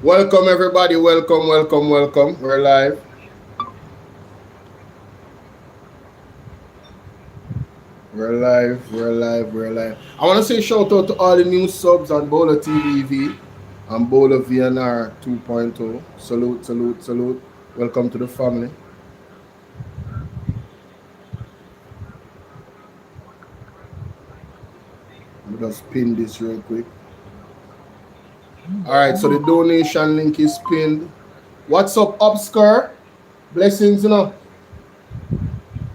Welcome everybody, welcome. We're live. We're live. I want to say shout out to all the new subs on Bolo TV and Bolo V&R 2.0. Salute. Welcome to the family. Let me just pin this real quick. Alright, so the donation link is pinned. What's up, Obscure? Blessings, you know.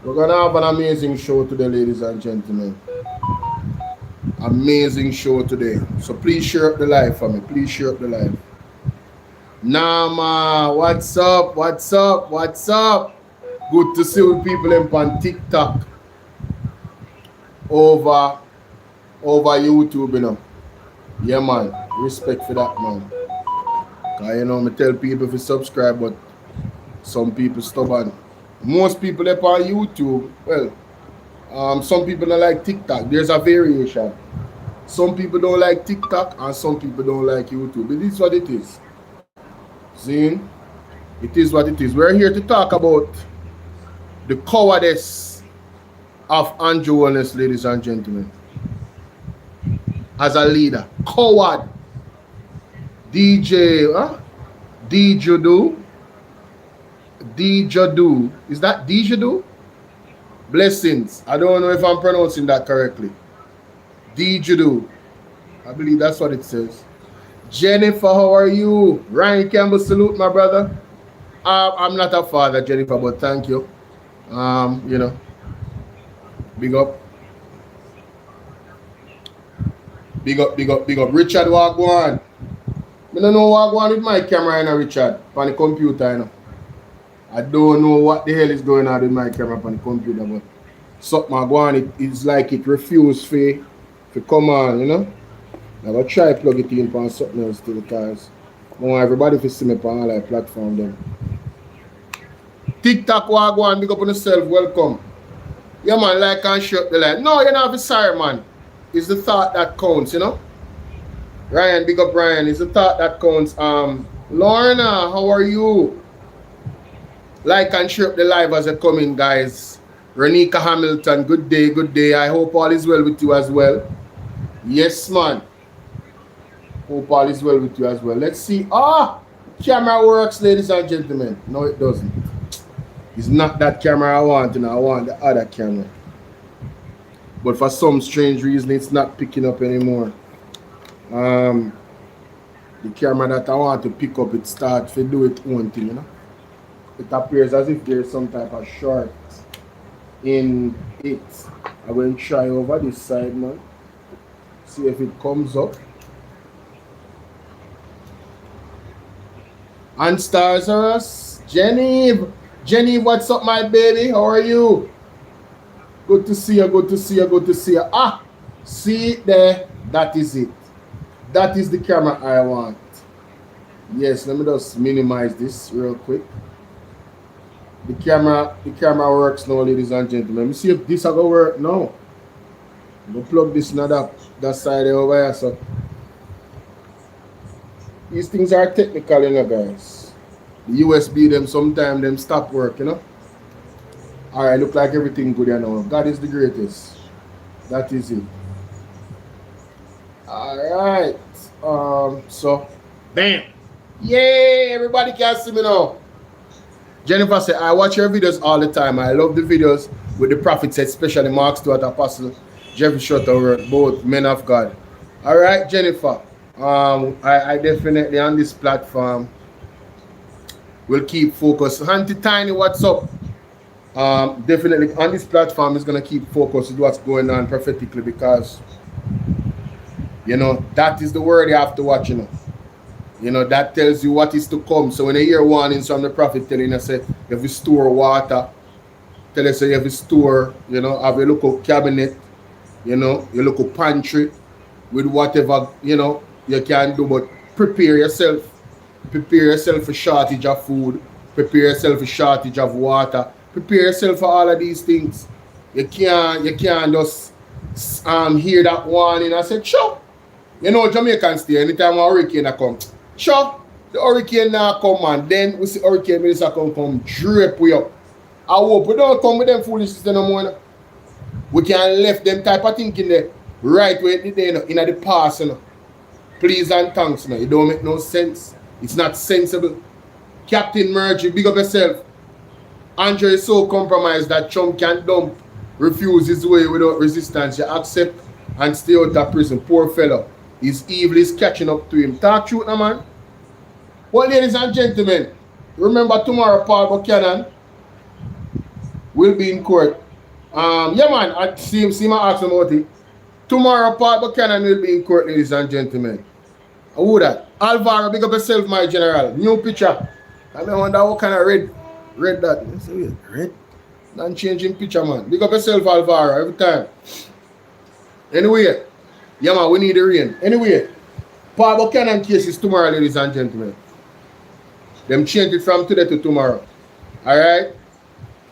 We're gonna have an amazing show today, ladies and gentlemen. Amazing show today. So please share up the live for me. Please share up the live. Nama, what's up? Good to see you people on TikTok over YouTube, you know. Yeah, man. Respect for that, man. Cause you know, I tell people to subscribe, but some people stubborn. Most people up on YouTube, well, some people don't like TikTok. There's a variation. Some people don't like TikTok and some people don't like YouTube. It is what it is. See? It is what it is. We're here to talk about the cowardice of Andrew Holness, ladies and gentlemen. As a leader. Coward. DJ Jadu. Is that Jadu? Blessings. I don't know if I'm pronouncing that correctly. Jadu. I believe that's what it says. Jennifer, how are you? Ryan Campbell, salute my brother. I'm not a father, Jennifer, but thank you. You know. Big up. Big up. Richard, what go on? I don't know what go on with my camera, you know, Richard, on the computer, you know. I don't know what the hell is going on with my camera on the computer, but something go on, it's like it refused to come on, you know. I'm going to try to plug it in on something else too, because I want everybody to see me on all like platform then. TikTok, what go on, big up on yourself, welcome. Yeah, man, like and share the light. No, you're not sorry, man. It's the thought that counts, you know. Ryan, big up Ryan. It's the thought that counts. Lorna, how are you? Like and share the live as they come in, guys. Renika Hamilton, good day. I hope all is well with you as well. Yes, man. Hope all is well with you as well. Let's see. Camera works, ladies and gentlemen. No, it doesn't. It's not that camera I want, you know. I want the other camera. But for some strange reason, it's not picking up anymore. The camera that I want to pick up, it starts to do its own thing, you know. It appears as if there's some type of short in it. I'm going to try over this side, man. See if it comes up. And stars are us. Jenny, what's up, my baby? How are you? Good to see you. See it there. That is it. That is the camera I want. Yes, let me just minimize this real quick. The camera works now, ladies and gentlemen. Let me see if this is going to work now. I'm going to plug this in that side over here. So these things are technical, you know, guys. The USB, them sometimes them stop work, you know. Alright, look like everything good, you know. God is the greatest. That is it. Alright. So bam. Yay! Everybody can see me now. Jennifer said, I watch your videos all the time. I love the videos with the prophets, especially Mark Stewart, Apostle, Jeffrey Shuttleworth, both men of God. Alright, Jennifer. I definitely on this platform we'll keep focused. Auntie Tiny, what's up? Definitely on this platform is gonna keep focused with what's going on prophetically, because you know that is the word you have to watch, you know. You know, that tells you what is to come. So when you hear warnings from the prophet telling us, say, you have to store water, tell us you have to store, you know, have a local cabinet, you know, your local pantry with whatever, you know, you can do, but prepare yourself. Prepare yourself for shortage of food, prepare yourself for shortage of water, prepare yourself for all of these things. You can't just hear that warning and say, sure. You know, Jamaicans stay anytime a hurricane come. Sure, the hurricane now come, man. Then we see hurricane minister come drape we up. I hope we don't come with them foolishness no more. We can left them type of thinking there right where it there, in the past, you know. Please and thanks, you know. It don't make no sense. It's not sensible. Captain Murgy, big up yourself. Andrew is so compromised that Trump can dump, refuse his way without resistance. You accept and stay out of prison. Poor fellow. His evil is catching up to him. Talk truth now, man. Well, ladies and gentlemen, remember tomorrow Paul Buchanan will be in court. Yeah, man, I see my ask him about it. Tomorrow Paul Buchanan will be in court, ladies and gentlemen. Who that? Alvaro, big up yourself, my general. New picture. I wonder what kind of red that. Red? Non changing picture, man. Big up yourself, Alvaro, every time. Anyway, yeah, man, we need the rain. Anyway, Paul Buchanan case is tomorrow, ladies and gentlemen. Them changed it from today to tomorrow. Alright?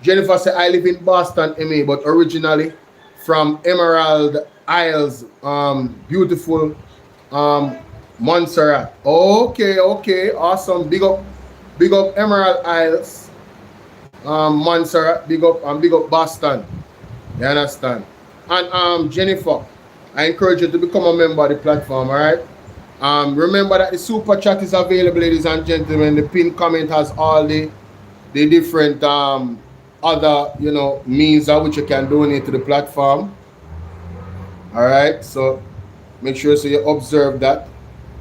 Jennifer said, I live in Boston, MA, but originally from Emerald Isles, beautiful Montserrat. Okay, awesome. Big up Emerald Isles, Montserrat, big up Boston. You understand? And Jennifer, I encourage you to become a member of the platform, alright? Remember that the super chat is available, ladies and gentlemen. The pinned comment has all the different other, you know, means of which you can donate to the platform. Alright, so make sure so you observe that.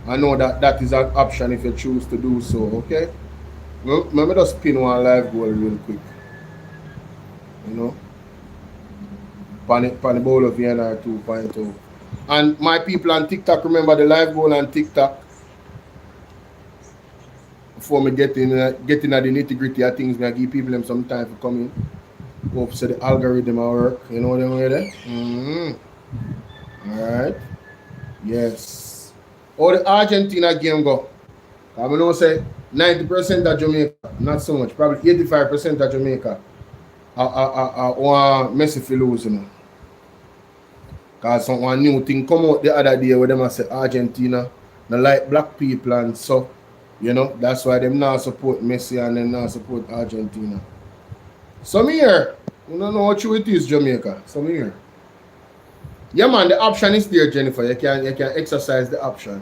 I know that is an option if you choose to do so, okay? Let me just pin one live goal real quick. You know? Pan the Bolo V&R 2.0. And my people on TikTok, remember the live goal on TikTok. Before me getting at the nitty-gritty of things, I give people them some time for coming. Hope so the algorithm will work. You know what I'm saying? Alright. Yes. How the Argentina game go? I know say 90% of Jamaica, not so much, probably 85% of Jamaica want Messi to lose, you know. Because one new thing come out the other day where them say Argentina they like black people, and so, you know, that's why them now support Messi and them now support Argentina. Some here, you don't know what true it is, Jamaica. Some here. Yeah, man, the option is there, Jennifer. You can exercise the option.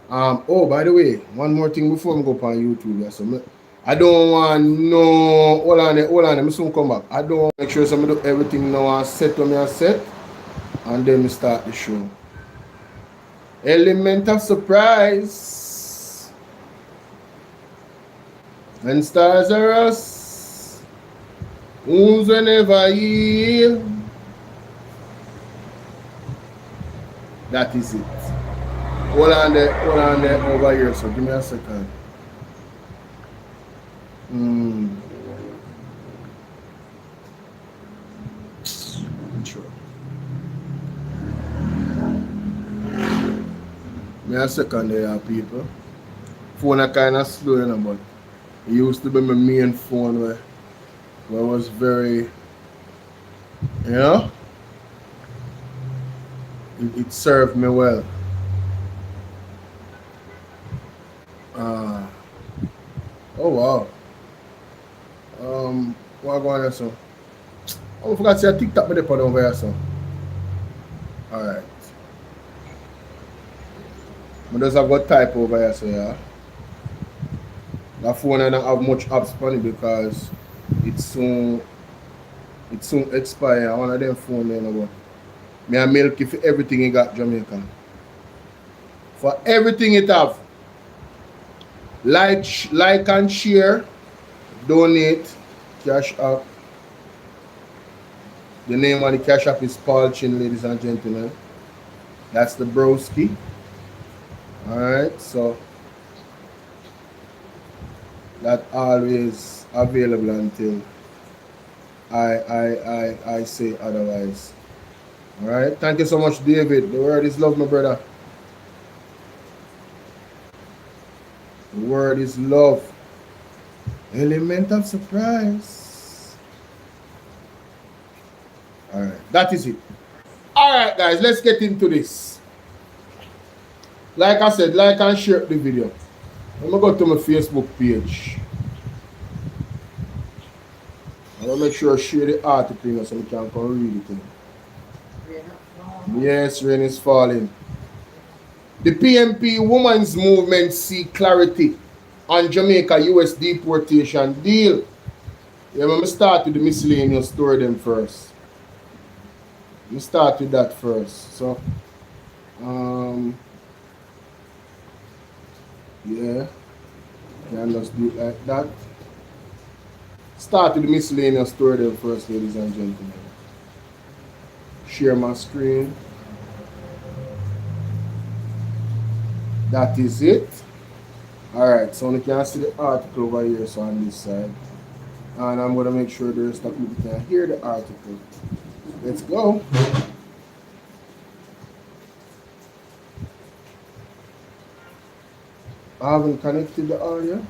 Oh, by the way, one more thing before I go up on YouTube. Yeah, so I don't want no. Hold on, let me soon come back. I don't want to make sure somebody do everything now and set when I set, and then we start the show. Element of surprise. And stars are us. Who's whenever yield. That is it. Hold on there over here, so give me a second. Sure. Give me a second there, people. Phone are kind of slow, you know, but it used to be my main phone where was very, you know, it served me well. Oh wow. What going on so? Oh, I forgot to say a TikTok with the put over here so. Alright. I just have got type over here so yeah. That phone I don't have much apps on it because it soon expire. One of them phone there now. Me and milk it for everything it got Jamaican. For everything it have. Like and share, donate, cash up. The name on the cash app is Paul Chin, ladies and gentlemen. That's the broski. Alright, so that always available until I say otherwise. Alright, thank you so much, David. The word is love, my brother. The word is love. Element of surprise. Alright, that is it. Alright, guys, let's get into this. Like I said, like and share the video. I'm going to go to my Facebook page. I'm going to make sure I share the article so we can come read it. Yes, rain is falling. The PNP women's movement seek clarity on Jamaica-US deportation deal. Yeah, let me start with the miscellaneous story then first. Let me start with that first. So, yeah, can just do it like that. Start with the miscellaneous story then first, ladies and gentlemen. Share my screen. That is it. Alright, so you can see the article over here, so on this side. And I'm going to make sure the rest of people can hear the article. Let's go. I haven't connected the audio.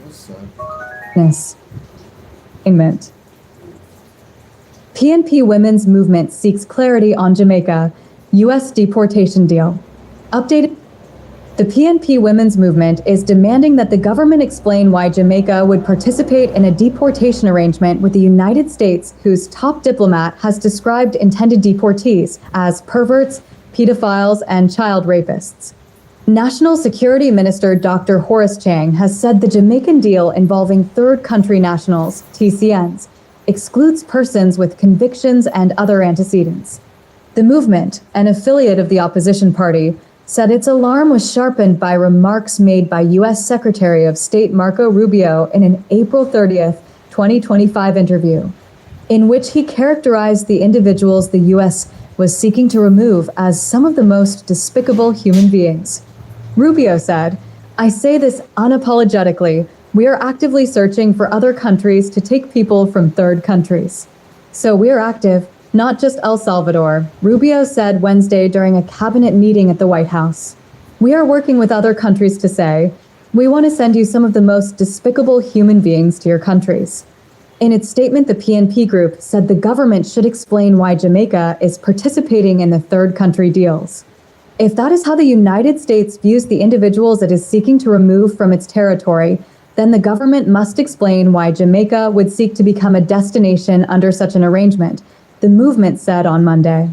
What's that? Amen. PNP Women's Movement seeks clarity on Jamaica-US deportation deal. Updated. The PNP Women's Movement is demanding that the government explain why Jamaica would participate in a deportation arrangement with the United States, whose top diplomat has described intended deportees as perverts, pedophiles, and child rapists. National Security Minister Dr. Horace Chang has said the Jamaican deal involving third country nationals, TCNs, excludes persons with convictions and other antecedents. The movement, an affiliate of the opposition party, said its alarm was sharpened by remarks made by U.S. Secretary of State Marco Rubio in an April 30th, 2025 interview, in which he characterized the individuals the U.S. was seeking to remove as some of the most despicable human beings. Rubio said, "I say this unapologetically. We are actively searching for other countries to take people from third countries. So we are active, not just El Salvador," Rubio said Wednesday during a cabinet meeting at the White House. "We are working with other countries to say, we want to send you some of the most despicable human beings to your countries." In its statement, the PNP group said the government should explain why Jamaica is participating in the third country deals. If that is how the United States views the individuals it is seeking to remove from its territory, then the government must explain why Jamaica would seek to become a destination under such an arrangement, the movement said on Monday.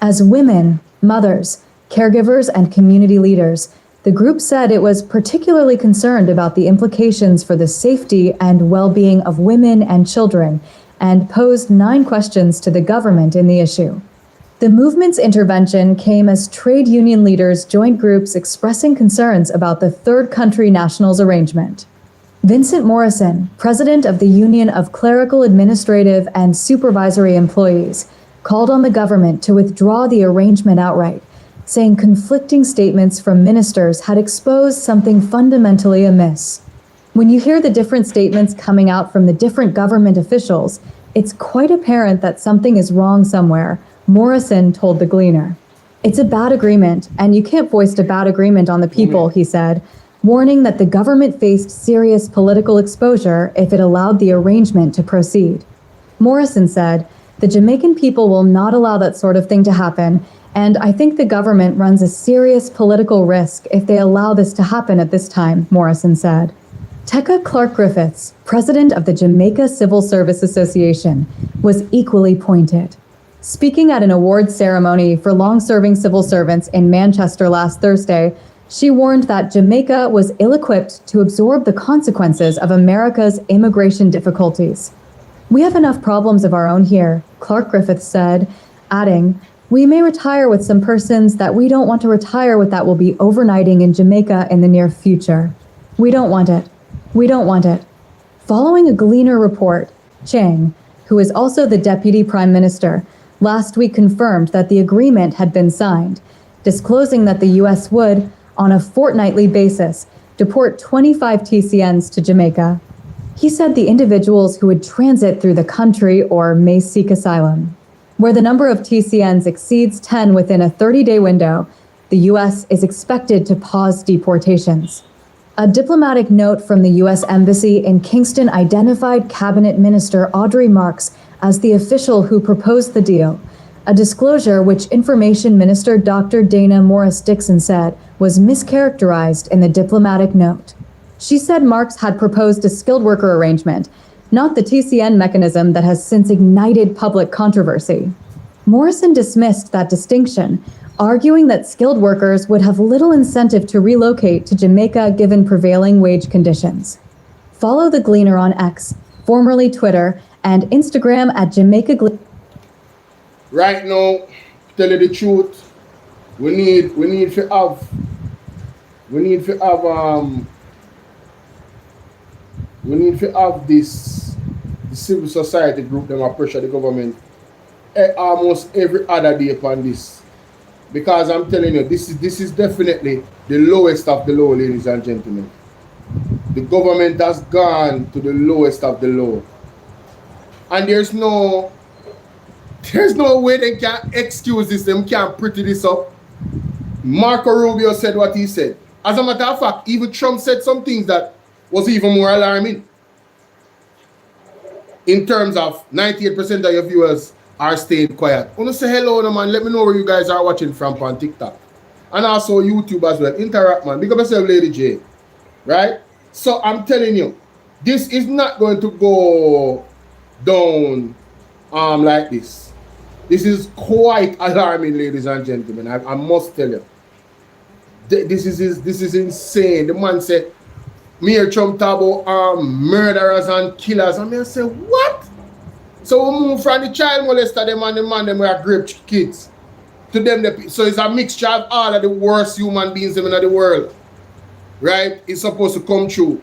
As women, mothers, caregivers, and community leaders, the group said it was particularly concerned about the implications for the safety and well-being of women and children, and posed 9 questions to the government in the issue. The movement's intervention came as trade union leaders joined groups expressing concerns about the third country nationals arrangement. Vincent Morrison, president of the Union of Clerical, Administrative, and Supervisory Employees, called on the government to withdraw the arrangement outright, saying conflicting statements from ministers had exposed something fundamentally amiss. When you hear the different statements coming out from the different government officials, it's quite apparent that something is wrong somewhere, Morrison told the Gleaner. "It's a bad agreement, and you can't foist a bad agreement on the people," he said, warning that the government faced serious political exposure if it allowed the arrangement to proceed. Morrison said, "The Jamaican people will not allow that sort of thing to happen, and I think the government runs a serious political risk if they allow this to happen at this time," Morrison said. Tekka Clark-Griffiths, president of the Jamaica Civil Service Association, was equally pointed. Speaking at an awards ceremony for long-serving civil servants in Manchester last Thursday, she warned that Jamaica was ill-equipped to absorb the consequences of America's immigration difficulties. "We have enough problems of our own here," Clark Griffiths said, adding, We may retire with some persons that we don't want to retire with that will be overnighting in Jamaica in the near future. We don't want it. We don't want it. Following a Gleaner report, Chang, who is also the Deputy Prime Minister, last week confirmed that the agreement had been signed, disclosing that the U.S. would, on a fortnightly basis, deport 25 TCNs to Jamaica. He said the individuals who would transit through the country or may seek asylum. Where the number of TCNs exceeds 10 within a 30-day window, the U.S. is expected to pause deportations. A diplomatic note from the U.S. Embassy in Kingston identified Cabinet Minister Audrey Marks as the official who proposed the deal, a disclosure which Information Minister Dr. Dana Morris-Dixon said was mischaracterized in the diplomatic note. She said Marks had proposed a skilled worker arrangement, not the TCN mechanism that has since ignited public controversy. Morrison dismissed that distinction, arguing that skilled workers would have little incentive to relocate to Jamaica given prevailing wage conditions. Follow the Gleaner on X, formerly Twitter, and Instagram at Jamaica Gleaner. Right now, tell you the truth, we need to have this the civil society group them are pressure the government almost every other day upon this, because I'm telling you, this is definitely the lowest of the low, ladies and gentlemen. The government has gone to the lowest of the low, and there's no way they can excuse this. Them can't pretty this up. Marco Rubio said what he said. As a matter of fact, even Trump said some things that was even more alarming. In terms of 98% of your viewers are staying quiet. I want to say hello, man. Let me know where you guys are watching from on TikTok. And also YouTube as well. Interact, man. Big up yourself, Lady J. Right? So I'm telling you, this is not going to go down like this. This is quite alarming, ladies and gentlemen. I must tell you. This is insane. The man said, Mayor Trump talk about murderers and killers. And I say, what? So we move from the child molester them and the man them were grape kids to them. So it's a mixture of all of the worst human beings in the world. Right? It's supposed to come true.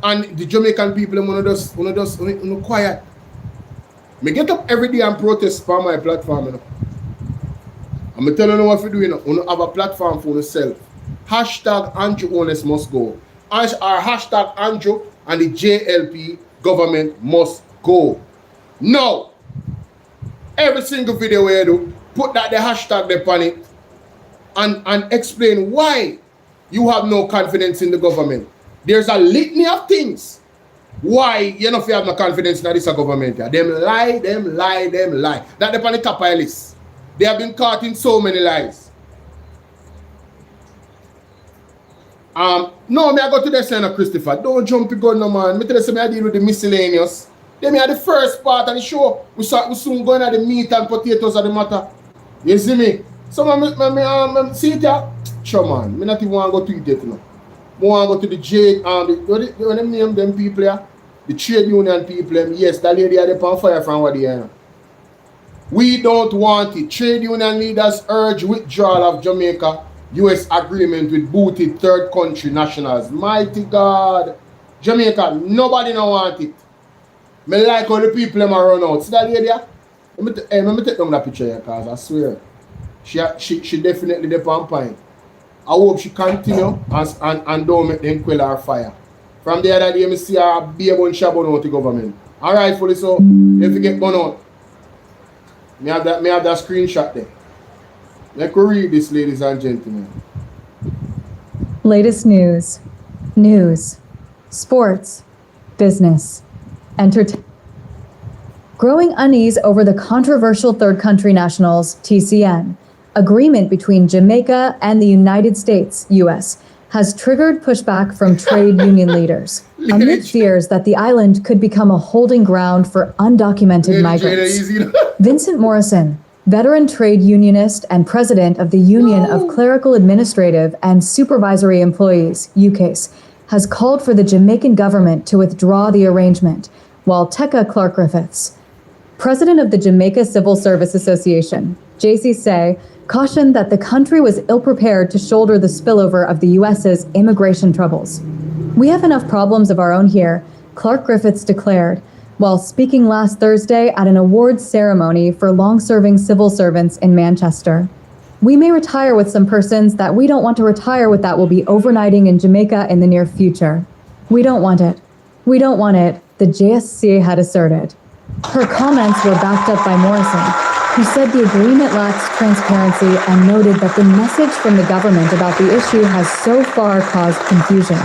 And the Jamaican people them just quiet. Me get up every day and protest for my platform. You know? I'm telling you what to do. You know, have a platform for yourself. Hashtag Andrew Holness must go. Our hashtag Andrew and the JLP government must go. Now, every single video where you do, put that the hashtag there on it and explain why you have no confidence in the government. There's a litany of things why you don't have no confidence in this government. Them lie. That they're on the top of the list. They have been caught in so many lies. No, me I go to the center, Christopher. Don't jump the gun, no man. Me tell you, I deal with the miscellaneous. Then me at the first part of the show. We soon going at the meat and potatoes of the matter. You see me? So me see it here. Sure man, me not even want to go to it yet, you know. I want to go to the J, what them name them people here? The trade union people. Yes, that lady are on fire from what they are. We don't want it. Trade union leaders urge withdrawal of Jamaica-US agreement with booted third country nationals. Mighty God. Jamaica, nobody don't want it. Me like how the people them are run out. See that lady here? Let me take down that picture here, because I swear. She definitely the pine. I hope she continue and don't make them quell her fire. From the other day, I see her be a bunch of burn out the government. Alright, fully so, if you get burn out, me have that screenshot there. Let me read this, ladies and gentlemen. Latest news, sports, business, entertainment. Growing unease over the controversial third country nationals, TCN, agreement between Jamaica and the United States, US, has triggered pushback from trade union leaders, amid fears that the island could become a holding ground for undocumented migrants. Vincent Morrison, veteran trade unionist and president of the Union of Clerical Administrative and Supervisory Employees, UCASE, has called for the Jamaican government to withdraw the arrangement, while Tekka Clark Griffiths, president of the Jamaica Civil Service Association, JCSA, cautioned that the country was ill-prepared to shoulder the spillover of the U.S.'s immigration troubles. "We have enough problems of our own here," Clark Griffiths declared, while speaking last Thursday at an awards ceremony for long-serving civil servants in Manchester. "We may retire with some persons that we don't want to retire with that will be overnighting in Jamaica in the near future. We don't want it. We don't want it," the JSC had asserted. Her comments were backed up by Morrison, who said the agreement lacks transparency and noted that the message from the government about the issue has so far caused confusion.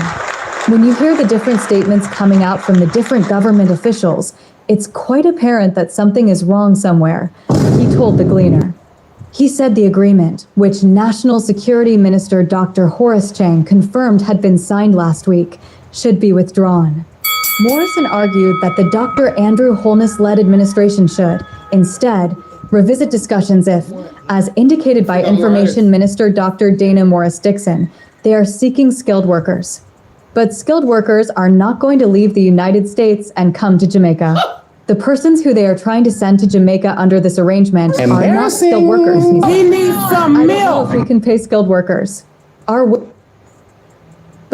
"When you hear the different statements coming out from the different government officials, it's quite apparent that something is wrong somewhere," he told the Gleaner. He said the agreement, which National Security Minister Dr. Horace Chang confirmed had been signed last week, should be withdrawn. Morrison argued that the Dr. Andrew Holness-led administration should, instead, revisit discussions if, as indicated by Information Minister Dr. Dana Morris-Dixon, they are seeking skilled workers. But skilled workers are not going to leave the United States and come to Jamaica. The persons who they are trying to send to Jamaica under this arrangement are not skilled workers, he said. He needs some "I don't milk. know if we can pay skilled workers.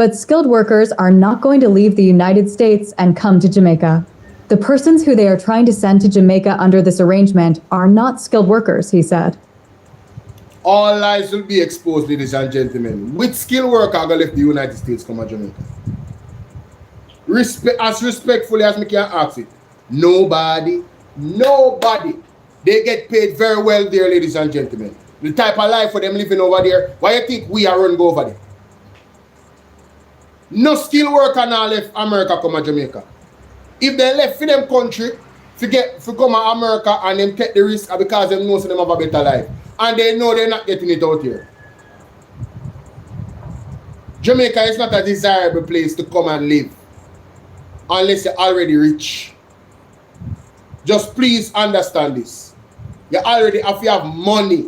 But skilled workers are not going to leave the United States and come to Jamaica. The persons who they are trying to send to Jamaica under this arrangement are not skilled workers," he said. All lies will be exposed, ladies and gentlemen. Which skilled worker are going to leave the United States come to Jamaica? As respectfully as me can ask it. Nobody. Nobody. They get paid very well there, ladies and gentlemen. The type of life for them living over there, why you think we are run go over there? No skilled worker now left America come to Jamaica. If they left for them country, for come to America and them take the risk because they know them have a better life. And they know they're not getting it out here. Jamaica is not a desirable place to come and live unless you're already rich. Just please understand this. You already, if you have money,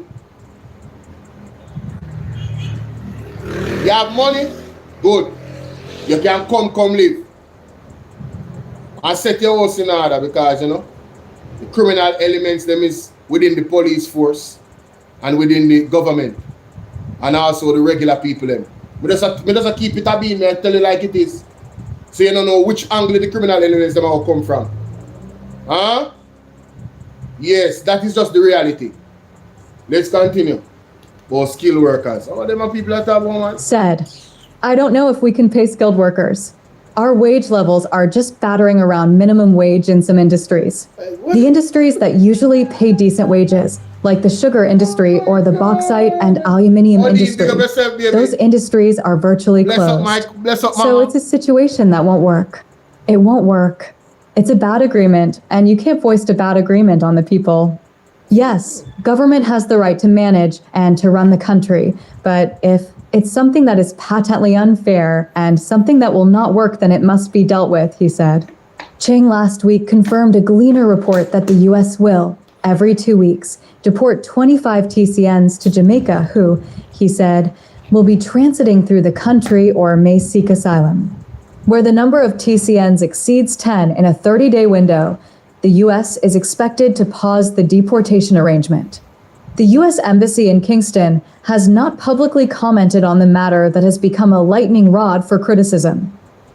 you have money, good. You can come live and set your house in order because, you know, the criminal elements them is within the police force and within the government and also the regular people them. Me just keep it a beam and tell you like it is. So you don't know which angle the criminal elements them will come from. Huh? Yes, that is just the reality. Let's continue. For skilled workers. How are them people that have one? Said, "I don't know if we can pay skilled workers. Our wage levels are just battering around minimum wage in some industries. The industries that usually pay decent wages, like the sugar industry or the bauxite and aluminium industry. Those industries are virtually closed. So it's a situation that won't work. It won't work. It's a bad agreement, and you can't foist a bad agreement on the people. Yes, government has the right to manage and to run the country, but if it's something that is patently unfair and something that will not work, then it must be dealt with," he said. Chang last week confirmed a Gleaner report that the U.S. will, every 2 weeks, deport 25 TCNs to Jamaica who, he said, will be transiting through the country or may seek asylum. Where the number of TCNs exceeds 10 in a 30-day window, the U.S. is expected to pause the deportation arrangement. The U.S. Embassy in Kingston has not publicly commented on the matter that has become a lightning rod for criticism.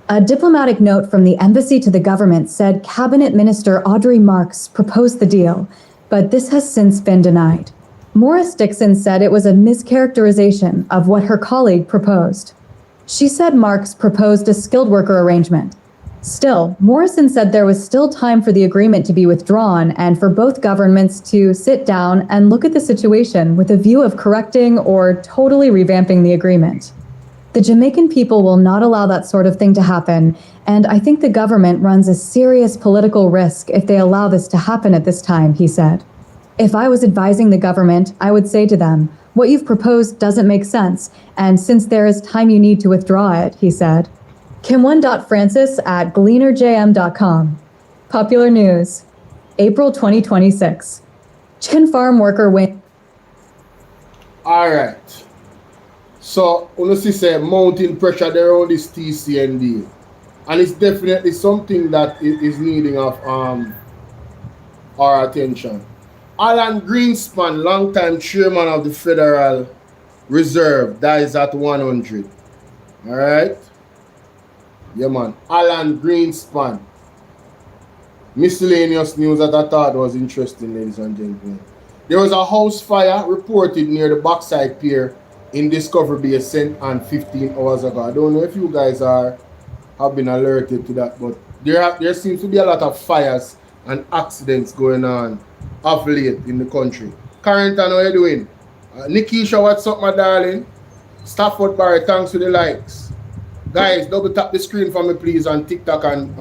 A diplomatic note from the embassy to the government said Cabinet Minister Audrey Marks proposed the deal, but this has since been denied. Morris-Dixon said it was a mischaracterization of what her colleague proposed. She said Marks proposed a skilled worker arrangement. Still, Morrison said there was still time for the agreement to be withdrawn and for both governments to sit down and look at the situation with a view of correcting or totally revamping the agreement. The Jamaican people will not allow that sort of thing to happen, and I think the government runs a serious political risk if they allow this to happen at this time, he said. If I was advising the government, I would say to them, what you've proposed doesn't make sense, and since there is time you need to withdraw it, he said. Kim1.Francis@gleanerjm.com. Popular News, April 2026. Chicken farm worker win. All right. So, you see, say mounting pressure there on this TCND, and it's definitely something that is needing of our attention. Alan Greenspan, longtime chairman of the Federal Reserve, dies at 100. All right? Yeah, man. Alan Greenspan. Miscellaneous news that I thought was interesting, ladies and gentlemen. There was a house fire reported near the Backside Pier in Discovery Bay St. Ann 15 hours ago. I don't know if you guys have been alerted to that, but there seems to be a lot of fires and accidents going on of late in the country. Carrington, how you doing? Nikisha, what's up, my darling? Stafford Barry, thanks for the likes. Guys, double tap the screen for me, please, on TikTok and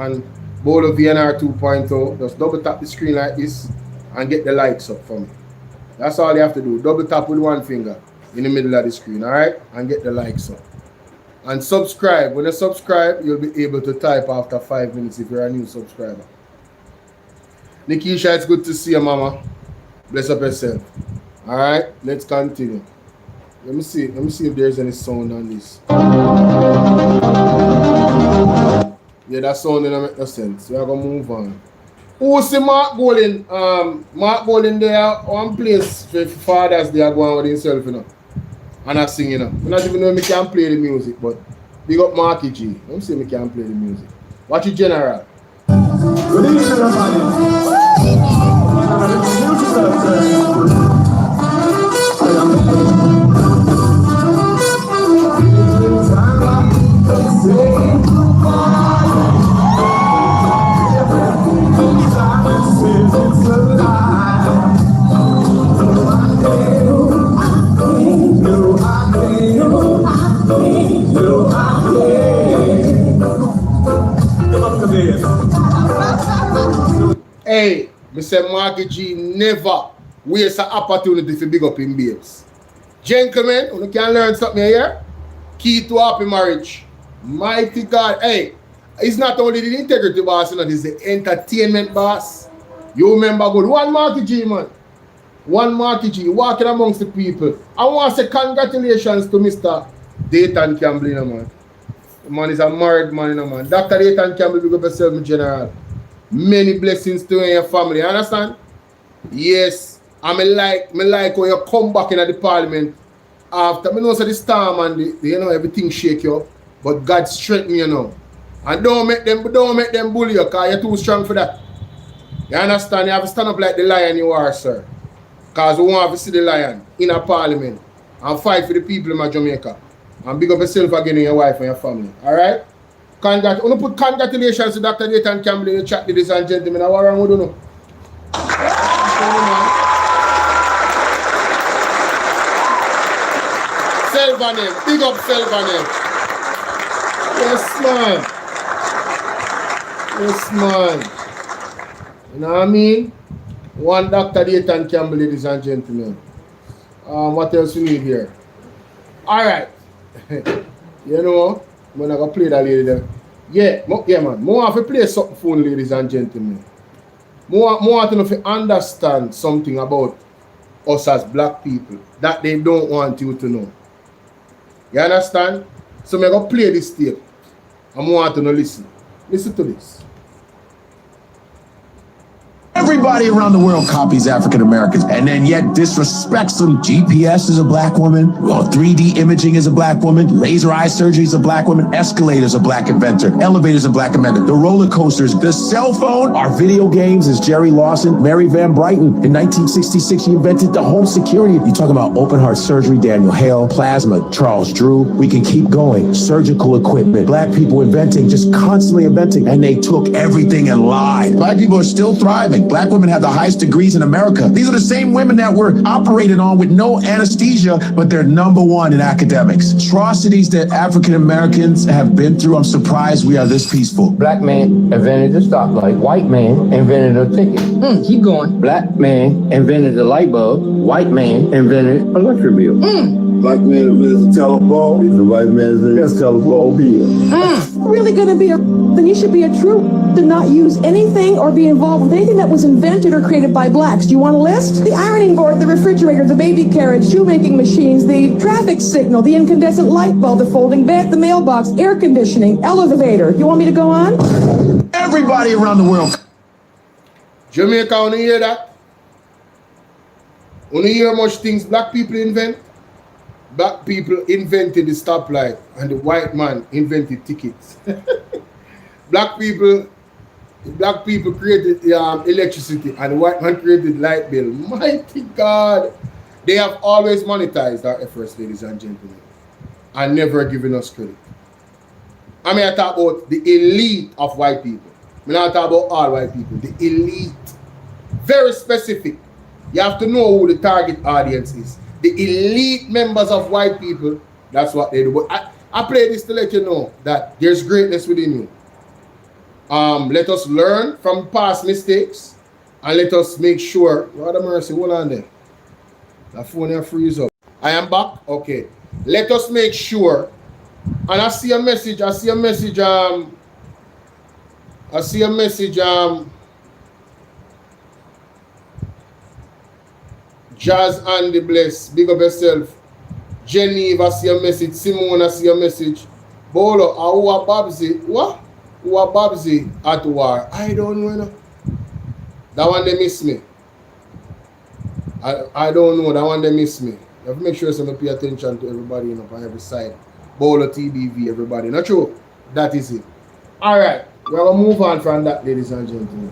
Bolo V&R 2.0. Just double tap the screen like this and get the likes up for me. That's all you have to do. Double tap with one finger in the middle of the screen, all right? And get the likes up. And subscribe. When you subscribe, you'll be able to type after 5 minutes if you're a new subscriber. Nikisha, it's good to see you, mama. Bless up yourself. All right, let's continue. Let me see if there's any sound on this. Yeah, that sound doesn't make no sense. We're gonna move on. Who see Mark Bolin? Mark Bolin there one place for Father's Day going with himself, you know. And I sing, you know. I don't even know if I can play the music, but big up Marky G. Let me see if I can play the music. Watch it, General. Good evening, everybody. Hey, Mr. Marky G never waste an opportunity to big up him babes. Gentlemen, you can learn something here. Key to happy marriage. Mighty God. Hey, it's not only the integrity boss, you know, it's the entertainment boss. You remember good. One Marky G, man. One Marky G walking amongst the people. I want to say congratulations to Mr. Dayton Campbell, you know, man. The man is a married man, you know, man. Dr. Dayton Campbell, big up yourself, my general. Many blessings to you and your family, you understand? Yes. I like when you come back into the parliament after. I know so the storm and the, you know, everything shake you, but God strengthen you now. And don't make them bully you, because you're too strong for that. You understand? You have to stand up like the lion you are, sir. Because we want to see the lion in a parliament and fight for the people in Jamaica. And big up yourself again and your wife and your family. Alright? I want to put congratulations to Dr. Dayton Campbell in the chat, ladies and gentlemen. What wrong with you now? Selvanem, big up Selvanem. Yes, man. Yes, man. You know what I mean? One Dr. Dayton Campbell, ladies and gentlemen. What else we need here? Alright. You know, I'm not gonna play that lady there. Yeah, man. More have to play something fun, ladies and gentlemen. More want to know if you understand something about us as black people that they don't want you to know. You understand? So I'm gonna play this tape. I want to know listen. Listen to this. Everybody around the world copies African Americans and then yet disrespects them. GPS is a black woman. Well, 3D imaging is a black woman. Laser eye surgery is a black woman. Escalator is a black inventor. Elevator is a black inventor. The roller coasters, the cell phone, our video games is Jerry Lawson. Mary Van Brighton. In 1966, she invented the home security. You talk about open heart surgery, Daniel Hale, plasma, Charles Drew. We can keep going. Surgical equipment. Black people inventing, just constantly inventing. And they took everything and lied. Black people are still thriving. Black women have the highest degrees in America. These are the same women that were operated on with no anesthesia, but they're #1 in academics. Atrocities that African Americans have been through, I'm surprised we are this peaceful. Black man invented the stoplight. White man invented a ticket. Keep going. Black man invented the light bulb. White man invented electric bill. Black man invented the telephone. The white man invented the telephone bill. Really gonna be then you should be a troop to not use anything or be involved with anything that was invented or created by blacks. Do you want a list? The ironing board, the refrigerator, the baby carriage, shoemaking machines, the traffic signal, the incandescent light bulb, the folding bed, the mailbox, air conditioning, elevator. You want me to go on? Everybody around the world. Jamaica, only hear that? Only hear much things black people invent? Black people invented the stoplight and the white man invented tickets. black people created electricity and the white man created light bill. Mighty God. They have always monetized our efforts, ladies and gentlemen, and never given us credit. I mean, I talk about the elite of white people. I mean, I talk about all white people. The elite. Very specific. You have to know who the target audience is. The elite members of white people, that's what they do. But I play this to let you know that there's greatness within you. Let us learn from past mistakes and let us make sure. Lord have mercy, hold on there. The phone here freeze up. I am back. Okay. Let us make sure. And I see a message. Jazz and the Bless, big up yourself. Geneva, I see a message. Simone, I see a message. Bolo, who are Babsy? What? Who are Babsy at war? I don't know. That one they miss me. I don't know. That one they miss me. You have to make sure somebody pay attention to everybody, you know, on every side. Bolo TBV, everybody. Not true. That is it. Alright. We're going to move on from that, ladies and gentlemen.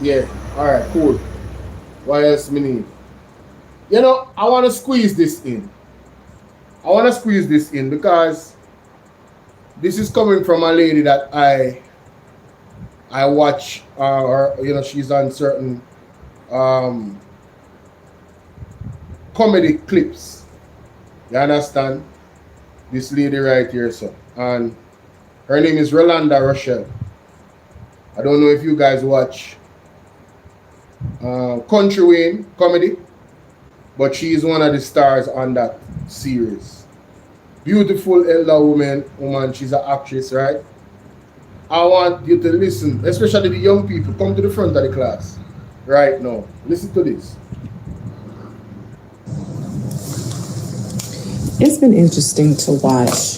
Yeah. Alright, cool. What else we need? You know, I want to squeeze this in. Because this is coming from a lady that I watch, or you know, she's on certain comedy clips. You understand? This lady right here, so. And her name is Rolanda Rochelle. I don't know if you guys watch Country Wayne comedy, but she is one of the stars on that series. Beautiful elder woman, she's an actress, right? I want you to listen, especially the young people. Come to the front of the class right now. Listen to this. It's been interesting to watch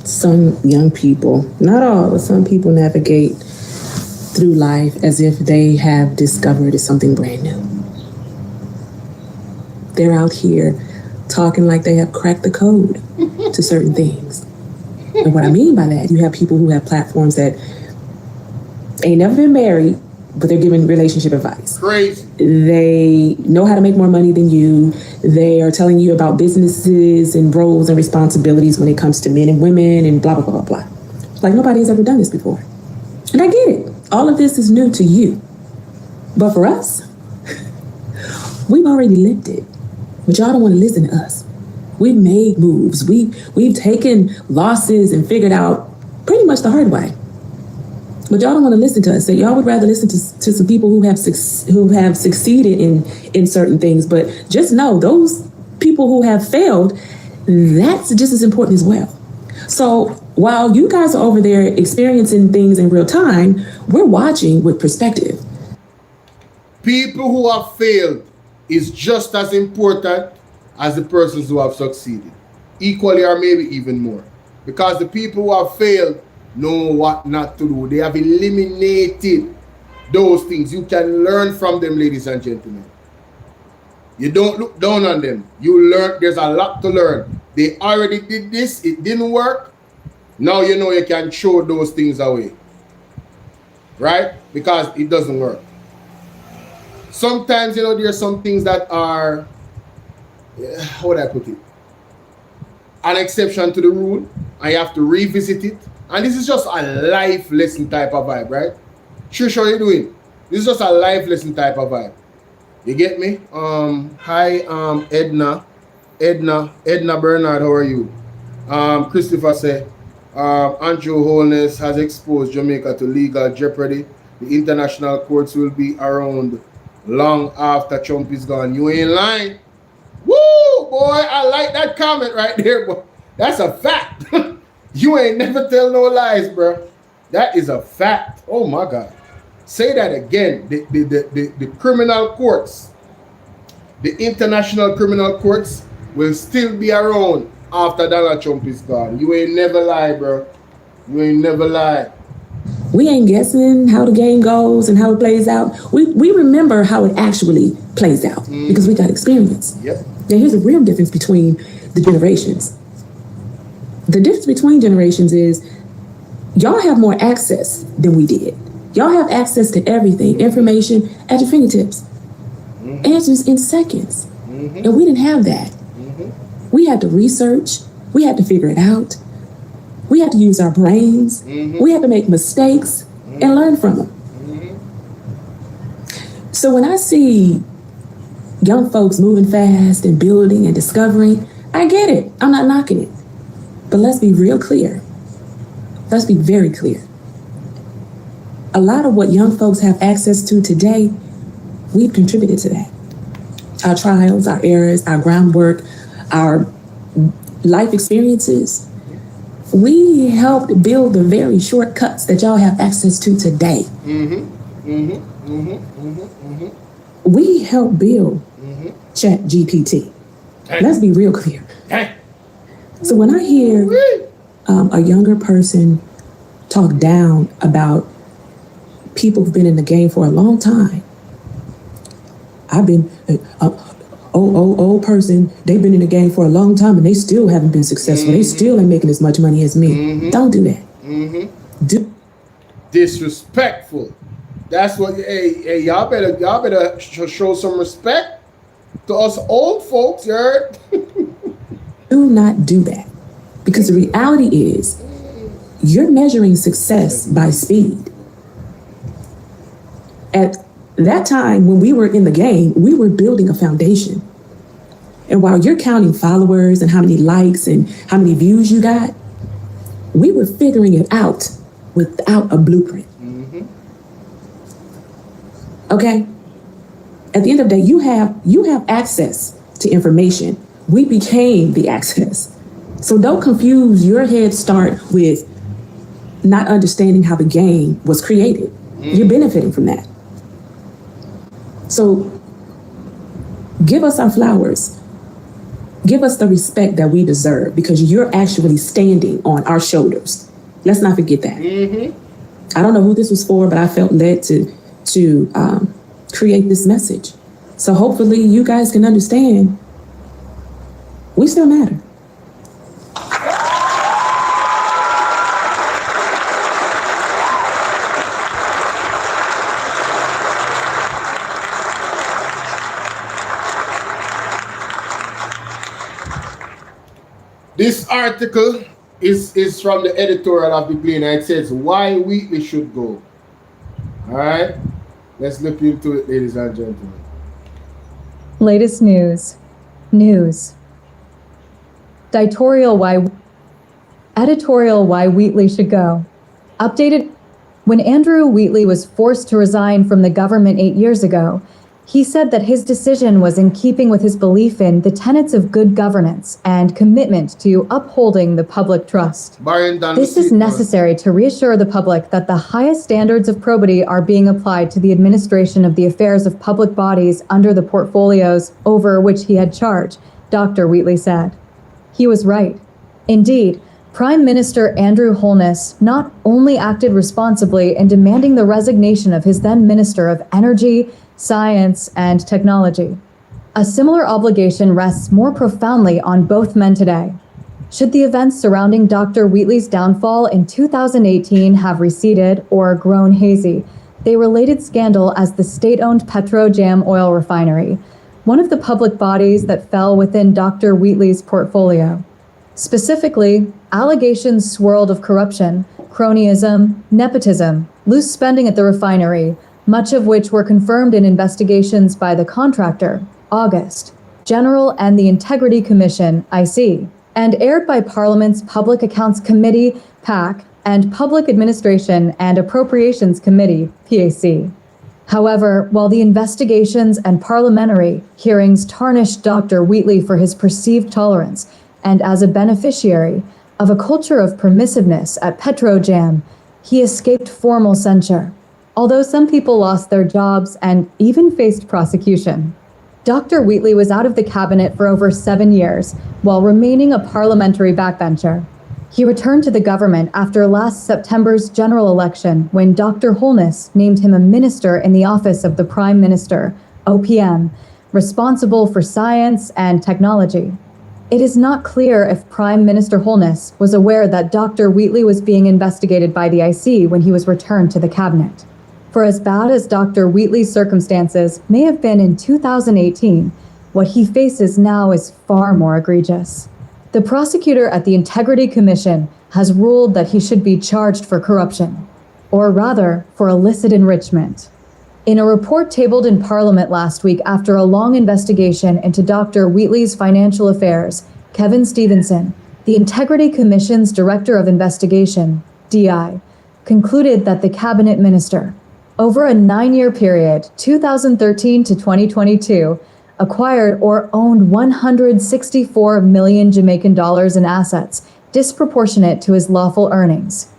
some young people, not all, but some people navigate through life as if they have discovered something brand new. They're out here talking like they have cracked the code to certain things. And what I mean by that, you have people who have platforms that ain't never been married, but they're giving relationship advice. Crazy. They know how to make more money than you. They are telling you about businesses and roles and responsibilities when it comes to men and women and blah, blah, blah, blah, blah. Like nobody has ever done this before. And I get it. All of this is new to you. But for us, we've already lived it. But y'all don't want to listen to us. We've made moves. We've taken losses and figured out pretty much the hard way. But y'all don't want to listen to us. So y'all would rather listen to some people who have succeeded in certain things. But just know those people who have failed, that's just as important as well. So while you guys are over there experiencing things in real time, we're watching with perspective. People who have failed is just as important as the persons who have succeeded. Equally or maybe even more. Because the people who have failed know what not to do. They have eliminated those things. You can learn from them, ladies and gentlemen. You don't look down on them. You learn. There's a lot to learn. They already did this. It didn't work. Now you know you can throw those things away. Right? Because it doesn't work. Sometimes, you know, there are some things that are, how would I put it? An exception to the rule. I have to revisit it. And this is just a life lesson type of vibe, right? Sure, how you doing? This is just a life lesson type of vibe. You get me? Hi, Edna Bernard, how are you? Christopher said, Andrew Holness has exposed Jamaica to legal jeopardy. The international courts will be around long after Trump is gone. You ain't lying. Woo, boy, I like that comment right there, boy. That's a fact. You ain't never tell no lies, bro. That is a fact. Oh my God. Say that again. The criminal courts, the international criminal courts will still be around after Donald Trump is gone. You ain't never lie, bro. You ain't never lie. We ain't guessing how the game goes and how it plays out. We remember how it actually plays out because we got experience. Yep. Now, here's a real difference between the generations. The difference between generations is y'all have more access than we did. Y'all have access to everything, information at your fingertips, answers in seconds. And we didn't have that. We had to research, we had to figure it out, we had to use our brains, we had to make mistakes and learn from them. So when I see young folks moving fast and building and discovering, I get it. I'm not knocking it. But let's be real clear. Let's be very clear. A lot of what young folks have access to today, we've contributed to that. Our trials, our errors, our groundwork, our life experiences, we helped build the very shortcuts that y'all have access to today. We helped build Chat GPT. Let's be real clear. So when I hear a younger person talk down about people who've been in the game for a long time, I've been old person, they've been in the game for a long time and they still haven't been successful. They still ain't making as much money as me. Don't do that. Disrespectful. That's what. Hey, y'all better show some respect to us old folks. You heard? Do not do that, because the reality is you're measuring success by speed. At that time, when we were in the game, we were building a foundation. And while you're counting followers and how many likes and how many views you got, we were figuring it out without a blueprint. Okay? At the end of the day, you have access to information. We became the access. So don't confuse your head start with not understanding how the game was created. You're benefiting from that. So give us our flowers. Give us the respect that we deserve, because you're actually standing on our shoulders. Let's not forget that. I don't know who this was for, but I felt led to create this message. So hopefully you guys can understand we still matter. This article is from the editorial of the Gleaner. It says why Wheatley should go. All right, let's look into it, ladies and gentlemen. Latest news. Editorial why Wheatley should go. Updated. When Andrew Wheatley was forced to resign from the government 8 years ago, he said that his decision was in keeping with his belief in the tenets of good governance and commitment to upholding the public trust. This is necessary to reassure the public that the highest standards of probity are being applied to the administration of the affairs of public bodies under the portfolios over which he had charge, Dr. Wheatley said. He was right. Indeed, Prime Minister Andrew Holness not only acted responsibly in demanding the resignation of his then Minister of Energy, Science, and Technology. A similar obligation rests more profoundly on both men today. Should the events surrounding Dr. Wheatley's downfall in 2018 have receded or grown hazy, they related scandal as the state-owned Petrojam oil refinery, one of the public bodies that fell within Dr. Wheatley's portfolio. Specifically, allegations swirled of corruption, cronyism, nepotism, loose spending at the refinery, much of which were confirmed in investigations by the contractor, August, General and the Integrity Commission, IC, and aired by Parliament's Public Accounts Committee, PAC, and Public Administration and Appropriations Committee, PAC. However, while the investigations and parliamentary hearings tarnished Dr. Wheatley for his perceived tolerance and as a beneficiary of a culture of permissiveness at Petrojam, he escaped formal censure, although some people lost their jobs and even faced prosecution. Dr. Wheatley was out of the cabinet for over 7 years, while remaining a parliamentary backbencher. He returned to the government after last September's general election when Dr. Holness named him a minister in the office of the Prime Minister, OPM, responsible for science and technology. It is not clear if Prime Minister Holness was aware that Dr. Wheatley was being investigated by the IC when he was returned to the cabinet. For as bad as Dr. Wheatley's circumstances may have been in 2018, what he faces now is far more egregious. The prosecutor at the Integrity Commission has ruled that he should be charged for corruption, or rather, for illicit enrichment. In a report tabled in Parliament last week after a long investigation into Dr. Wheatley's financial affairs, Kevin Stevenson, the Integrity Commission's Director of Investigation, DI, concluded that the cabinet minister, over a 9-year period, 2013 to 2022, acquired or owned 164 million Jamaican dollars in assets, disproportionate to his lawful earnings.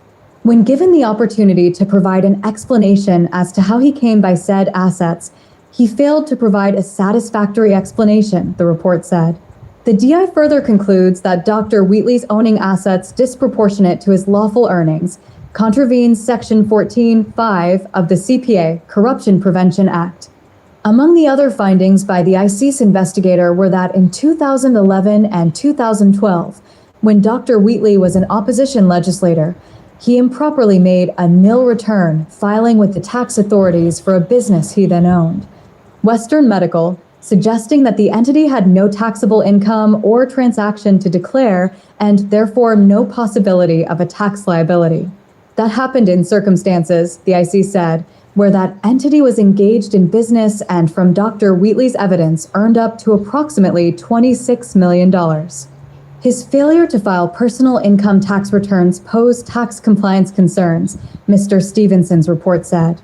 When given the opportunity to provide an explanation as to how he came by said assets, he failed to provide a satisfactory explanation, the report said. The DI further concludes that Dr. Wheatley's owning assets disproportionate to his lawful earnings contravenes Section 14(5) of the CPA, Corruption Prevention Act. Among the other findings by the IC's investigator were that in 2011 and 2012, when Dr. Wheatley was an opposition legislator, he improperly made a nil return filing with the tax authorities for a business he then owned. Western Medical, suggesting that the entity had no taxable income or transaction to declare and therefore no possibility of a tax liability. That happened in circumstances, the IC said, where that entity was engaged in business and from Dr. Wheatley's evidence earned up to approximately $26 million. His failure to file personal income tax returns posed tax compliance concerns, Mr. Stevenson's report said.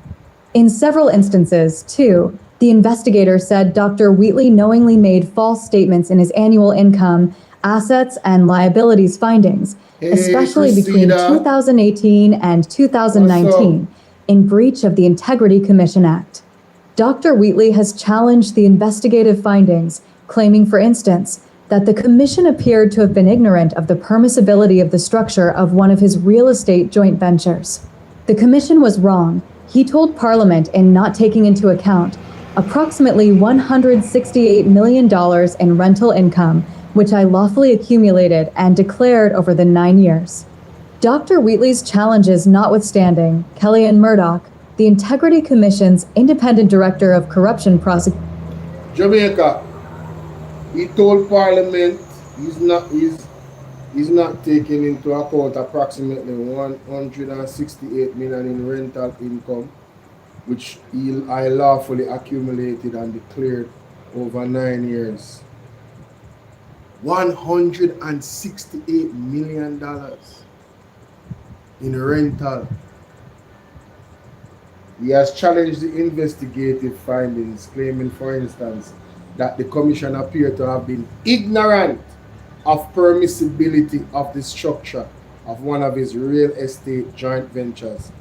In several instances, too, the investigator said Dr. Wheatley knowingly made false statements in his annual income, assets, and liabilities findings, especially between 2018 and 2019, in breach of the Integrity Commission Act. Dr. Wheatley has challenged the investigative findings, claiming, for instance, that the commission appeared to have been ignorant of the permissibility of the structure of one of his real estate joint ventures. The commission was wrong, he told Parliament, in not taking into account approximately $168 million in rental income, which I lawfully accumulated and declared over the 9 years. Dr. Wheatley's challenges notwithstanding, Kellyanne Murdoch, the Integrity Commission's independent director of corruption prosecution. Jamaica, he told Parliament he's not taking into account approximately 168 million in rental income, which I lawfully accumulated and declared over 9 years. $168 million in rental. He has challenged the investigative findings, claiming, for instance, that the commission appeared to have been ignorant of permissibility of the structure of one of his real estate joint ventures.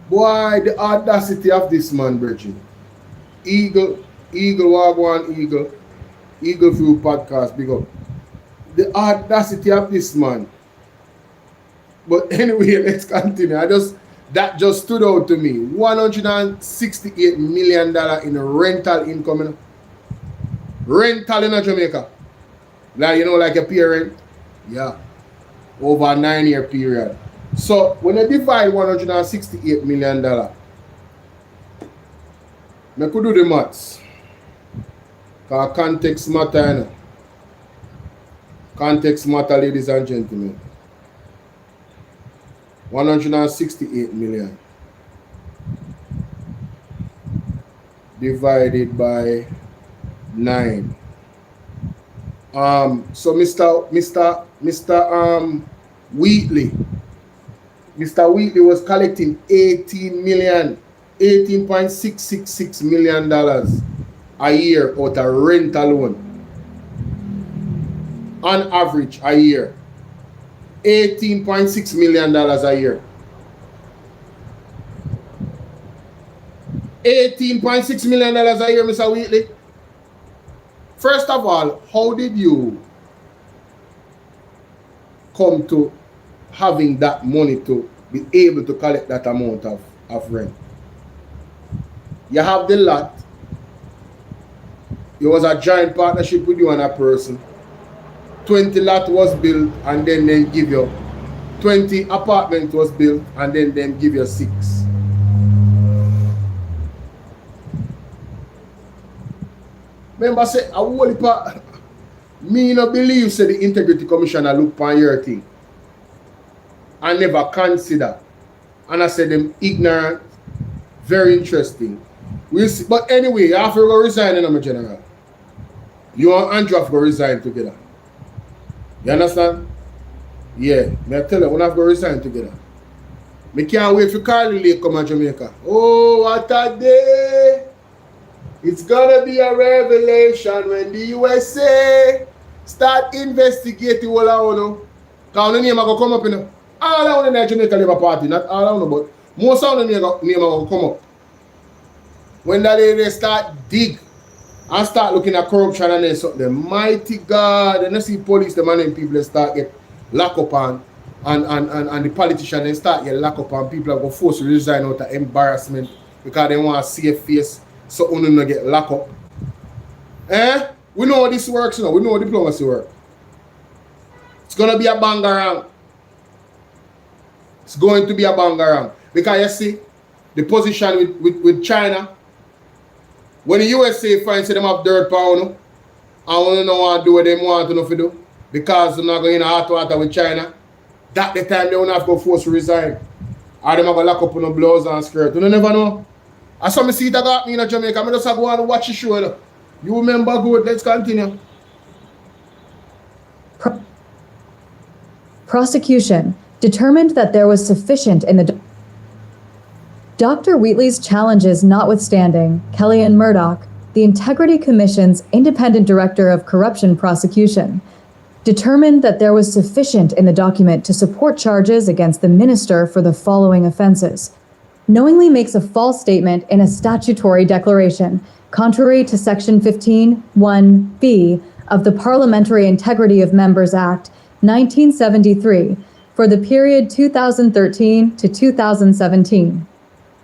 Boy, the audacity of this man, Bridget. Eagle Wagwan Eagle View Podcast, big up. The audacity of this man. But anyway, let's continue. That just stood out to me. $168 million in rental income. You know? Rental in Jamaica. Like, like a parent. Yeah. Over a 9-year period. So when you divide $168 million, I could do the maths. Because context matter, you know? Context matter, ladies and gentlemen. 168 million divided by 9. So Mr. Wheatley was collecting $18.666 million a year out of rent alone. On average a year. $18.6 million a year. $18.6 million a year, Mr. Wheatley. First of all, how did you come to having that money to be able to collect that amount of rent. You have the lot. It was a joint partnership with you and a person. 20 lot was built and then they give you 20 apartment was built and then they give you 6. Remember say a whole heap of, me no believe say the integrity commissioner look on your thing and never consider. And I said them ignorant, very interesting. We'll see. But anyway, you have to go resign in my general. You and Andrew have to go resign together. You understand? Yeah, me I tell you, we have to go resign together. Me can't wait for Carly Lake come to Jamaica. Oh, what a day! It's gonna be a revelation when the USA start investigating all I know. Because the name are going to come up, you know. All I want in Jamaica Labour Party, not all I know, but most of the name are going to come up. When they start dig and start looking at corruption and then something, mighty God, and you see police, the man and people start get locked up and the politicians they start get locked up and people are going to force to resign out of embarrassment because they want to see a face so only not get locked up. We know how this works, you know. We know how diplomacy works. It's going to be a bangarang. It's going to be a bangarang. Because you see, the position with China, when the USA finds them have dirt power, and we don't want to do what they want to do, because they're not going in hot water with China, that the time they won't have to go force to resign. Or they might go lock up on the blouse and skirt. You never know. I saw me see that got me in Jamaica. I just go and watch the show. You remember good. Let's continue. Prosecution determined that there was sufficient in the Dr. Wheatley's challenges notwithstanding, Kellyanne Murdoch, the Integrity Commission's independent director of corruption prosecution, determined that there was sufficient in the document to support charges against the minister for the following offenses. Knowingly makes a false statement in a statutory declaration, contrary to Section 15(1)(b) of the Parliamentary Integrity of Members Act, 1973, for the period 2013 to 2017.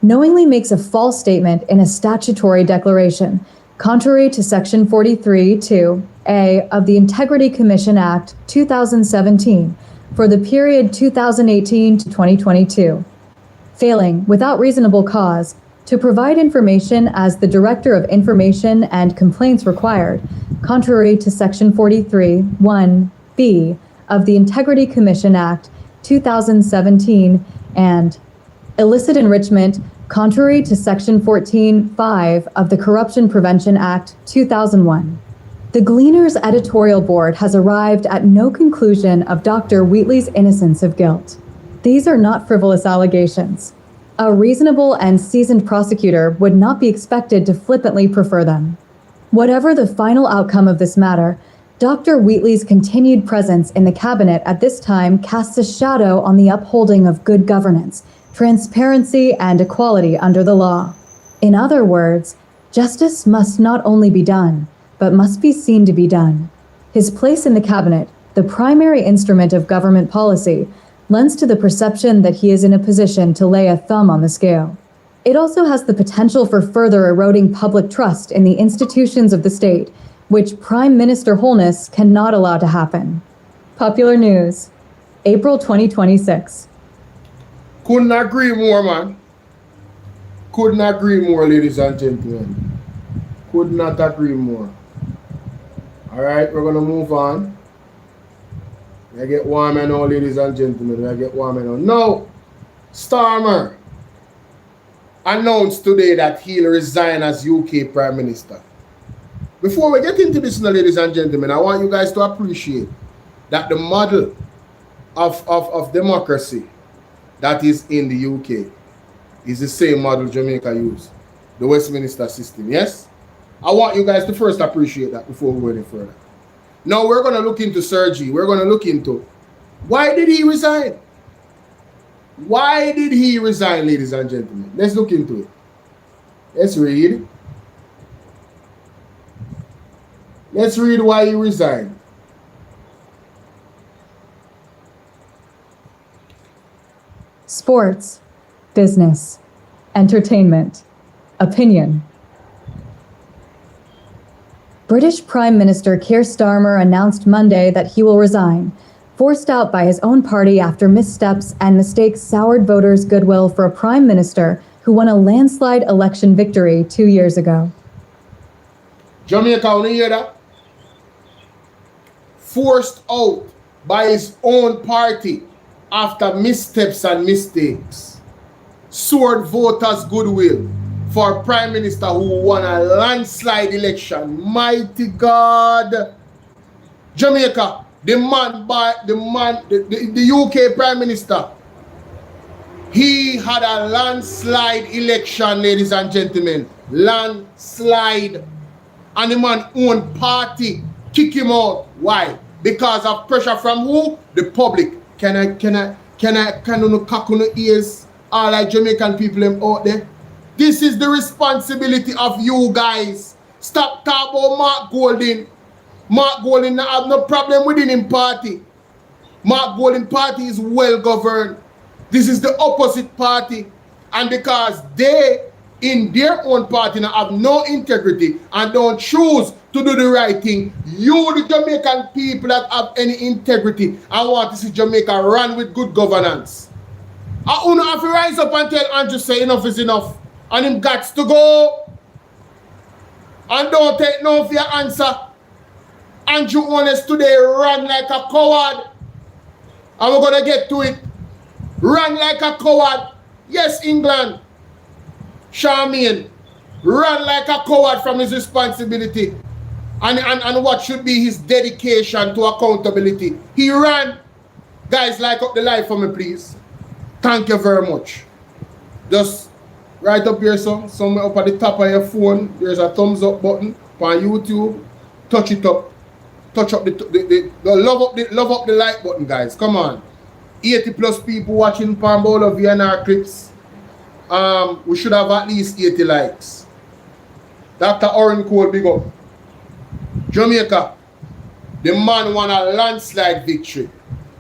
Knowingly makes a false statement in a statutory declaration, contrary to Section 43(2)(a) of the Integrity Commission Act, 2017, for the period 2018 to 2022. Failing, without reasonable cause, to provide information as the Director of Information and Complaints required, contrary to Section 43(1)(b) of the Integrity Commission Act, 2017, and illicit enrichment, contrary to Section 14(5) of the Corruption Prevention Act, 2001. The Gleaner's editorial board has arrived at no conclusion of Dr. Wheatley's innocence of guilt. These are not frivolous allegations. A reasonable and seasoned prosecutor would not be expected to flippantly prefer them. Whatever the final outcome of this matter, Dr. Wheatley's continued presence in the cabinet at this time casts a shadow on the upholding of good governance, transparency, and equality under the law. In other words, justice must not only be done, but must be seen to be done. His place in the cabinet, the primary instrument of government policy, lends to the perception that he is in a position to lay a thumb on the scale. It also has the potential for further eroding public trust in the institutions of the state, which Prime Minister Holness cannot allow to happen. Popular News, April 2026. Couldn't agree more, man. Could not agree more, ladies and gentlemen. Could not agree more. All right, we're going to move on. I get warmer now, ladies and gentlemen. I get warmer now. Now, Starmer announced today that he'll resign as UK Prime Minister. Before we get into this now, ladies and gentlemen, I want you guys to appreciate that the model of democracy that is in the UK is the same model Jamaica use, the Westminster system, yes? I want you guys to first appreciate that before we go any further. Now we're going to look into Sergi. We're going to look into why did he resign? Why did he resign, ladies and gentlemen? Let's look into it. Let's read. Let's read why he resigned. sports, business, entertainment, opinion. British Prime Minister Keir Starmer announced Monday that he will resign, forced out by his own party after missteps and mistakes soured voters' goodwill for a prime minister who won a landslide election victory 2 years ago. Jamaica, when you hear that? Forced out by his own party after missteps and mistakes. Soured voters' goodwill for a prime minister who won a landslide election. Mighty God. Jamaica, the UK prime minister, he had a landslide election, ladies and gentlemen. Landslide. And the man own party kick him out. Why? Because of pressure from who? The public. Can you cock on the ears? All like Jamaican people out there. This is the responsibility of you guys. Stop talking about Mark Golding. Mark Golding have no problem within him party. Mark Golding party is well governed. This is the opposite party. And because they in their own party now have no integrity and don't choose to do the right thing, you the Jamaican people that have any integrity and want to see Jamaica run with good governance. I don't have to rise up and tell Andrew say enough is enough. And him got to go. And don't take no for your answer. Andrew Holness today ran like a coward. And we're going to get to it. Ran like a coward. Yes, England. Charmaine ran like a coward from his responsibility. And what should be his dedication to accountability. He ran. Guys, like up the light for me, please. Thank you very much. Just right up here, somewhere up at the top of your phone, there's a thumbs up button on YouTube. Touch it up. Touch up the love up the like button, guys. Come on. 80 plus people watching Bolo V&R clips. We should have at least 80 likes. Dr. Oren Cole, big up. Jamaica, the man won a landslide victory.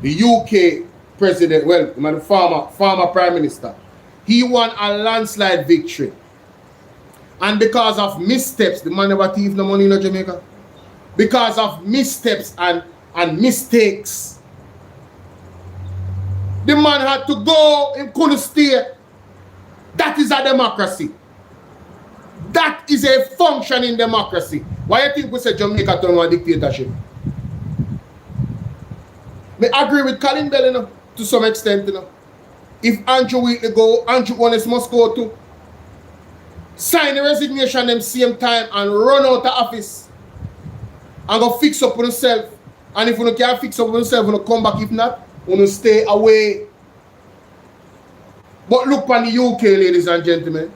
The UK president, well, the former prime minister, he won a landslide victory. And because of missteps, the man never thief no money in Jamaica. Because of missteps and mistakes, the man had to go and couldn't stay. That is a democracy. That is a functioning democracy. Why do you think we say Jamaica turn a dictatorship? I agree with Colin Bell, you know, to some extent, you know. If Andrew Wheatley go, Andrew Holness must go too. Sign the resignation them same time and run out of office. And go fix up on yourself. And if you can't fix up on yourself, you come back. If not, you stay away. But look on the UK, ladies and gentlemen.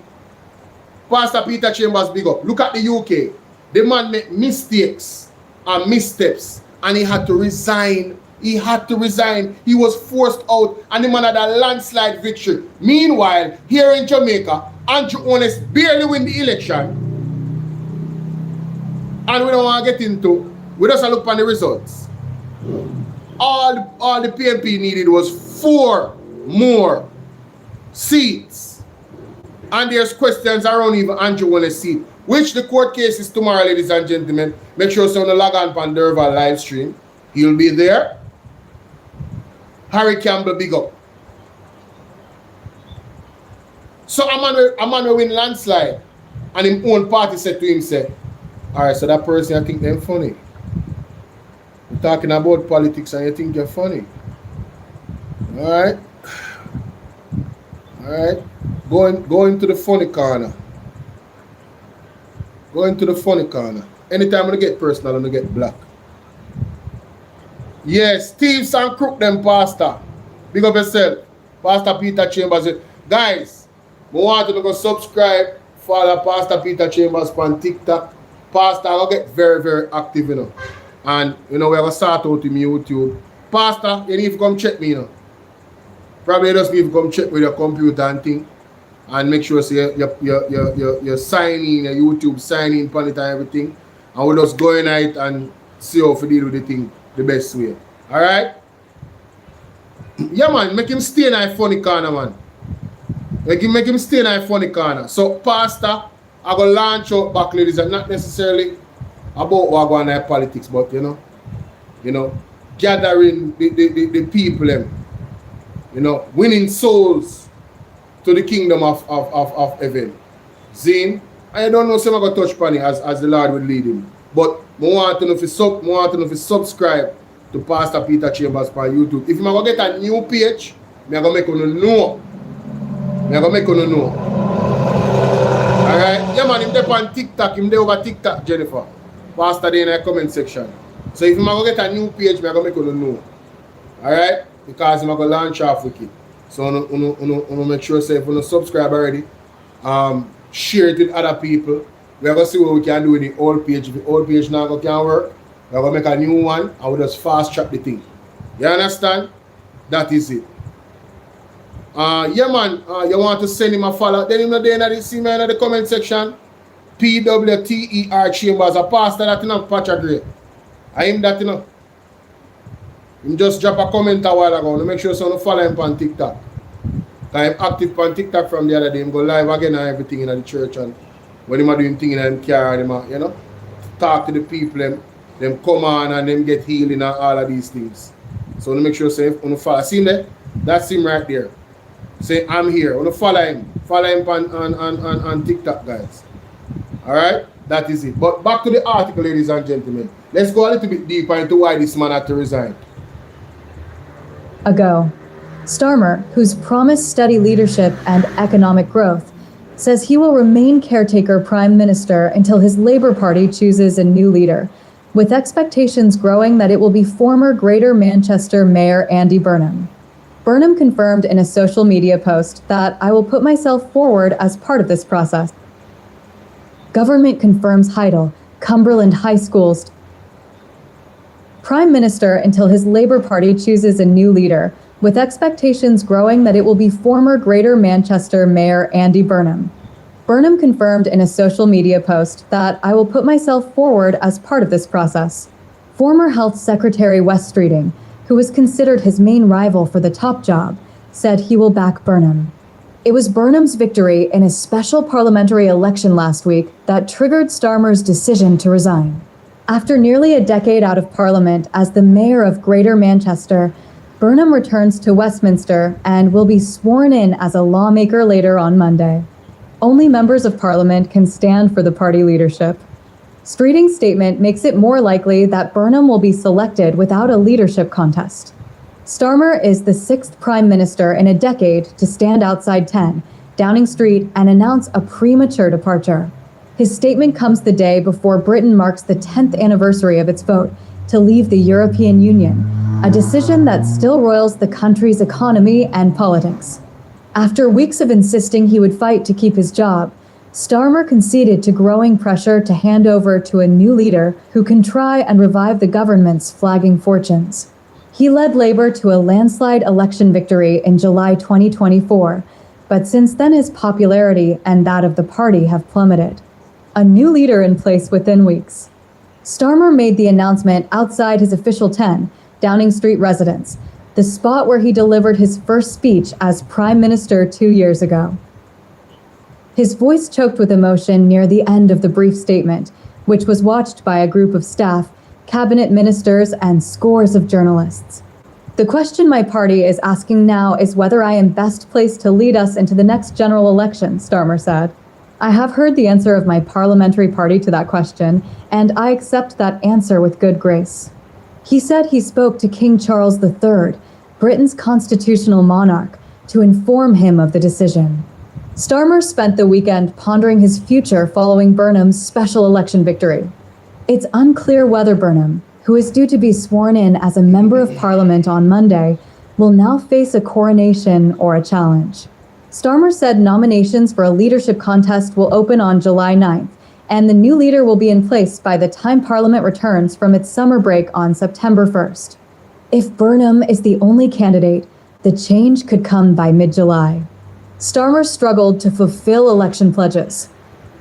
Pastor Peter Chambers, big up. Look at the UK. The man made mistakes and missteps. And he had to resign. He had to resign. He was forced out. And the man had a landslide victory. Meanwhile, here in Jamaica, Andrew Holness barely win the election. And we don't want to get into. We just look on the results. All the PNP needed was 4 more seats. And there's questions around even Andrew Holness' seat. Which the court case is tomorrow, ladies and gentlemen. Make sure you log on on Derval live stream. He'll be there. Harry Campbell, big up. So a man will win landslide. And his own party said to him, alright, so that person, I think they're funny. We're talking about politics and you think you're funny. Alright. Alright. Go into the funny corner. Go into the funny corner. Anytime I get personal, I'm going to get black. Yes, thieves and crook them, Pastor. Big up yourself. Pastor Peter Chambers. Guys, I want you to go subscribe, follow Pastor Peter Chambers on TikTok. Pastor, I'll get very, very active, you know. And, you know, we're going to start out in YouTube. Pastor, you need to come check me, you know. Probably just need to come check with your computer and thing. And make sure so you sign in, your YouTube sign in on it and everything. And we'll just go in it and see how to deal with the thing the best way. Alright? Yeah, man, make him stay in a funny corner, man. Make him stay in a funny corner. So, Pastor, I go launch out back, ladies, and not necessarily about what going on in politics, but you know, gathering the people, you know, winning souls to the kingdom of heaven. Zine, I don't know if I'm going to touch upon it as the Lord will lead him. But I want to know if you subscribe to Pastor Peter Chambers on YouTube. If I'm going to get a new page, I'm going to make you know. Alright? Yeah, man, him there on TikTok. Him there over TikTok, Jennifer. Pastor there in the comment section. So if I'm going to get a new page, I'm going to make you know. Alright? Because I'm going to launch off with it. So I make sure say if you subscribe already, share it with other people. We're going to see what we can do with the old page. If the old page now can work, we're going to make a new one and we'll just fast track the thing. You understand? That is it. Yeah, man, you want to send him a follow? Then him know there in the see me in the comment section. PWTER Chambers, a pastor that you know, Patrick Gray. I am that you know. Him just drop a comment a while ago. Make sure someone follow him on TikTok. I'm active on TikTok from the other day. Him go live again and everything in the church, and when him are doing things in him car, him you know, talk to the people, them come on and them get healing and all of these things. So make sure say if you follow. See him there? That's him right there. Say I'm here. I want to follow him. Follow him on TikTok, guys. Alright? That is it. But back to the article, ladies and gentlemen. Let's go a little bit deeper into why this man had to resign. Ago, Starmer, who's promised steady leadership and economic growth, says he will remain caretaker prime minister until his Labour Party chooses a new leader, with expectations growing that it will be former Greater Manchester Mayor Andy Burnham. Burnham confirmed in a social media post that I will put myself forward as part of this process. Government confirms Heidel, Cumberland High School's Prime Minister until his Labour Party chooses a new leader, with expectations growing that it will be former Greater Manchester Mayor Andy Burnham. Burnham confirmed in a social media post that I will put myself forward as part of this process. Former Health Secretary Wes Streeting, who was considered his main rival for the top job, said he will back Burnham. It was Burnham's victory in a special parliamentary election last week that triggered Starmer's decision to resign. After nearly a decade out of Parliament as the Mayor of Greater Manchester, Burnham returns to Westminster and will be sworn in as a lawmaker later on Monday. Only members of Parliament can stand for the party leadership. Streeting's statement makes it more likely that Burnham will be selected without a leadership contest. Starmer is the sixth prime minister in a decade to stand outside 10, Downing Street, and announce a premature departure. His statement comes the day before Britain marks the 10th anniversary of its vote to leave the European Union, a decision that still roils the country's economy and politics. After weeks of insisting he would fight to keep his job, Starmer conceded to growing pressure to hand over to a new leader who can try and revive the government's flagging fortunes. He led Labour to a landslide election victory in July 2024, but since then his popularity and that of the party have plummeted. A new leader in place within weeks. Starmer made the announcement outside his official 10, Downing Street residence, the spot where he delivered his first speech as Prime Minister 2 years ago. His voice choked with emotion near the end of the brief statement, which was watched by a group of staff, cabinet ministers, and scores of journalists. The question my party is asking now is whether I am best placed to lead us into the next general election, Starmer said. I have heard the answer of my parliamentary party to that question, and I accept that answer with good grace. He said he spoke to King Charles III, Britain's constitutional monarch, to inform him of the decision. Starmer spent the weekend pondering his future following Burnham's special election victory. It's unclear whether Burnham, who is due to be sworn in as a member of Parliament on Monday, will now face a coronation or a challenge. Starmer said nominations for a leadership contest will open on July 9th, and the new leader will be in place by the time Parliament returns from its summer break on September 1st. If Burnham is the only candidate, the change could come by mid-July. Starmer struggled to fulfill election pledges.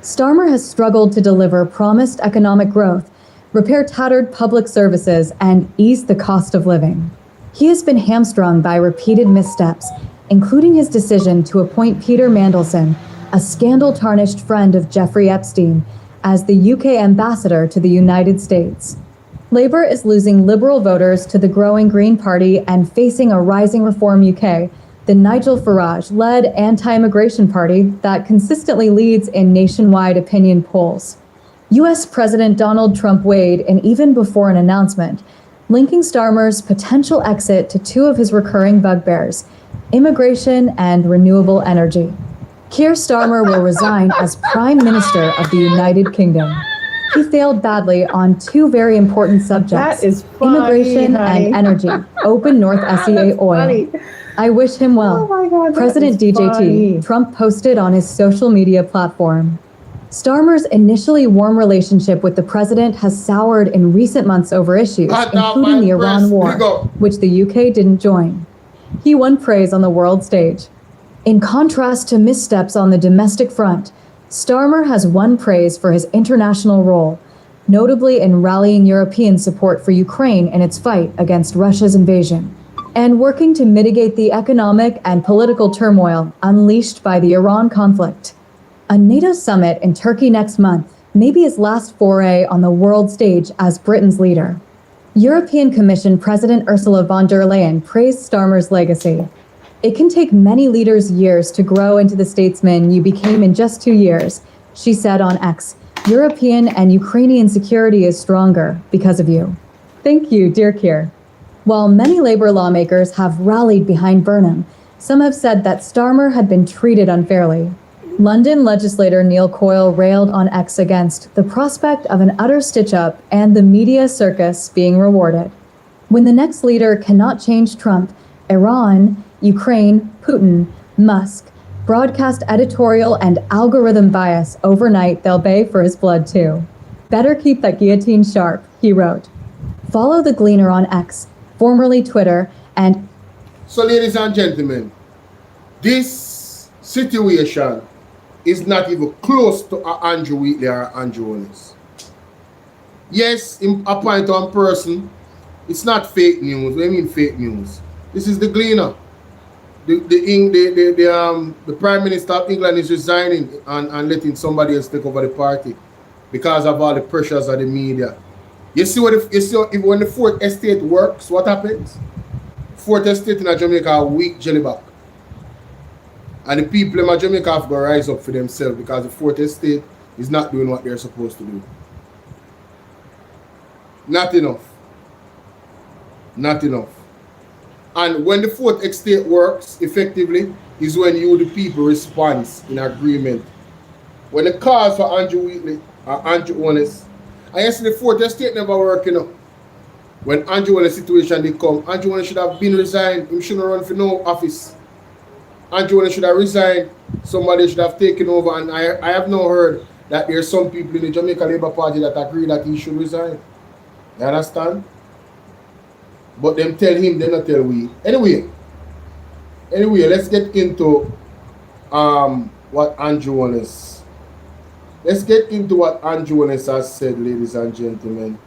Starmer has struggled to deliver promised economic growth, repair tattered public services, and ease the cost of living. He has been hamstrung by repeated missteps, including his decision to appoint Peter Mandelson, a scandal-tarnished friend of Jeffrey Epstein, as the UK ambassador to the United States. Labour is losing Liberal voters to the growing Green Party and facing a rising Reform UK, the Nigel Farage-led anti-immigration party that consistently leads in nationwide opinion polls. US President Donald Trump weighed in even before an announcement, linking Starmer's potential exit to two of his recurring bugbears, immigration and renewable energy. Keir Starmer will resign as Prime Minister of the United Kingdom. He failed badly on two very important subjects, That is funny, immigration honey. and energy, open North SEA oil. funny. I wish him well. Oh my God, that President is DJT, funny. Trump posted on his social media platform. Starmer's initially warm relationship with the president has soured in recent months over issues, including the Iran war, which the UK didn't join. He won praise on the world stage. In contrast to missteps on the domestic front, Starmer has won praise for his international role, notably in rallying European support for Ukraine in its fight against Russia's invasion, and working to mitigate the economic and political turmoil unleashed by the Iran conflict. A NATO summit in Turkey next month may be his last foray on the world stage as Britain's leader. European Commission President Ursula von der Leyen praised Starmer's legacy. It can take many leaders years to grow into the statesman you became in just 2 years, she said on X. European and Ukrainian security is stronger because of you. Thank you, dear Keir. While many Labour lawmakers have rallied behind Burnham, some have said that Starmer had been treated unfairly. London legislator Neil Coyle railed on X against the prospect of an utter stitch-up and the media circus being rewarded. When the next leader cannot change Trump, Iran, Ukraine, Putin, Musk, broadcast editorial and algorithm bias overnight, they'll pay for his blood too. Better keep that guillotine sharp, he wrote. Follow the Gleaner on X, formerly Twitter, and... So, ladies and gentlemen, this situation is not even close to a Andrew Wheatley or Andrew Holness. Yes, in a point on person, it's not fake news. What do you mean fake news? This is the Gleaner. The Prime Minister of England is resigning and letting somebody else take over the party because of all the pressures of the media. You see when the Fourth Estate works, what happens? Fourth Estate in Jamaica are weak jellyback. And the people in Jamaica have got to rise up for themselves because the Fourth Estate is not doing what they're supposed to do. Not enough. Not enough. And when the Fourth Estate works effectively is when you, the people, respond in agreement. When the cause for Andrew Wheatley or Andrew Holness, I guess the Fourth Estate never work, you know. When Andrew Holness situation did come, Andrew Holness should have been resigned. He shouldn't run for no office. Andrew Holness should have resigned. Somebody should have taken over. And I have not heard that there are some people in the Jamaica Labour Party that agree that he should resign. You understand? But them tell him, they not tell we. Anyway, let's get into what Andrew Holness. Let's get into what Andrew Holness has said, ladies and gentlemen,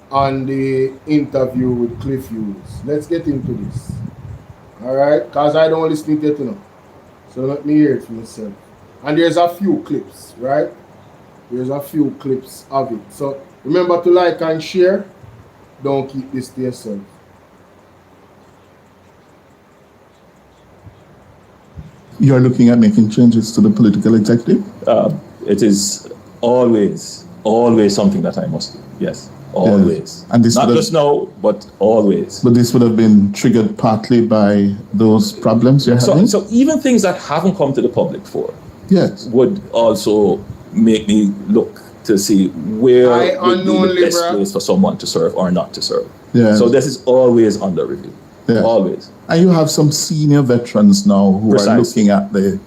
on the interview with Cliff Hughes. Let's get into this. Alright? Because I don't listen to it, you know. So let me hear it for myself. And there's a few clips, right? There's a few clips of it. So remember to like and share. Don't keep this to yourself. You're looking at making changes to the political executive? It is always something that I must do. Yes, always. Yes. And this not just now, but always. But this would have been triggered partly by those problems you're having? So even things that haven't come to the public for, yes, would also make me look to see where would be the best place for someone to serve or not to serve. Yes. So this is always under review. Yes. Always. And you have some senior veterans now who are looking at the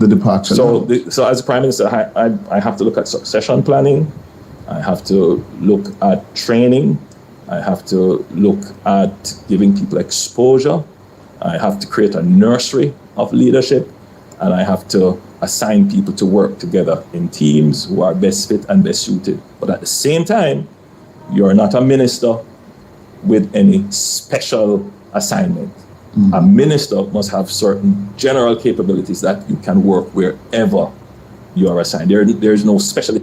departure. So as Prime Minister, I have to look at succession planning. I have to look at training. I have to look at giving people exposure. I have to create a nursery of leadership. And I have to assign people to work together in teams who are best fit and best suited. But at the same time, you're not a minister with any special assignment. A minister must have certain general capabilities that you can work wherever you are assigned. There's no special.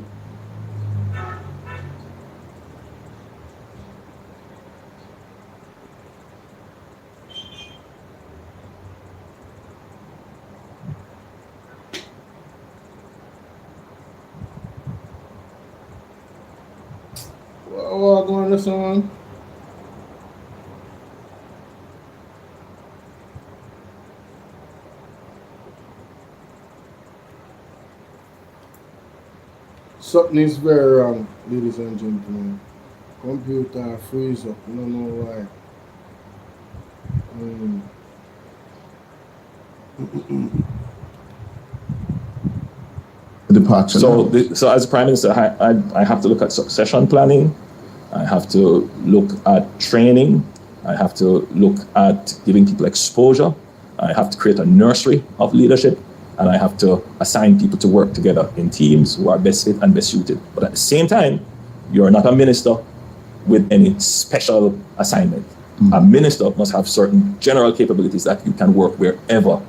What going on this one? Something is very wrong, ladies and gentlemen. Computer freeze up. I don't know why. Departure. So as Prime Minister, I have to look at succession planning. I have to look at training. I have to look at giving people exposure. I have to create a nursery of leadership. And I have to assign people to work together in teams who are best fit and best suited. But at the same time, you're not a minister with any special assignment. A minister must have certain general capabilities that you can work wherever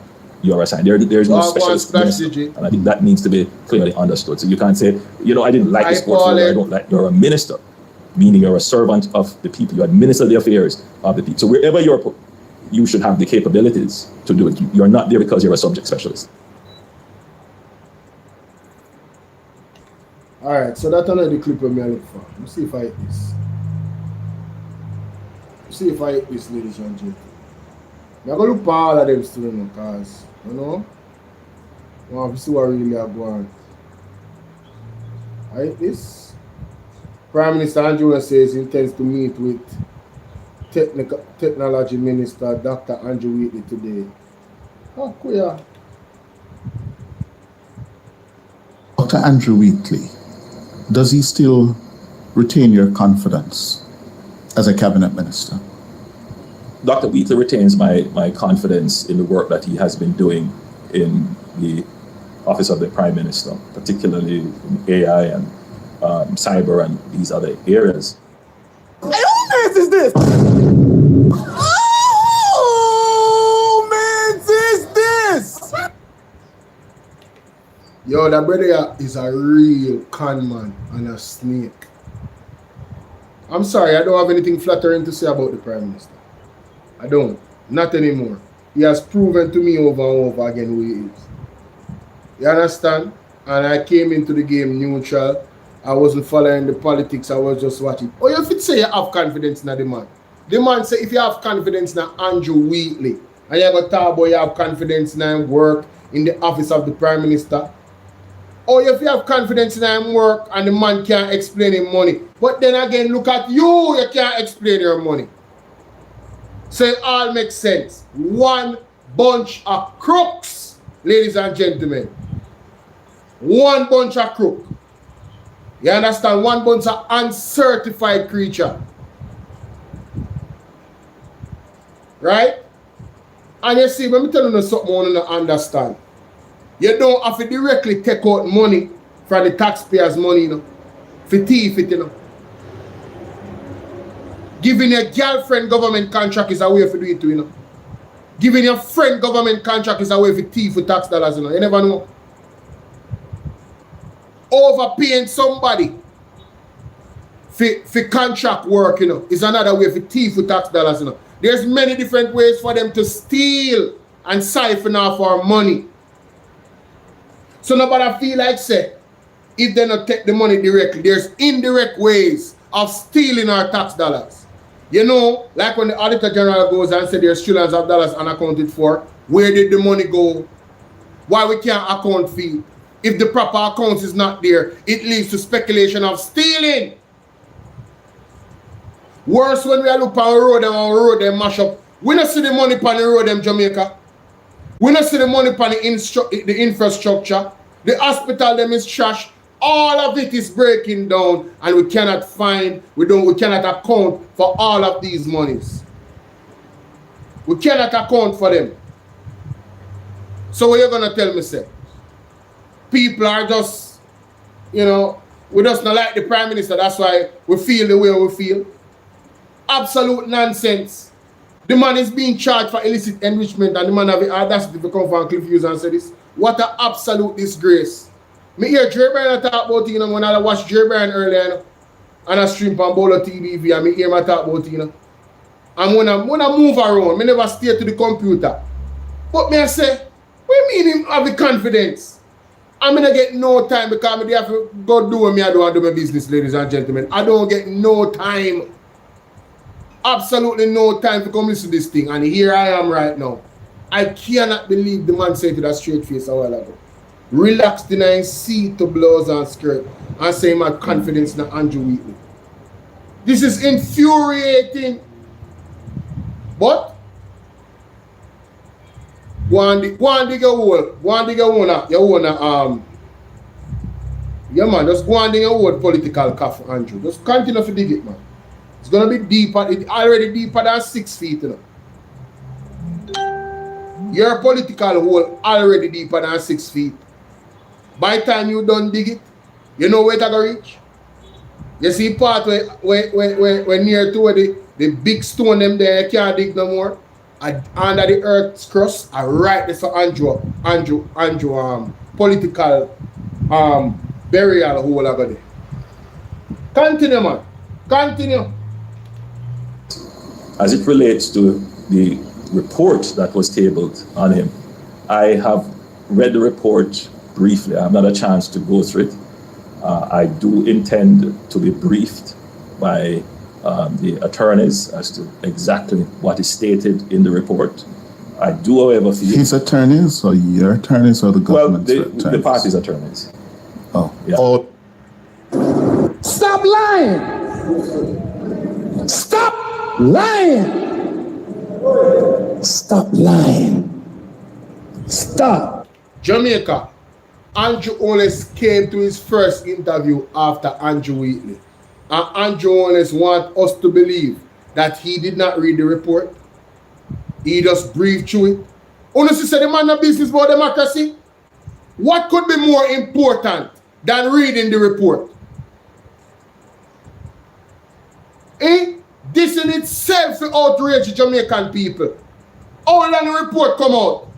you're assigned. There's no specialist minister, and I think that needs to be clearly understood. So you can't say, I didn't like this portfolio, I don't like. You're a minister, meaning you're a servant of the people. You administer the affairs of the people. So wherever you're put, you should have the capabilities to do it. You're not there because you're a subject specialist. Alright, so that's another clip of me I look for. Let's see if I hit this. Let's see if I hit this, ladies and gentlemen. I'm going to look for all of them still, because, I want to see what really are going on. I hit this. Prime Minister Andrew says he intends to meet with Technology Minister Dr. Andrew Wheatley today. Oh, cool. Dr. Andrew Wheatley, does he still retain your confidence as a cabinet minister? Dr. Wheatley retains my confidence in the work that he has been doing in the office of the Prime Minister, particularly in AI and cyber and these other areas. Hey, who is this? Oh, man, this? Yo, that brother is a real con man and a snake. I'm sorry, I don't have anything flattering to say about the Prime Minister. I don't. Not anymore. He has proven to me over and over again who he is. You understand? And I came into the game neutral. I wasn't following the politics. I was just watching. Oh, you fit say you have confidence in the man. The man say if you have confidence in Andrew Wheatley and you go talk about you have confidence in him work in the office of the Prime Minister. Or if you have confidence in him work and the man can't explain him money. But then again, look at you can't explain your money. So it all makes sense. One bunch of crooks, ladies and gentlemen. One bunch of crooks. You understand? One bunch of uncertified creature. Right? And you see, when I tell you something I want to understand. You don't have to directly take out money from the taxpayers' money, for thief it, Giving your girlfriend government contract is a way to do it too, Giving your friend government contract is a way for thief with tax dollars, You never know. Overpaying somebody for contract work, is another way for thief with tax dollars, There's many different ways for them to steal and siphon off our money. So nobody feel like say, if they not take the money directly, there's indirect ways of stealing our tax dollars. Like when the Auditor General goes and says there's trillions of dollars unaccounted for, where did the money go? Why we can't account for it? If the proper accounts is not there, it leads to speculation of stealing. Worse when we look on the road them mash up. We don't see the money on the road them Jamaica. We don't see the money on the infrastructure. The hospital them is trash. All of it is breaking down, and we cannot account for all of these monies. We cannot account for them. So what you're gonna tell me, say? People are just, we just not like the Prime Minister, that's why we feel the way we feel. Absolute nonsense. The man is being charged for illicit enrichment and the man have the audacity to come from Cliff Hughes and say this. What an absolute disgrace. Me hear Dre Bryan talk about it, you know, when I watch Dre Bryan earlier, you know, and I stream on Bolo TV and me hear him talk about it, you know. And when I move around, me never stay to the computer. But me I say, what mean him have the confidence? I'm gonna get no time because I have to go do what me I do and do my business, ladies and gentlemen. I don't get no time. Absolutely no time to come listen to this thing. And here I am right now. I cannot believe the man said to that straight face a while ago. Relaxed in his seat to blouse and skirt and say my confidence in Andrew Wheatley. This is infuriating. But go on dig a hole. Go on dig a hole. Yeah man, just go on dig a hole political cough, Andrew. Just continue to dig it, man. It's gonna be deeper. It's already deeper than 6 feet, you know. Your political hole already deeper than 6 feet. By the time you done dig it, you know where to go reach. You see part where near to where the big stone them there you can't dig no more. Under the earth's crust, I right there for Andrew political burial hole over there. Continue, man. Continue. As it relates to the report that was tabled on him, I have read the report briefly. I have not a chance to go through it. I do intend to be briefed by the attorneys as to exactly what is stated in the report. I do, however, feel... His attorneys or your attorneys or the government's attorneys? The party's attorneys. Oh. Yeah. Oh. Stop lying! Stop lying! Stop lying. Stop. Jamaica. Andrew Holness came to his first interview after Andrew Wheatley. And Andrew Holness wants us to believe that he did not read the report. He just breathed through it. Honestly said the man of business about democracy. What could be more important than reading the report? This in itself will outrage the Jamaican people. How long the report come out?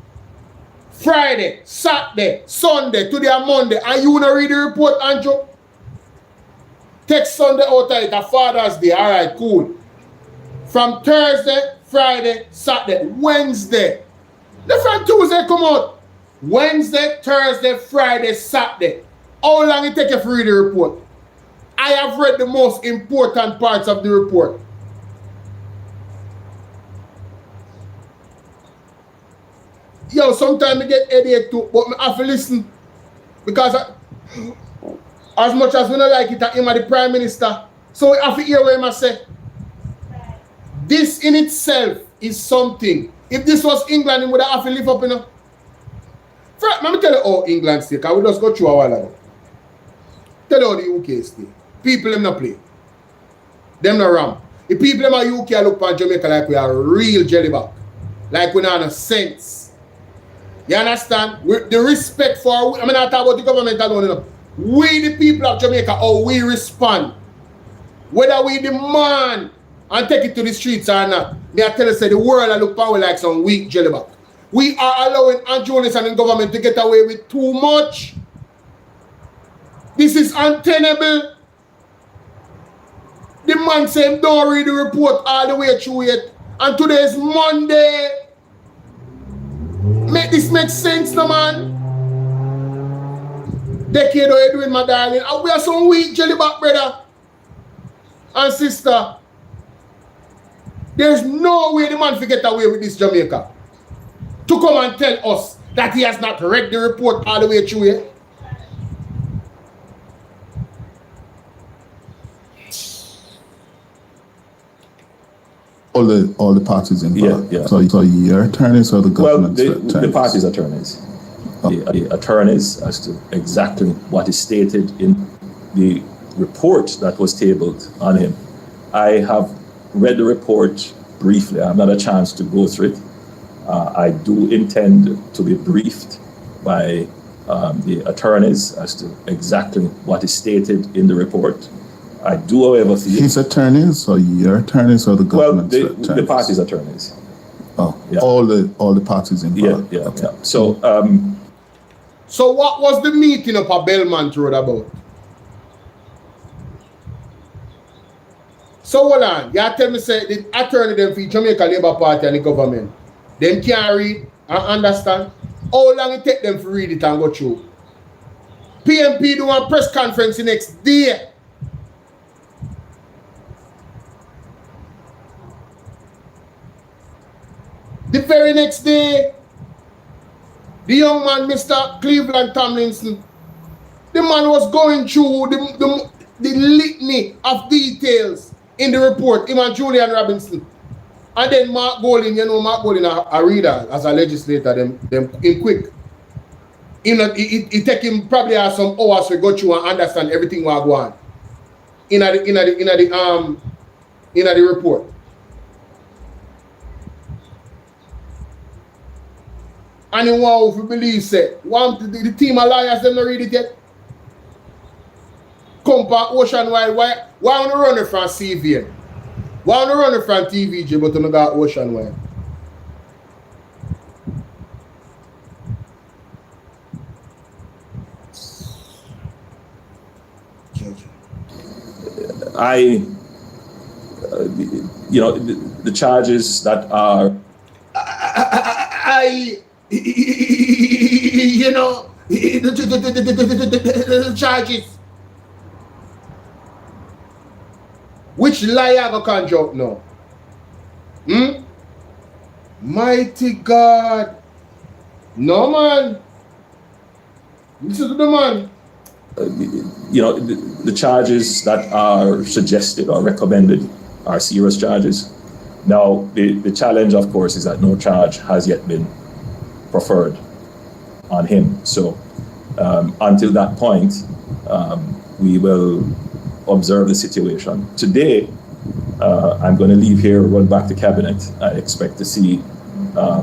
Friday, Saturday, Sunday, today and Monday, and you wanna read the report, Andrew? Take Sunday out of it, a Father's Day, alright, cool. From Thursday, Friday, Saturday, Wednesday. Then from Tuesday come out. Wednesday, Thursday, Friday, Saturday. How long it take you to read the report? I have read the most important parts of the report. Yo, sometimes I get headache too, but I have to listen. Because as much as we don't like it, I'm the Prime Minister. So I have to hear what I say. This in itself is something. If this was England, it would have to live up, you know. Let me tell you how England stay, because we just go through a while ago. Tell you how the UK stay. People them not play. Them not ram. The people them at UK look at Jamaica like we are real jellyback. Like we not have no sense. You understand? The respect for, I'm not talking about the government alone, you know. We the people of Jamaica, how we respond. Whether we demand and take it to the streets or not. Me I tell you, say the world I look power like some weak jellyback. We are allowing Andrew Holness and the government to get away with too much. This is untenable. The man said don't read the report all the way through it. And today is Monday. Make this make sense, no man. Decade how you doing, my darling. And we are some weak jellyback, brother and sister. There's no way the man will get away with this Jamaica. To come and tell us that he has not read the report all the way through it. All the parties involved. Yeah. So your attorneys or the government's attorneys? The party's attorneys. Oh. The attorneys as to exactly what is stated in the report that was tabled on him. I have read the report briefly. I have not a chance to go through it. I do intend to be briefed by the attorneys as to exactly what is stated in the report. I do, however, feel His attorneys or your attorneys or the government's attorneys? the party's attorneys. Oh, Yeah. all the parties involved. Yeah. Okay. So, So what was the meeting up at Belmont Road about? So hold on, you tell me say the attorney them for Jamaica Labour Party and the government, them can't read and understand? How long it take them to read it and go through? PMP do a press conference the next day. The very next day, the young man, Mr. Cleveland Tomlinson, the man was going through the litany of details in the report, him and Julian Robinson. And then Mark Golding, Mark Golding a reader as a legislator, them in quick. It take him probably some hours to go through and understand everything what go on in the report. And in one who believe say, the team of lawyers them not read it yet. Come back Ocean Wide, why on the runner from CVN? Why on the runner from TVJ but on got Ocean Wide? the charges that are the charges. Which liar go conjure up now? Mighty God. No man. Listen to the man. The charges that are suggested or recommended are serious charges. Now, the challenge, of course, is that no charge has yet been preferred on him. So until that point, we will observe the situation. Today, I'm going to leave here, run back to cabinet. I expect to see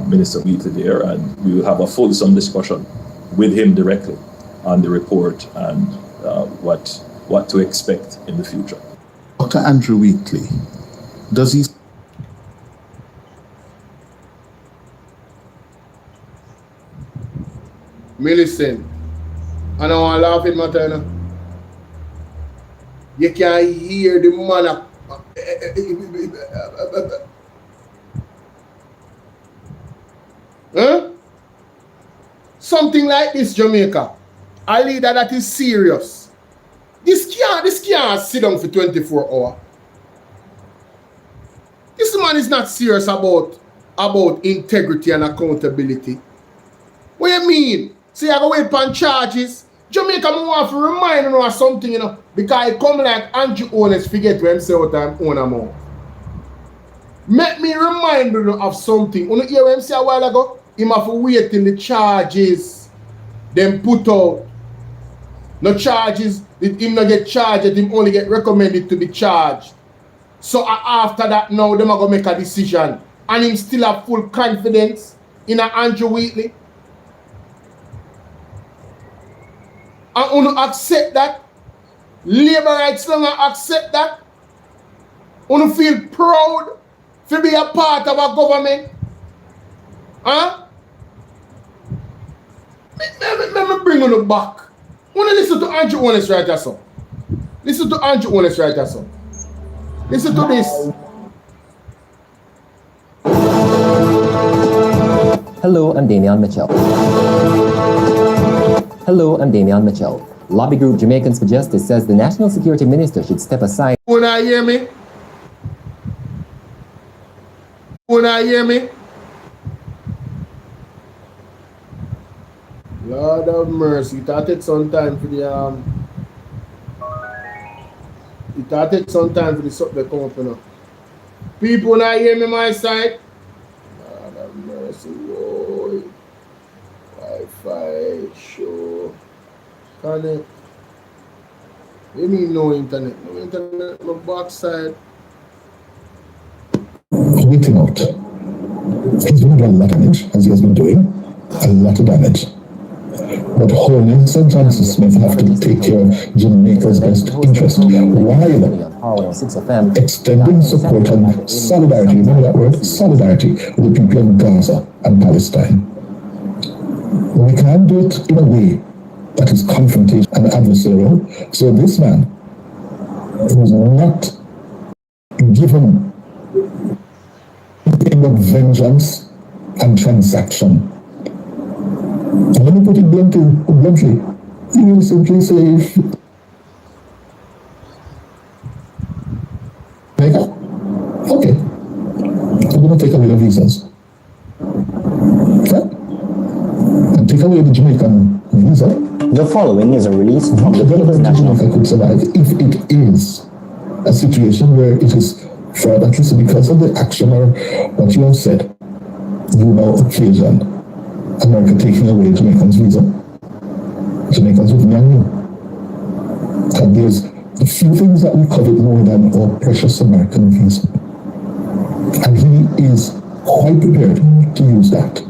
Minister Wheatley there, and we will have a fulsome discussion with him directly on the report and what to expect in the future. Dr. Andrew Wheatley, does he... Millicent, and I want to laugh at my time. You can hear the man. Something like this, Jamaica. A leader that is serious. This can't sit down for 24 hours. This man is not serious about integrity and accountability. What you mean? See, I go wait for charges. Jamaica, I want to remind you of something, because it come like Andrew Holness forget when say what I'm on amount. Make me remind you of something. You hear what I say a while ago? Him have to wait till the charges them put out. No charges, him not get charged, him only get recommended to be charged. So after that now, them are going to make a decision. And him still have full confidence in Andrew Wheatley. And you accept that. Labor rights don't accept that. You feel proud to be a part of a government. Huh? Let me bring you back. You listen to Andrew Holness right there, son. Listen to Andrew Holness right there, son. Listen to this. Hello, I'm Damian Mitchell. Hello, I'm Damian Mitchell. Lobby group Jamaicans for Justice says the National Security Minister should step aside. You not hear me? You not hear me? Lord of mercy, it take some time for the it take some time for the subject come up, People not hear me my side. Lord of mercy, boy. Wi-Fi, show, connect. You mean no internet? No internet, no backside. Wait him out. He's going to do a lot of damage, as he has been doing. A lot of damage. But Holness and Johnson Smith have to take care of Jamaica's best interest while extending support and solidarity, remember that word? Solidarity with the people of Gaza and Palestine. We can't do it in a way that is confrontational and adversarial. So this man was not given anything but vengeance and transaction. And let me put it bluntly, he will simply say, okay, I'm going to take away the visas. Okay? And take away the Jamaican visa. The following is a release from The development of Jamaica could survive if it is a situation where it is fraudulently because of the action or what you have said, you now occasion America taking away Jamaicans' visa. Jamaicans with me and you. And there's a few things that we covet more than our precious American visa. And he is quite prepared to use that.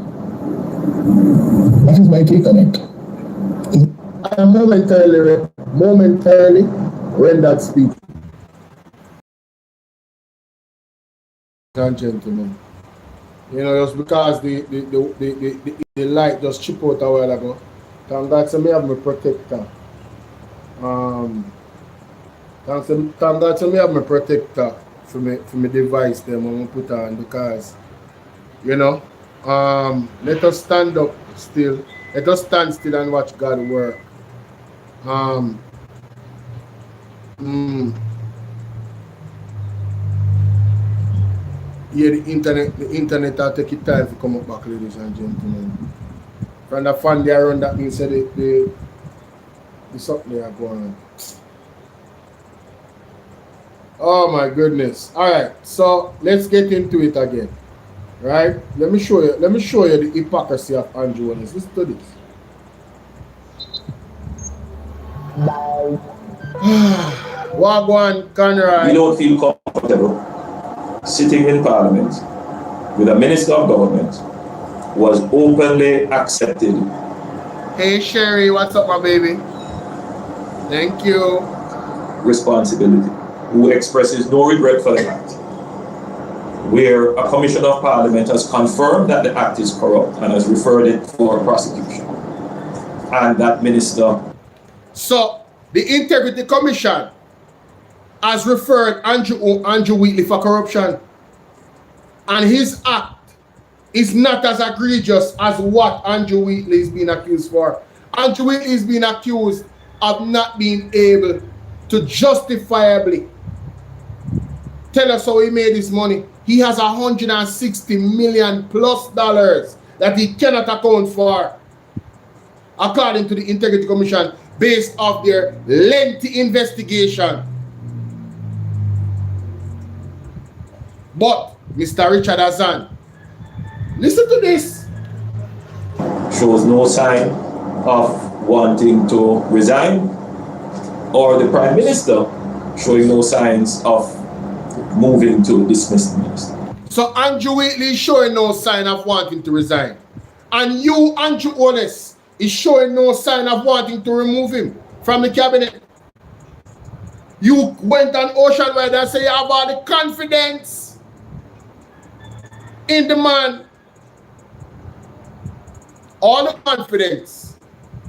That is my take on it. I momentarily rendered speech. And gentlemen, you know, just because the light just chip out a while ago, thank God to me have my protector. Thank God to me have my protector for me device them I'm gonna put on, because you know, let us stand up still. Let us stand still and watch God work. Yeah, the internet will take it time to come up back, ladies and gentlemen. From the fan there around, that means that the something there going on. Oh my goodness. Alright, so let's get into it again. Right? Let me show you the hypocrisy of Andrew Holness. Listen to this. Wagwan Conroy. We don't feel comfortable sitting in Parliament with a Minister of Government who was openly accepted. Hey Sherry, what's up my baby? Thank you. Responsibility, who expresses no regret for the act, where a Commissioner of Parliament has confirmed that the act is corrupt and has referred it for prosecution. And that minister. So, the Integrity Commission has referred Andrew Wheatley for corruption. And his act is not as egregious as what Andrew Wheatley is being accused for. Andrew Wheatley is being accused of not being able to justifiably tell us how he made his money. He has $160 million plus that he cannot account for, according to the Integrity Commission, based off their lengthy investigation. But Mr. Richard Azan, listen to this. Shows no sign of wanting to resign, or the Prime Minister showing no signs of moving to dismiss the minister. So Andrew Wheatley is showing no sign of wanting to resign. And you, Andrew Holness, is showing no sign of wanting to remove him from the cabinet. You went on Oceanwide and say you have all the confidence in the man. All the confidence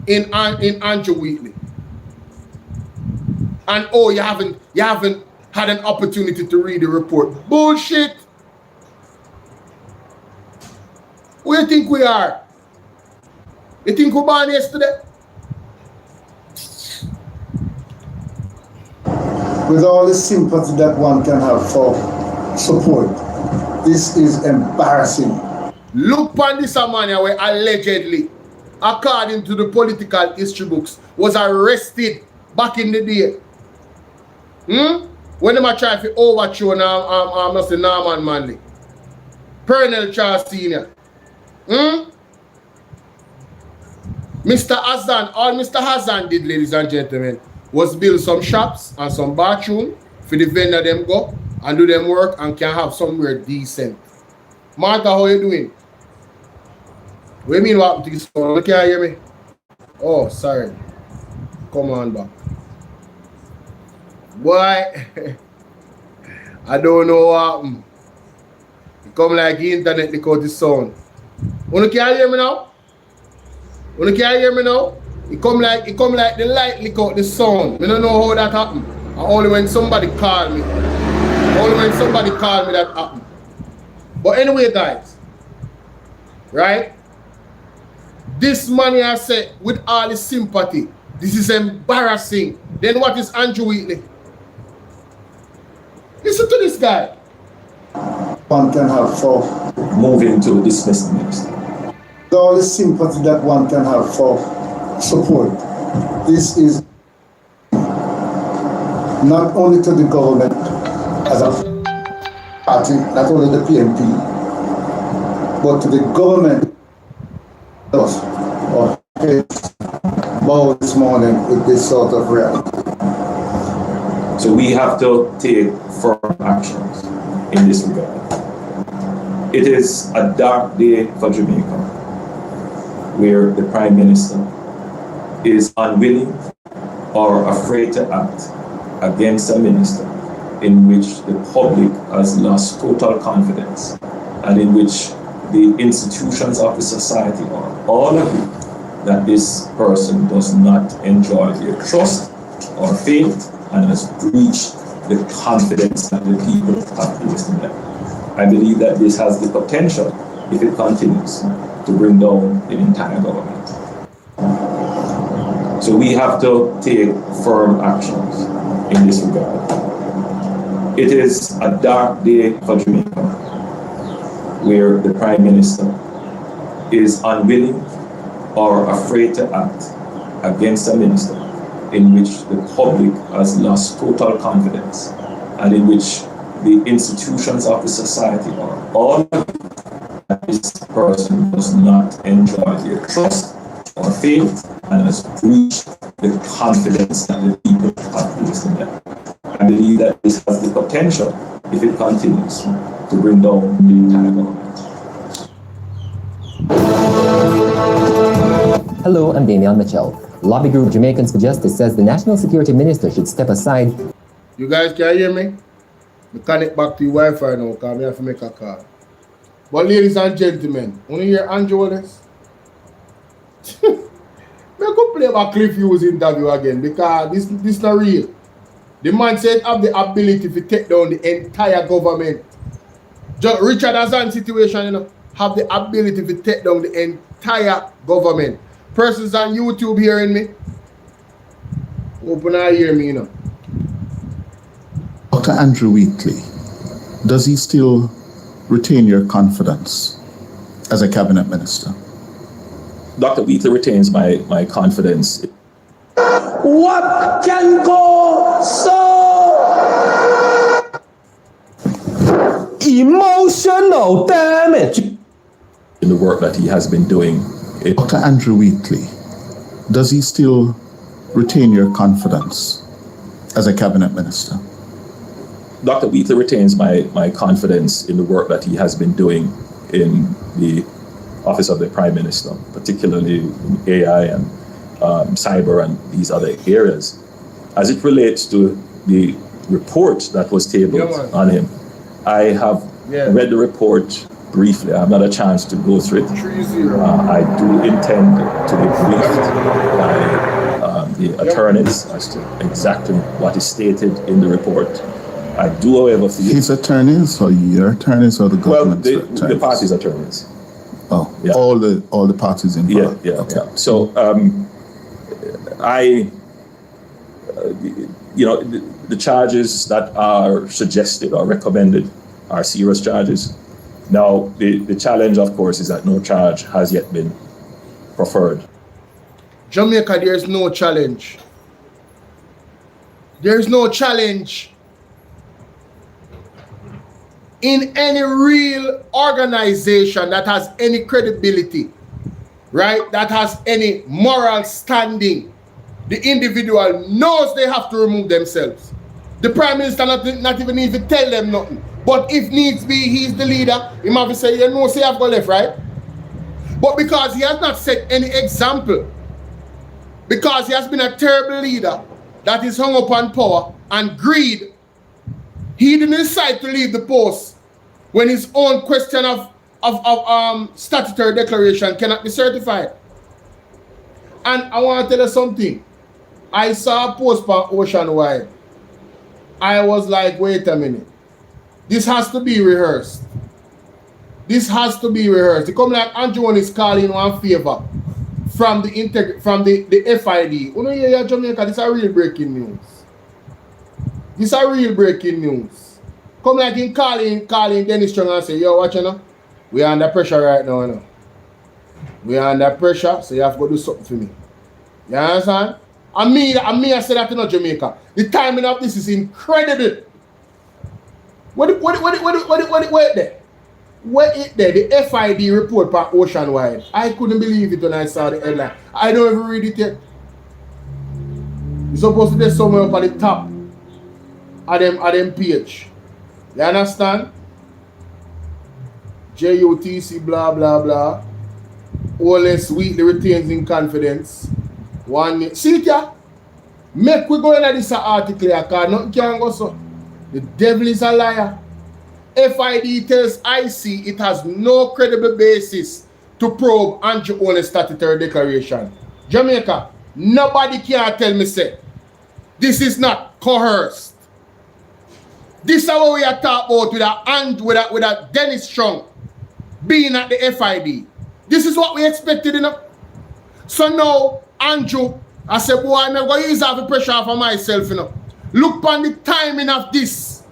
in Andrew Wheatley. And oh, you haven't had an opportunity to read the report. Bullshit. Who do you think we are? You think we're born yesterday? With all the sympathy that one can have for support, this is embarrassing. Look on this man where allegedly, according to the political history books, was arrested back in the day. When they try to overthrow Mr. Norman Manley, Colonel Charles Sr. Mr. Hassan, all Mr. Hassan did, ladies and gentlemen, was build some shops and some bathroom for the vendor them go and do them work and can have somewhere decent. Martha, how you doing? What do you mean what happened to this phone? You can't hear me? Oh, sorry. Come on back. Boy, I don't know what happened. It come like the internet because the sound. You can hear me now? You can hear me now? It come like the light lick out the sound. I don't know how that happened. Only when somebody call me. Only when somebody call me that happened. But anyway, guys, right? This money I said with all the sympathy, this is embarrassing. Then what is Andrew Wheatley? Listen to this guy. One can have for Moving to dismiss the minister. all the sympathy that one can have for support. This is not only to the government as a party, not only the PNP, but to the government of bow this morning with this sort of reality. So we have to take firm actions in this regard. It is a dark day for Jamaica, where the Prime Minister is unwilling or afraid to act against a minister in which the public has lost total confidence and in which the institutions of the society are all agree that this person does not enjoy their trust or faith and has breached the confidence that the people have placed in them. I believe that this has the potential, if it continues, to bring down the entire government. So we have to take firm actions in this regard. It is a dark day for Jamaica, where the Prime Minister is unwilling or afraid to act against a minister in which the public has lost total confidence and in which the institutions of the society are all agree that this person does not enjoy their trust or faith and has breached the confidence that the people have placed in them. I believe that this has the potential, if it continues, to bring down the entire government. Hello, I'm Damian Mitchell. Lobby group Jamaicans for Justice says the National Security Minister should step aside. You guys can hear me? We connect back to your Wi-Fi now because I have to make a call. But ladies and gentlemen, want to hear Andrew Holness? I could play back Cliff Hughes interview again because this not real. The man said have the ability to take down the entire government. Richard Azan situation, you know, have the ability to take down the entire government. Persons on YouTube hearing me? Open eye hear me, you know. Dr. Andrew Wheatley, does he still retain your confidence as a cabinet minister? Dr. Wheatley retains my confidence. What can go so emotional damage In the work that he has been doing. Dr. Andrew Wheatley, does he still retain your confidence as a cabinet minister? Dr. Wheatley retains my confidence in the work that he has been doing in the Office of the Prime Minister, particularly in AI and cyber and these other areas. As it relates to the report that was tabled on him, I have read the report briefly. I have not a chance to go through it. I do intend to be briefed by the attorneys as to exactly what is stated in the report. I do, however, feel his attorneys or your attorneys or the government's attorneys? The party's attorneys. Oh, yeah. all the parties involved. Yeah. So the charges that are suggested or recommended are serious charges. Now, the challenge, of course, is that no charge has yet been preferred. Jamaica, there is no challenge. There is no challenge in any real organization that has any credibility, right? That has any moral standing. The individual knows they have to remove themselves. The Prime Minister not even need to tell them nothing. But if needs be, he's the leader. He might say, you know, say I've got left, right? But because he has not set any example, because he has been a terrible leader that is hung up on power and greed, he didn't decide to leave the post when his own question of statutory declaration cannot be certified. And I want to tell you something. I saw a post by Oceanwide. I was like, wait a minute. This has to be rehearsed. This has to be rehearsed. It come like Andrew is calling one favor from the FID. You know, yeah, Jamaica, this is a real breaking news. This is a real breaking news. Come like him calling Dennis Strong and say, yo, watch you know? We are under pressure right now, you know. We are under pressure, so you have to go do something for me. You understand? And me, I said that in Jamaica. The timing of this is incredible. What there? Where it there? The FID report by Oceanwide. I couldn't believe it when I saw the headline. I don't even read it yet. It's supposed to be somewhere up at the top of them page. You understand? JUTC blah blah blah. Holness weekly retains in confidence. See it ya? Make we go into this article here, because nothing can go so. The devil is a liar. FID tells IC it has no credible basis to probe Andrew Holness statutory declaration. Jamaica, nobody can tell me say this is not coerced. This is what we are talking about with a Dennis Strong being at the FID. This is what we expected, you know. So now, Andrew, I said, boy, I'm going to use that for pressure for myself, you know. Look on the timing of this.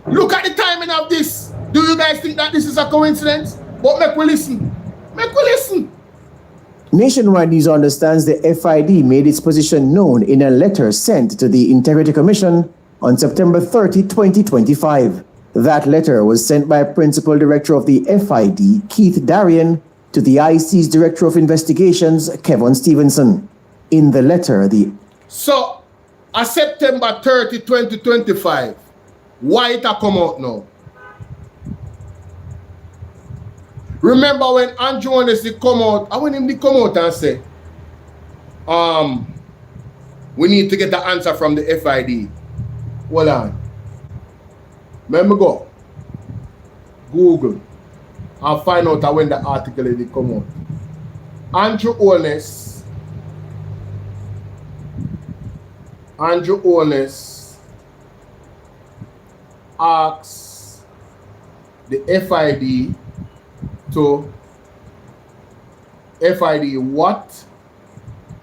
Look at the timing of this. Do you guys think that this is a coincidence? But make we listen. Make we listen. Nationwide News understands the FID made its position known in a letter sent to the Integrity Commission on September 30, 2025. That letter was sent by Principal Director of the FID, Keith Darian, to the IC's Director of Investigations, Kevin Stevenson. In the letter, So, on September 30, 2025, why it come out now? Remember when Andrew Holness come out, I want him to come out and say, we need to get the answer from the FID. Hold on. Remember go. Google. And find out when the article did come out. Andrew Holness asks the FID what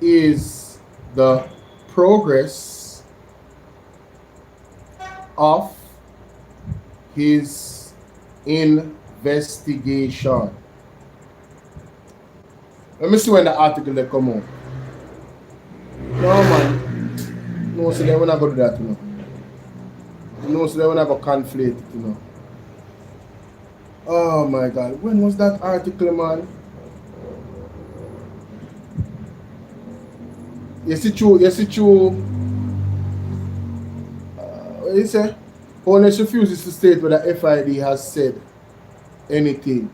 is the progress of his investigation. Let me see when the article they come out. No man. No, so they will not go do that, you know. No, so they will not go conflate it, you know. Oh my God. When was that article, man? Yes, it's true. What do you say? Holness refuses to state whether FID has said anything.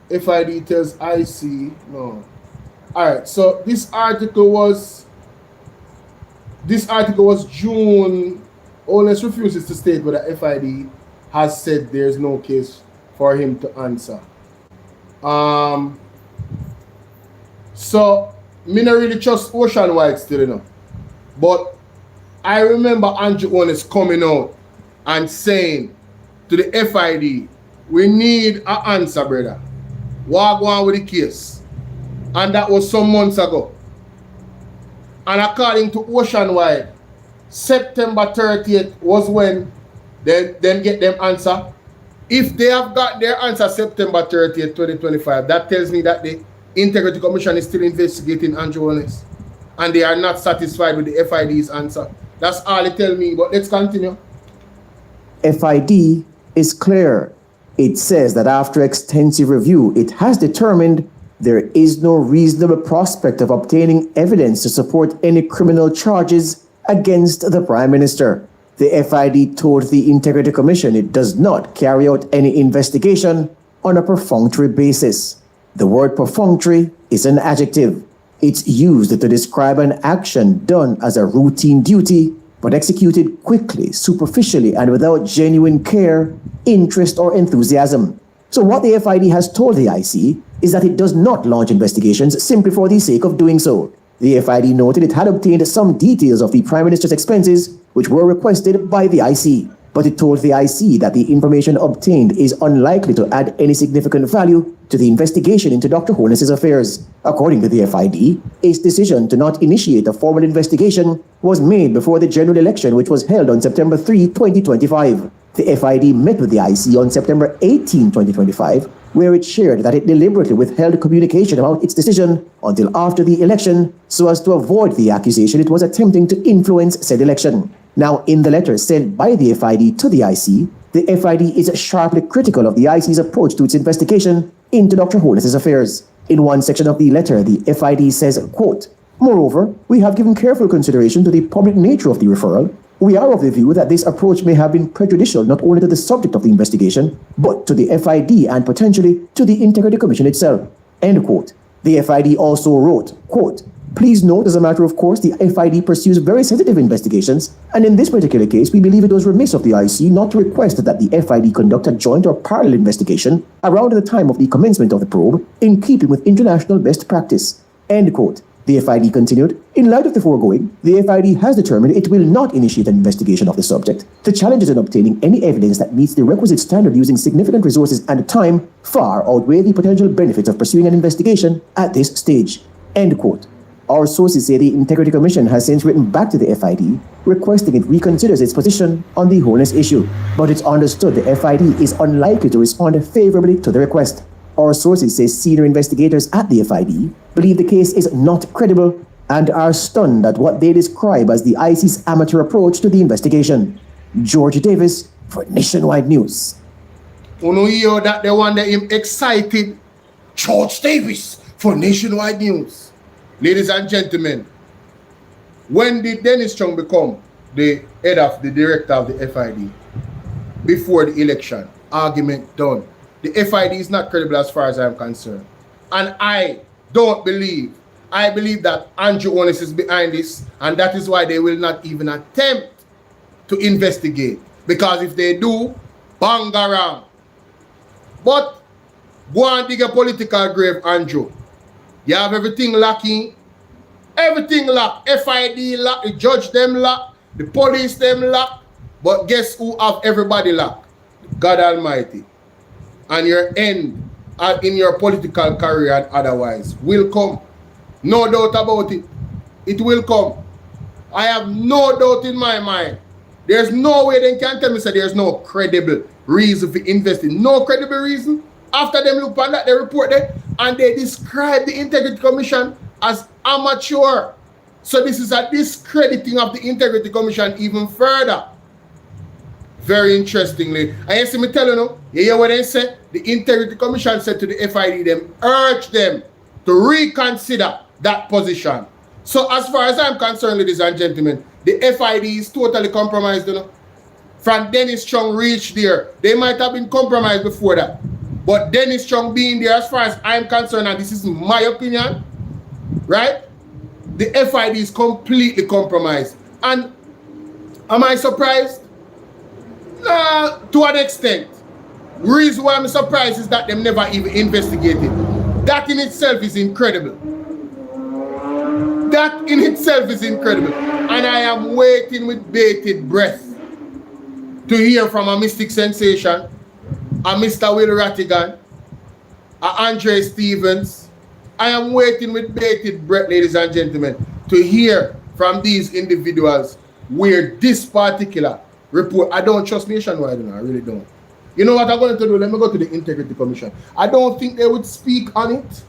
FID tells IC, no. Alright, so this article was June. Holness refuses to state whether FID has said there's no case for him to answer. So me not really trust Oceanwide still, you know. But I remember Andrew Holness coming out and saying to the FID, we need an answer, brother. What go on with the case? And that was some months ago. And according to Oceanwide, September 30th was when they get them answer. If they have got their answer September 30th, 2025, that tells me that the Integrity Commission is still investigating Andrew Holness. And they are not satisfied with the FID's answer. That's all it tells me, but let's continue. FID is clear. It says that after extensive review, it has determined there is no reasonable prospect of obtaining evidence to support any criminal charges against the Prime Minister. The FID told the Integrity Commission it does not carry out any investigation on a perfunctory basis. The word perfunctory is an adjective. It's used to describe an action done as a routine duty, but executed quickly, superficially, and without genuine care, interest, or enthusiasm. So what the FID has told the IC is that it does not launch investigations simply for the sake of doing so. The FID noted it had obtained some details of the Prime Minister's expenses, which were requested by the IC. But it told the IC that the information obtained is unlikely to add any significant value to the investigation into Dr. Holness's affairs. According to the FID, its decision to not initiate a formal investigation was made before the general election, which was held on September 3, 2025. The FID met with the IC on September 18, 2025, where it shared that it deliberately withheld communication about its decision until after the election so as to avoid the accusation it was attempting to influence said election. Now, in the letter sent by the FID to the IC, the FID is sharply critical of the IC's approach to its investigation into Dr. Holness's affairs. In one section of the letter, the FID says, quote, "Moreover, we have given careful consideration to the public nature of the referral. We are of the view that this approach may have been prejudicial not only to the subject of the investigation, but to the FID and potentially to the Integrity Commission itself." End quote. The FID also wrote, quote, "Please note, as a matter of course, the FID pursues very sensitive investigations, and in this particular case, we believe it was remiss of the IC not to request that the FID conduct a joint or parallel investigation around the time of the commencement of the probe, in keeping with international best practice." End quote. The FID continued, "In light of the foregoing, the FID has determined it will not initiate an investigation of the subject. The challenges in obtaining any evidence that meets the requisite standard using significant resources and time far outweigh the potential benefits of pursuing an investigation at this stage." End quote. Our sources say the Integrity Commission has since written back to the FID, requesting it reconsiders its position on the Holness issue, but it's understood the FID is unlikely to respond favorably to the request. Our sources say senior investigators at the FID believe the case is not credible and are stunned at what they describe as the IC's amateur approach to the investigation. George Davis for Nationwide News. Uno hear that they want him excited. George Davis for Nationwide News. Ladies and gentlemen, when did Dennis Chung become the head of the director of the FID? Before the election. Argument done. The FID is not credible as far as I'm concerned. And I believe that Andrew Holness is behind this, and that is why they will not even attempt to investigate. Because if they do, bang around. But go and dig a political grave, Andrew. You have everything lacking. Everything locked. FID locked. The judge them locked. The police them locked. But guess who have everybody locked? God Almighty. And your end in your political career and otherwise will come. No doubt about it. It will come. I have no doubt in my mind. There's no way they can tell me that there's no credible reason for investing. No credible reason. After them look on that, they report that, and they describe the Integrity Commission as amateur. So this is a discrediting of the Integrity Commission even further. Very interestingly, I see me telling you, you hear what they said? The Integrity Commission said to the FID, them urge them to reconsider that position. So as far as I'm concerned, ladies and gentlemen, the FID is totally compromised. You know? From Dennis Chung reached there, they might have been compromised before that. But Dennis Chung being there, as far as I'm concerned, and this is my opinion, right? The FID is completely compromised. And am I surprised? To an extent. The reason why I'm surprised is that them never even investigated. That in itself is incredible. That in itself is incredible. And I am waiting with bated breath to hear from a Mystic Sensation, a Mr. Will Rattigan, a Andre Stevens. I am waiting with bated breath, ladies and gentlemen, to hear from these individuals where this particular report, I don't trust Nationwide, I really don't. You know what I'm going to do? Let me go to the Integrity Commission. I don't think they would speak on it.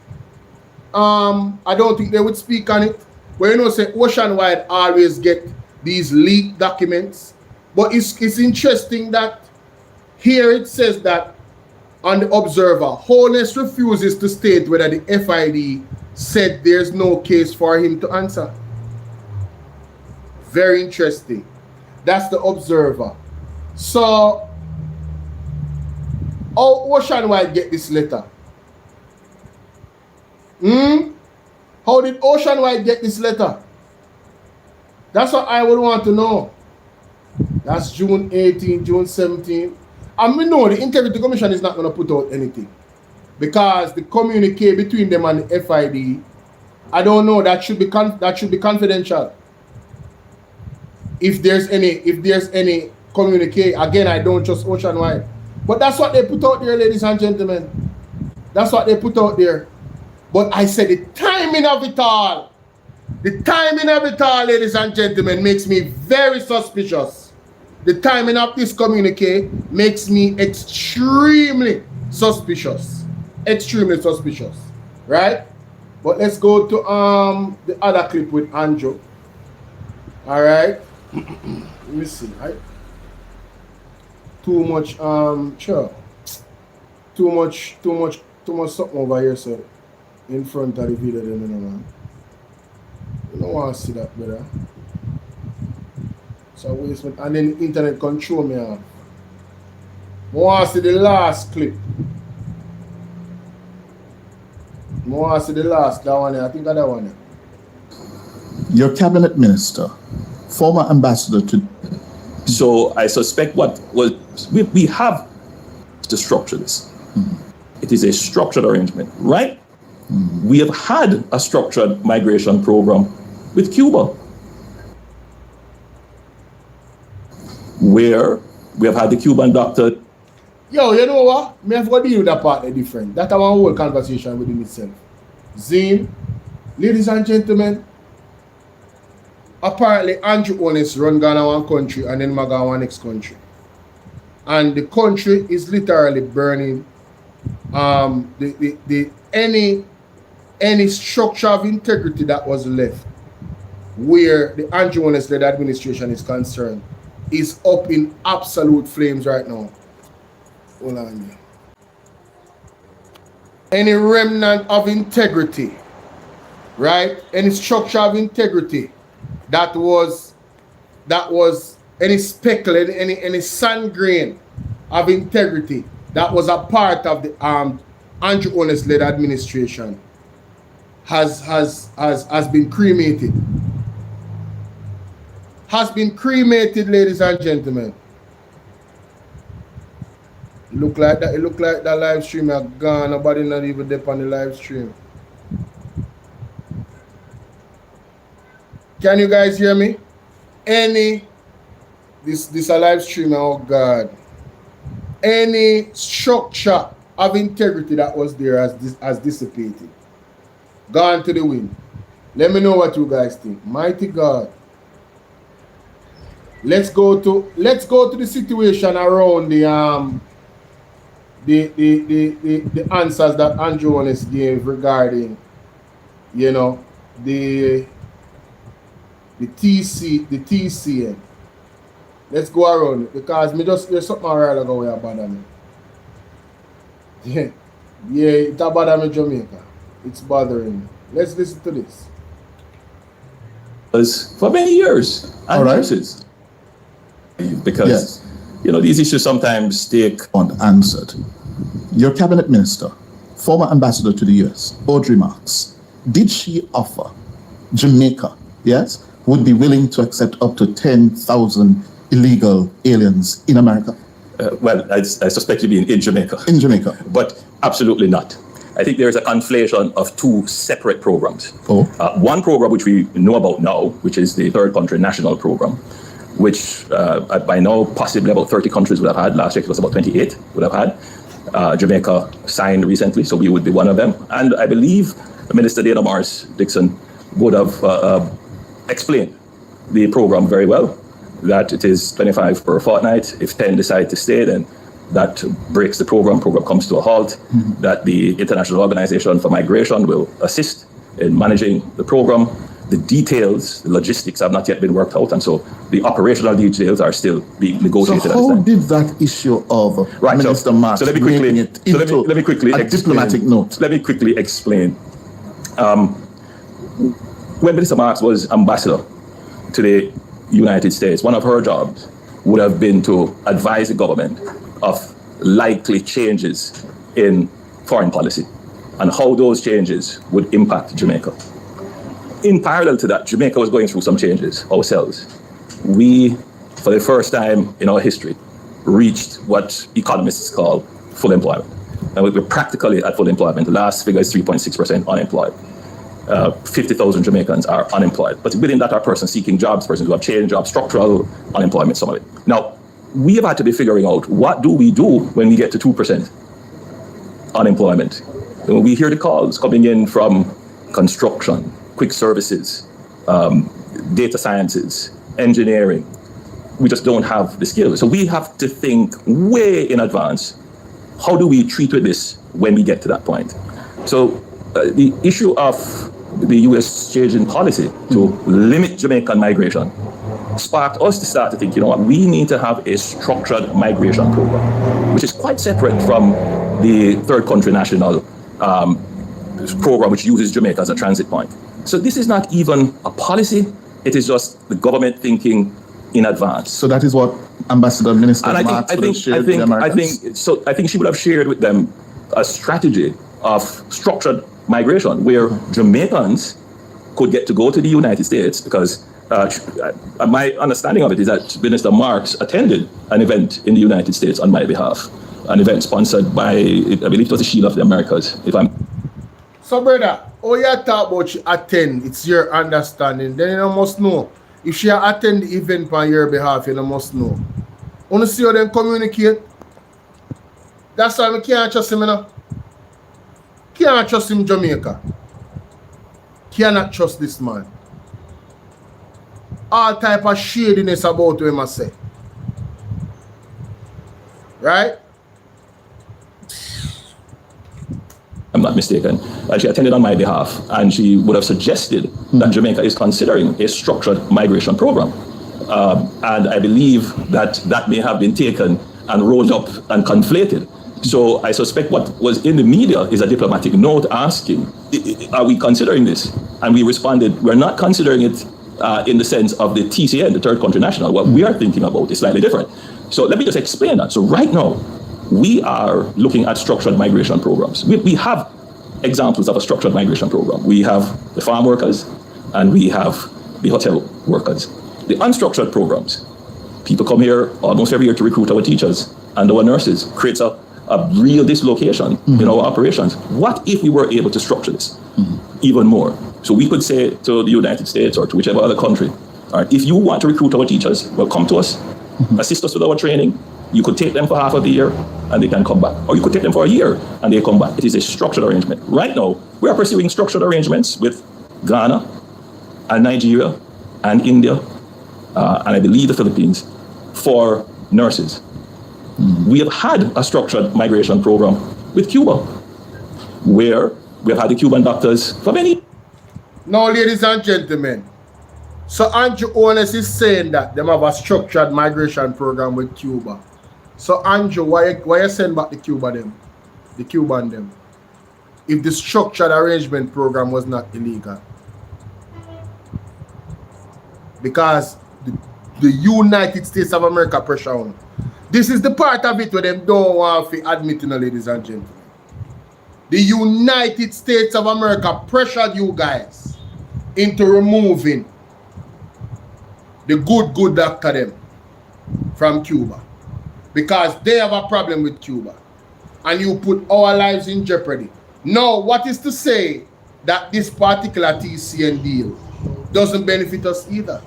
I don't think they would speak on it. But you know, say Oceanwide always get these leaked documents. But it's interesting that here it says that on the Observer, Holness refuses to state whether the FID said there's no case for him to answer. Very interesting. That's the Observer. So, how Oceanwide get this letter? How How did Oceanwide get this letter? That's what I would want to know. That's June 18, June 17. And we know the Integrity Commission is not going to put out anything. Because the communique between them and the FID, I don't know, that should be confidential. If there's any communique, again, I don't trust Oceanwide. But that's what they put out there, ladies and gentlemen. That's what they put out there. But I said the timing of it all, ladies and gentlemen, makes me very suspicious. The timing of this communique makes me extremely suspicious. Extremely suspicious. Right? But let's go to the other clip with Andrew. Alright. Let me see, right? Too much something over here, so in front of the video, man. You don't want to see that, brother. So waste my, and then the internet control me off. I want to see the last clip. I want to see the last, that one there. I think that one there. Your cabinet minister, former ambassador to... So I suspect we have to structure this. It is a structured arrangement, right? We have had a structured migration program with Cuba, where we have had the Cuban doctor. Yo, you know what? Me have got to deal with that part different. That's our whole conversation within itself. Zine, ladies and gentlemen, apparently Andrew Holness run Ghana one country and then Maga one next country. And the country is literally burning. Any structure of integrity that was left where the Andrew Holness led administration is concerned is up in absolute flames right now. Hold on here. Any remnant of integrity, right? Any structure of integrity that was any speckle, any sand grain of integrity that was a part of the Andrew Holness led administration has been cremated. Has been cremated, ladies and gentlemen. It look like that live stream are gone. Nobody not even there on the live stream. Can you guys hear me? This a live stream, oh God. Any structure of integrity that was there has dissipated. Gone to the wind. Let me know what you guys think. Mighty God. Let's go to the situation around the answers that Andrew Holness gave regarding, you know, the TCN. Let's go around it because there's something alright ago where bother me. Yeah, it bother me Jamaica. It's bothering me. Let's listen to this. For many years, and years. Because you know these issues sometimes take unanswered. Your cabinet minister, former ambassador to the US, Audrey Marks, did she offer Jamaica, would be willing to accept up to 10,000 illegal aliens in America? Well, I suspect you mean in Jamaica. In Jamaica. But absolutely not. I think there is a conflation of two separate programs. One program which we know about now, which is the Third Country National Program, which by now possibly about 30 countries would have had. Last year it was about 28 would have had. Jamaica signed recently, so we would be one of them. And I believe Minister Dana Morris Dixon would have explained the program very well, that it is 25 per fortnight. If 10 decide to stay, then that breaks the program comes to a halt, that the International Organization for Migration will assist in managing the program. The details, the logistics have not yet been worked out, and so the operational details are still being negotiated. So how did that issue of Minister Marks let me quickly a diplomatic note? Let me quickly explain. When Minister Marks was ambassador to the United States, one of her jobs would have been to advise the government of likely changes in foreign policy and how those changes would impact Jamaica. In parallel to that, Jamaica was going through some changes ourselves. We, for the first time in our history, reached what economists call full employment. And we're practically at full employment. The last figure is 3.6% unemployed. 50,000 Jamaicans are unemployed. But within that are persons seeking jobs, persons who have changed jobs, structural unemployment, some of it. Now, we have had to be figuring out, what do we do when we get to 2% unemployment? And we hear the calls coming in from construction, quick services, data sciences, engineering. We just don't have the skills. So we have to think way in advance. How do we treat with this when we get to that point? So the issue of the US changing policy to limit Jamaican migration sparked us to start to think, you know what, we need to have a structured migration program, which is quite separate from the third country national program, which uses Jamaica as a transit point. So this is not even a policy, it is just the government thinking in advance. So that is what Ambassador Minister And Marks I think she would have shared with them a strategy of structured migration where Jamaicans could get to go to the United States, because my understanding of it is that Minister Marks attended an event in the United States on my behalf, an event sponsored by, I believe it was the Shield of the Americas, if I'm... So brother, oh you talk about she attend, it's your understanding, then you must know. If she attend the event on your behalf, you must know. Want to see how them communicate? That's why I can't trust him now. Can't trust him Jamaica. Cannot trust this man. All type of shadiness about him I say. Right? I'm not mistaken. She attended on my behalf, and she would have suggested that Jamaica is considering a structured migration program. And I believe that that may have been taken and rolled up and conflated. So I suspect what was in the media is a diplomatic note asking, are we considering this? And we responded, we're not considering it in the sense of the TCN, the third country national. What we are thinking about is slightly different. So let me just explain that. So right now, we are looking at structured migration programs. We have examples of a structured migration program. We have the farm workers and we have the hotel workers. The unstructured programs, people come here almost every year to recruit our teachers and our nurses, creates a real dislocation in our operations. What if we were able to structure this even more? So we could say to the United States or to whichever other country, all right, if you want to recruit our teachers, well, come to us, assist us with our training. You could take them for half of the year and they can come back. Or you could take them for a year and they come back. It is a structured arrangement. Right now, we are pursuing structured arrangements with Ghana and Nigeria and India and I believe the Philippines for nurses. We have had a structured migration program with Cuba, where we have had the Cuban doctors for many. Now, ladies and gentlemen, so Andrew Holness is saying that they have a structured migration program with Cuba. So Andrew, why you send back the Cuban them? If the structured arrangement program was not illegal. Because the United States of America pressure on. This is the part of it where them don't want to admit, ladies and gentlemen. The United States of America pressured you guys into removing the good doctor them from Cuba. Because they have a problem with Cuba. And you put our lives in jeopardy. Now, what is to say that this particular TCN deal doesn't benefit us either?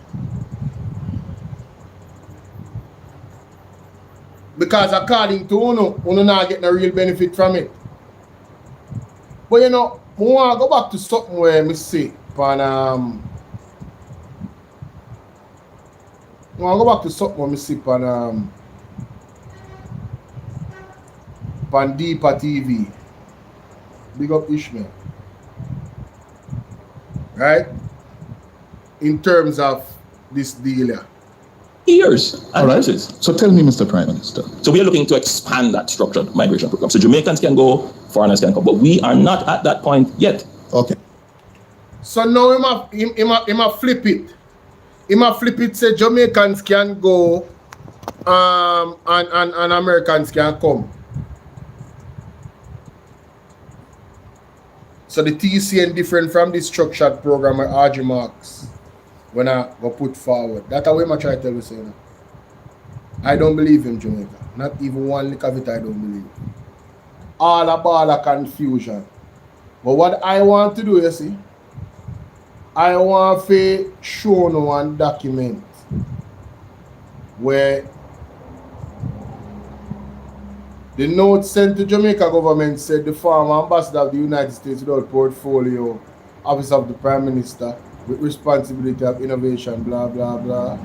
Because according to Uno not get no real benefit from it. But I want to go back to something where I see pan I want to go back to something where I see pan Deepa TV. Big up Ishmael. Right? In terms of this deal here. Years. All right. So tell me, Mr. Prime Minister. So we are looking to expand that structured migration program. So Jamaicans can go, foreigners can come, but we are not at that point yet. Okay. So now him flip it. Him flip it, say Jamaicans can go and Americans can come. So the TCN different from the structured program where RG Marks when I go put forward. That's the way I try to tell you, saying. I don't believe in Jamaica. Not even one lick of it I don't believe. All about confusion. But what I want to do, you see, I want to show no one document where the note sent to Jamaica government said the former ambassador of the United States without portfolio, office of the Prime Minister, with responsibility of innovation, blah, blah, blah.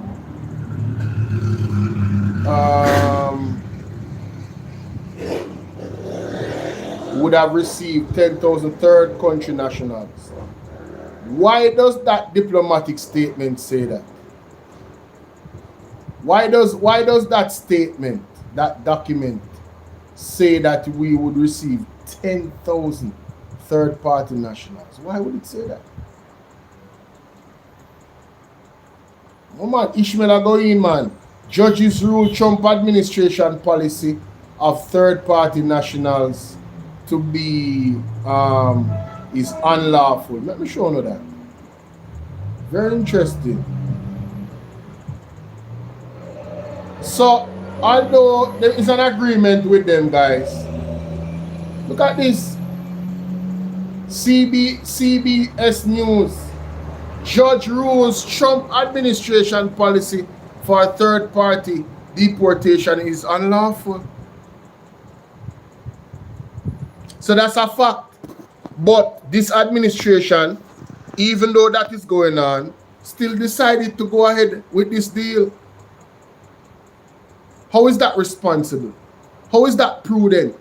Would have received 10,000 third country nationals. Why does that diplomatic statement say that? Why does that statement, that document, say that we would receive 10,000 third party nationals? Why would it say that? Oh man, Ishmael go in, man. Judges rule Trump administration policy of third party nationals to be is unlawful. Let me show you that. Very interesting. So although there is an agreement with them, guys, look at this. CBS News. Judge rules Trump administration policy for third party deportation is unlawful. So that's a fact. But this administration, even though that is going on, still decided to go ahead with this deal. How is that responsible? How is that prudent?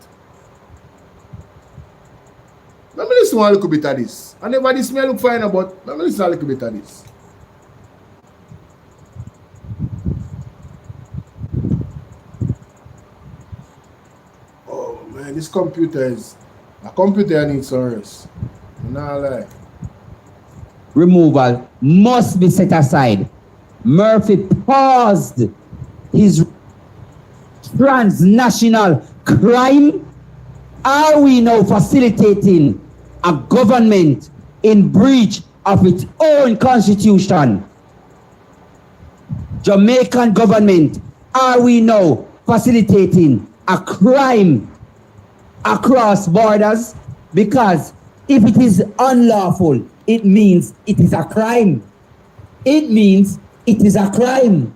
Let me listen a little bit of this. I never this may look fine, but let me listen a little bit of this. Oh man, this computer needs some rest. Not lie. Removal must be set aside. Murphy paused his transnational crime. Are we now facilitating a government in breach of its own constitution? Jamaican government, are we now facilitating a crime across borders? Because if it is unlawful, it means it is a crime. It means it is a crime.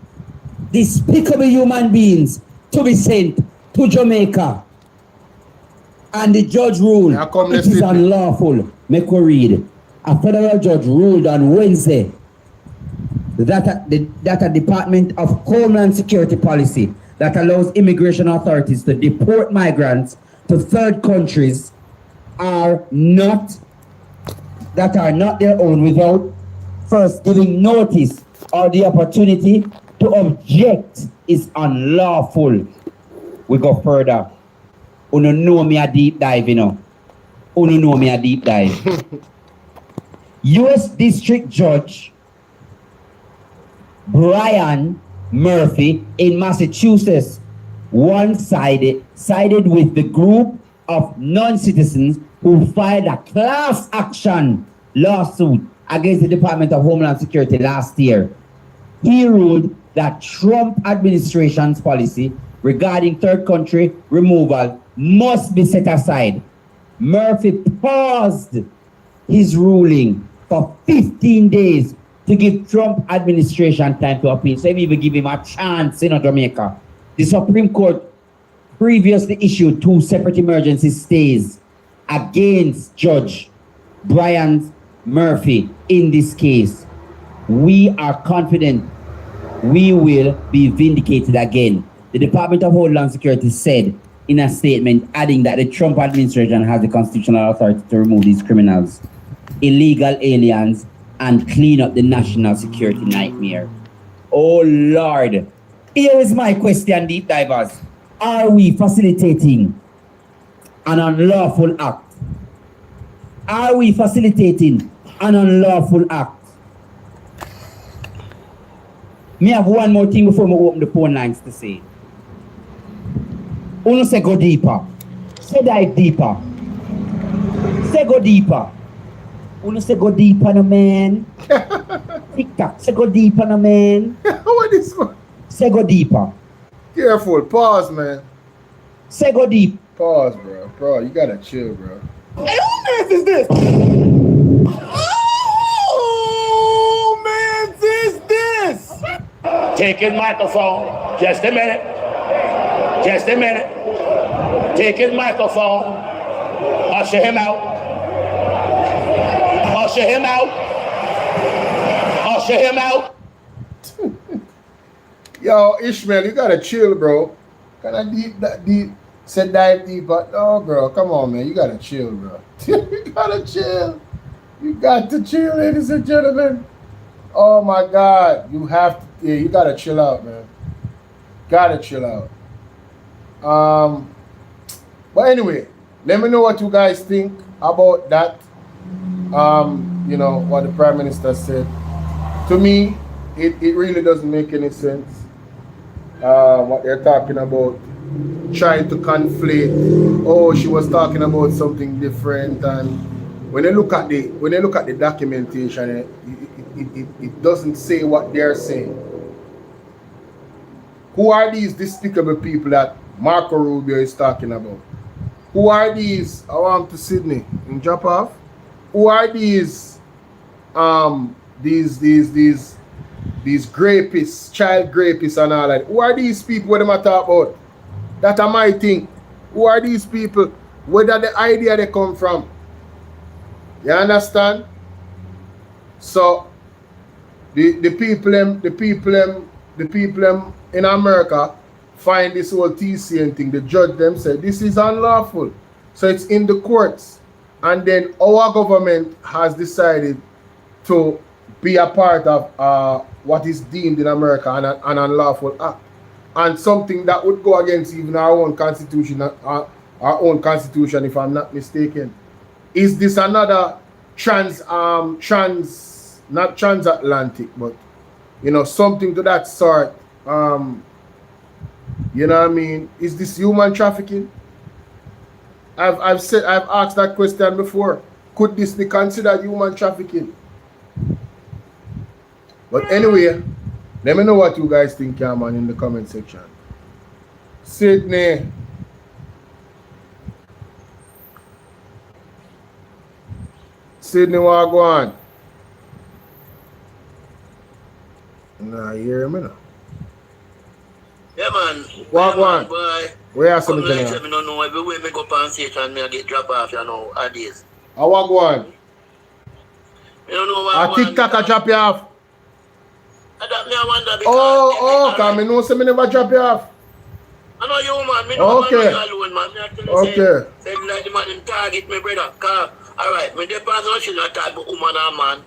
Despicable human beings to be sent to Jamaica. And the judge ruled it is unlawful. Make we read. A federal judge ruled on Wednesday that a Department of Homeland Security policy that allows immigration authorities to deport migrants to third countries are not their own without first giving notice or the opportunity to object is unlawful. We go further. Uno know me a deep dive, you know. Uno know me a deep dive. U.S. District Judge Brian Murphy in Massachusetts sided with the group of non-citizens who filed a class action lawsuit against the Department of Homeland Security last year. He ruled that Trump administration's policy regarding third country removal must be set aside. Murphy paused his ruling for 15 days to give Trump administration time to appeal. So he even give him a chance in Jamaica. The Supreme Court previously issued 2 separate emergency stays against Judge Brian Murphy in this case. We are confident we will be vindicated again. The Department of Homeland Security said in a statement, adding that the Trump administration has the constitutional authority to remove these criminals, illegal aliens, and clean up the national security nightmare. Oh Lord, here is my question, deep divers. Are we facilitating an unlawful act? Are we facilitating an unlawful act? Me have one more thing before we open the phone lines to say. Uno say go deeper. Say dive deeper. Say go deeper. Uno say go deep on a man. TikTok, say go deep on a man. What is one? Say go deeper. Careful. Pause, man. Say go deep. Pause, bro. Bro, you gotta chill, bro. Hey, who is this? Oh, man, this? Take his microphone. Just a minute. Just a minute. Take his microphone. Usher him out. Usher him out. Usher him out. Yo, Ishmael, you gotta chill, bro. Deep. Said dive deep, but no, bro. Come on, man. You gotta chill, bro. You gotta chill. You got to chill, ladies and gentlemen. Oh my God. You have to, yeah, you gotta chill out, man. Gotta chill out. But anyway, let me know what you guys think about that. You know, what the Prime Minister said. To me, it really doesn't make any sense. What they're talking about, trying to conflate. Oh, she was talking about something different, and when they look at the documentation, it doesn't say what they're saying. Who are these despicable people that Marco Rubio is talking about? Who are these? I want to Sydney and drop off. Who are these rapists, child rapists and all that? Who are these people what they talk about? That are my thing. Who are these people? Where did the idea they come from? You understand? So the people in America find this whole TCN thing. The judge them said this is unlawful. So it's in the courts. And then our government has decided to be a part of what is deemed in America an unlawful act. And something that would go against even our own constitution, if I'm not mistaken. Is this another not transatlantic, but you know, something to that sort? You know what I mean? Is this human trafficking? I've asked that question before. Could this be considered human trafficking? But anyway, let me know what you guys think, yeah, man, in the comment section. Sydney. Sydney, what go on? Nah, you hear me now? Yeah, man. What go on? Boy. Where are some of them? I don't know. Everywhere I go on station, I get drop off, you know, at days. What go on? I don't know what a TikTok I drop you off. I wonder because because I know some never drop you off. I know you, man. Me know okay. man alone, man. Me tell you, okay. Say like the man in target me, brother. Alright, when they pass on, she's not talking about woman and man.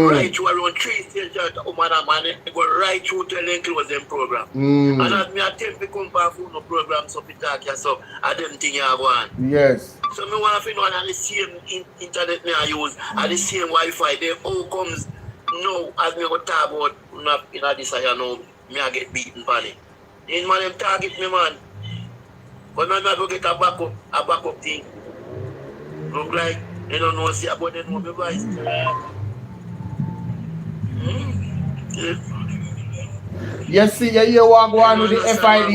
Right through around 3 stages, woman and man, they go right through till they close them program. And as me attempt to come back for no program, so we talk here, so I don't think you have one. Yes. So me want to know that the same internet me I use, and the same Wi-Fi, they all comes now as me go talk about not in a desire now, me I get beaten by it. Then man them target me, man. But man I go get a backup thing. Look like they don't know see about them know me guys. You see, you hear what go on with the FID?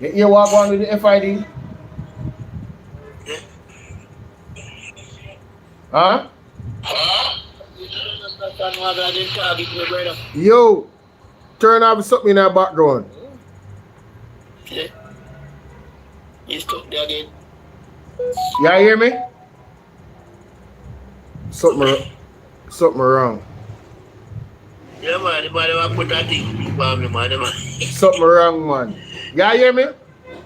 You hear what go on with the FID? Yeah. Huh? Yo, turn off something in that background. Yeah. You stuck there again. You hear me? Something wrong. Yeah, man, the man put that thing for me, man. Something wrong, man. You hear me?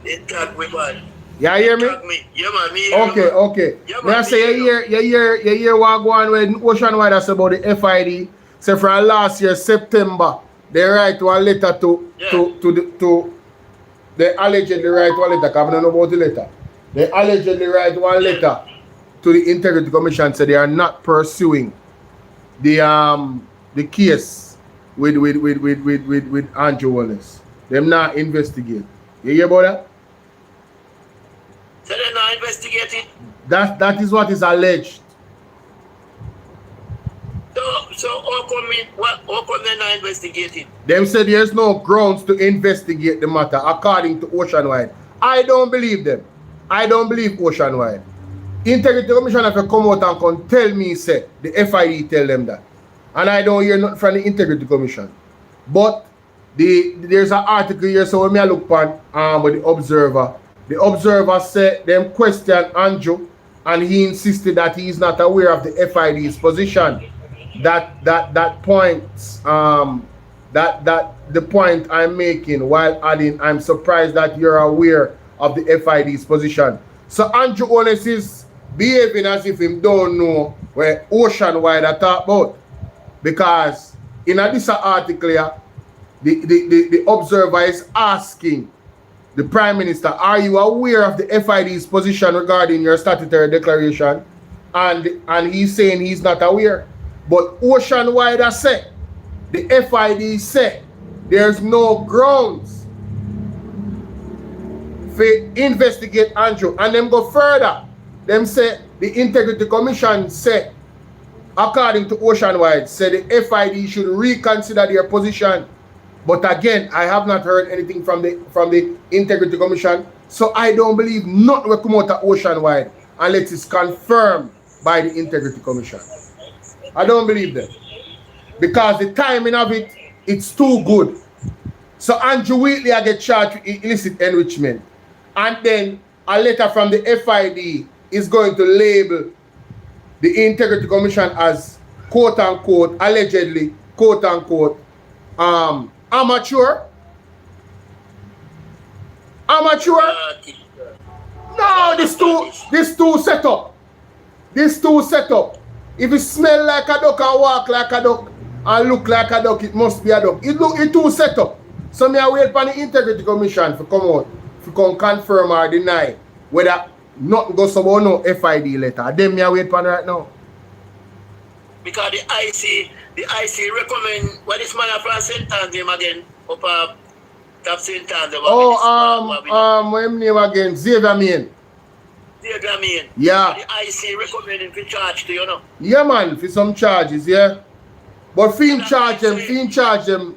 They talk me, man. You hear me? Me. Yeah, man, me hear okay. Yeah, man, I say you hear what go on with Ocean Wide that's about the FID. So from last year, September, they write one letter to they allegedly write one letter, because I don't know about the letter. They allegedly write one letter to the Integrity Commission, so they are not pursuing the case with Andrew Holness. Them not investigate. You hear about that? So they're not investigating? That is what is alleged. So how come they're not investigating? Them said there's no grounds to investigate the matter according to Oceanwide. I don't believe them. I don't believe Oceanwide. Integrity Commission have to come out and come tell me, say, the FID tell them that. And I don't hear nothing from the Integrity Commission. But there's an article here, so when I look at with the Observer said them question Andrew, and he insisted that he is not aware of the FID's position. That points that the point I'm making while adding, I'm surprised that you're aware of the FID's position. So Andrew Holness is behaving as if he don't know where Oceanwide are talk about. Because in this article here, the Observer is asking the Prime Minister, are you aware of the FID's position regarding your statutory declaration? And he's saying he's not aware. But Oceanwide has said, the FID said, there's no grounds for investigate Andrew. And them go further. Them say, the Integrity Commission said, according to Oceanwide, said the FID should reconsider their position. But again, I have not heard anything from the Integrity Commission. So I don't believe nothing will come out of Oceanwide unless it's confirmed by the Integrity Commission. I don't believe them. Because the timing of it, it's too good. So Andrew Wheatley I get charged with illicit enrichment. And then a letter from the FID is going to label the Integrity Commission as quote unquote, allegedly, quote unquote, amateur. Amateur? No, this two set up. This two set up. If it smell like a duck and walk like a duck and look like a duck, it must be a duck. It too set up. So me I wait for the Integrity Commission to come out, to come confirm or deny whether nothing goes about no FID letter. Then me I wait for right now. Because the IC recommend what is man from St. Anselm again up top St. Anselm. What his name again? Xavier Main. Yeah. The IC recommending for charge to you know. Yeah man, for some charges, yeah. But Fiend charge them.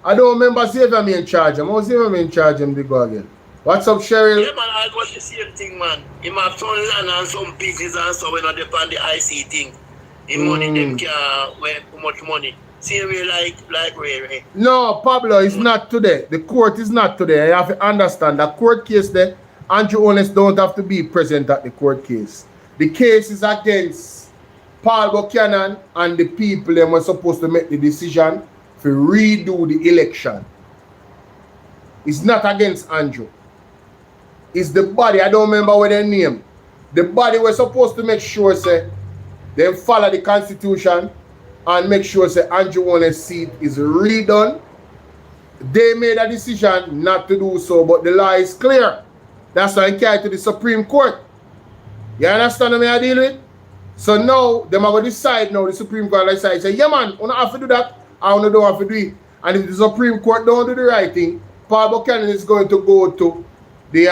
I don't remember Xavier Main charge them. How Xavier Main charge them they go again? What's up, Cheryl? Yeah man, I got the same thing man. He have some land and some business and so when I depend the IC thing. In money them can where too much money. Same way like Ray. No, Pablo, it's not today. The court is not today. You have to understand that court case there, Andrew Holness don't have to be present at the court case. The case is against Paul Buchanan and the people that were supposed to make the decision to redo the election. It's not against Andrew. It's the body, I don't remember what their name. The body was supposed to make sure say they follow the constitution and make sure say Andrew Holness' seat is redone. They made a decision not to do so, but the law is clear. That's why I carry to the Supreme Court. You understand what I deal with? So now, them are going to decide now, the Supreme Court will decide, say, yeah man, you don't have to do that, I don't have to do it. And if the Supreme Court don't do the right thing, Paul Buchanan is going to go to the